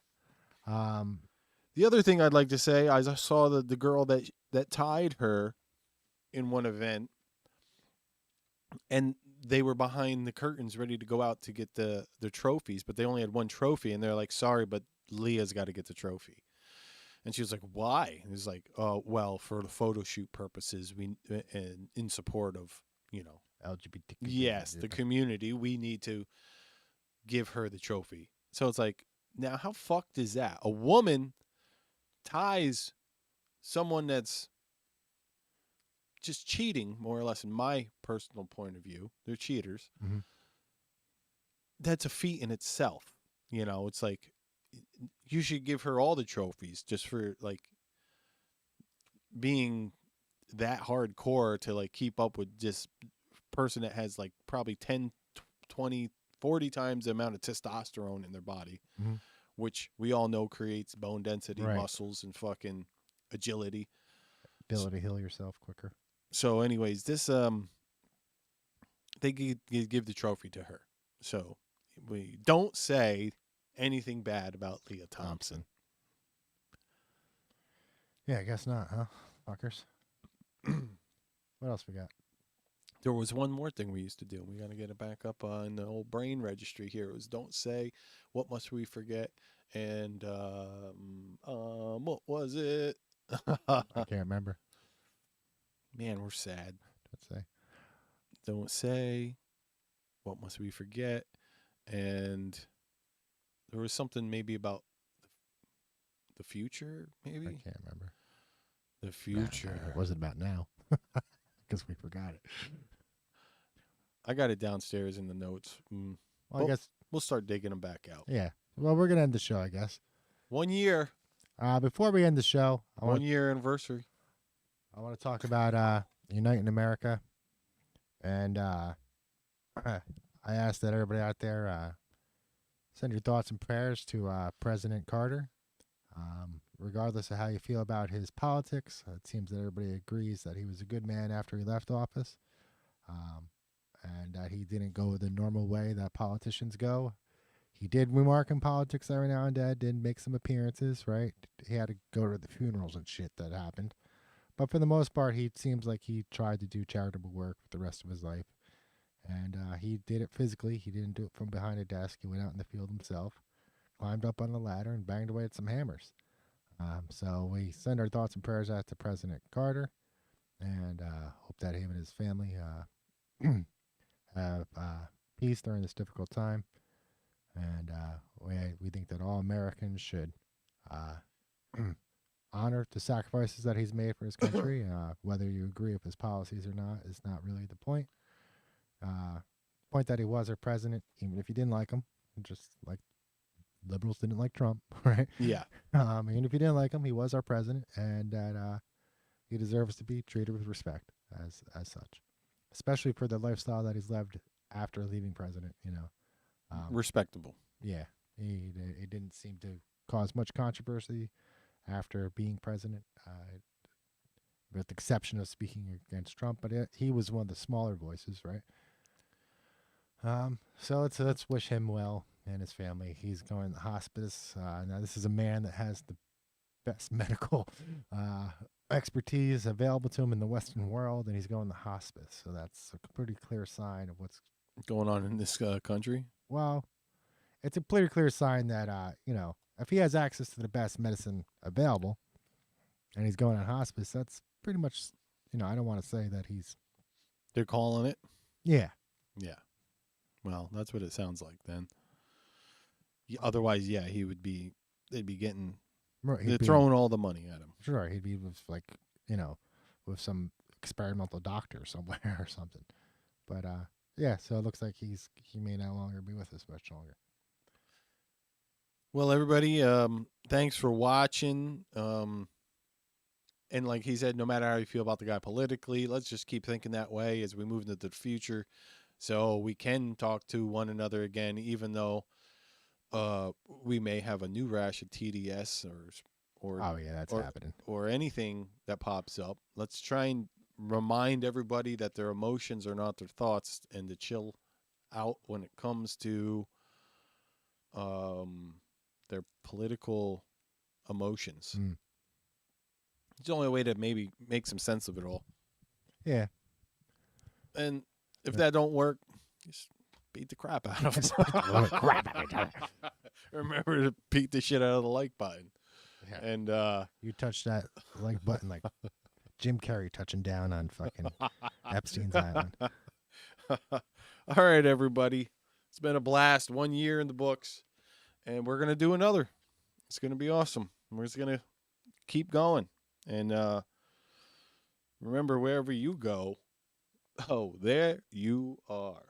The other thing I'd like to say, I saw the girl that tied her in one event, and they were behind the curtains ready to go out to get the trophies, but they only had one trophy, and they're like, sorry, but Leah's got to get the trophy. And she was like, why? And it was like, well, for the photo shoot purposes, and in support of, LGBT. Yes, the community, we need to give her the trophy. So it's like, now how fucked is that? A woman ties someone that's just cheating, more or less, in my personal point of view. They're cheaters. Mm-hmm. That's a feat in itself. It's like, you should give her all the trophies just for like being that hardcore to like keep up with this person that has like probably 10, 20, 40 times the amount of testosterone in their body, mm-hmm. which we all know creates bone density, right. muscles, and fucking agility. Ability to heal yourself quicker. So anyways, this, they give the trophy to her. So we don't say anything bad about Leah Thompson. Yeah, I guess not, huh? Fuckers. What else we got? There was one more thing we used to do. We got to get it back up on the old brain registry here. It was don't say, what must we forget? And what was it? I can't remember. Man, we're sad. Don't say, what must we forget? And there was something maybe about the future, maybe? I can't remember. The future. It wasn't about now. Because we forgot it. I got it downstairs in the notes. Well, I guess we'll start digging them back out. Yeah. Well, we're going to end the show, I guess. 1 year. Before we end the show, 1 year anniversary. I want to talk about Uniting America. And I ask that everybody out there send your thoughts and prayers to President Carter. Regardless of how you feel about his politics, it seems that everybody agrees that he was a good man after he left office, and that he didn't go the normal way that politicians go. He did remark in politics every now and then, did make some appearances, right? He had to go to the funerals and shit that happened. But for the most part, he seems like he tried to do charitable work for the rest of his life. And he did it physically. He didn't do it from behind a desk. He went out in the field himself, climbed up on the ladder, and banged away at some hammers. So we send our thoughts and prayers out to President Carter, and hope that him and his family have peace during this difficult time. And we think that all Americans should honor the sacrifices that he's made for his country. Whether you agree with his policies or not is not really the point. Point that he was our president, even if you didn't like him, just like liberals didn't like Trump, right? Yeah. Even if you didn't like him, he was our president, and that he deserves to be treated with respect as such, especially for the lifestyle that he's lived after leaving president. Respectable. Yeah, he didn't seem to cause much controversy after being president, with the exception of speaking against Trump. But he was one of the smaller voices, right? So let's wish him well and his family. He's going to hospice. Now, this is a man that has the best medical expertise available to him in the Western world, and he's going to hospice. So that's a pretty clear sign of what's going on in this country. Well, it's a pretty clear sign that, if he has access to the best medicine available and he's going on hospice, that's pretty much, I don't want to say that they're calling it. Yeah. Yeah. Well, that's what it sounds like then. Otherwise, yeah, they'd be getting, they're throwing all the money at him. Sure. He'd be with with some experimental doctor somewhere or something. But, yeah, so it looks like he may no longer be with us much longer. Well, everybody, thanks for watching. And like he said, no matter how you feel about the guy politically, let's just keep thinking that way as we move into the future, so we can talk to one another again, even though we may have a new rash of TDS or oh yeah, that's happening, or anything that pops up. Let's try and remind everybody that their emotions are not their thoughts, and to chill out when it comes to their political emotions. It's the only way to maybe make some sense of it all. Yeah. And if that don't work, just beat the crap out of them. Remember to beat the shit out of the like button. Yeah. And you touch that like button like Jim Carrey touching down on fucking Epstein's Island. All right, everybody. It's been a blast. 1 year in the books. And we're going to do another. It's going to be awesome. We're just going to keep going. And remember, wherever you go, there you are.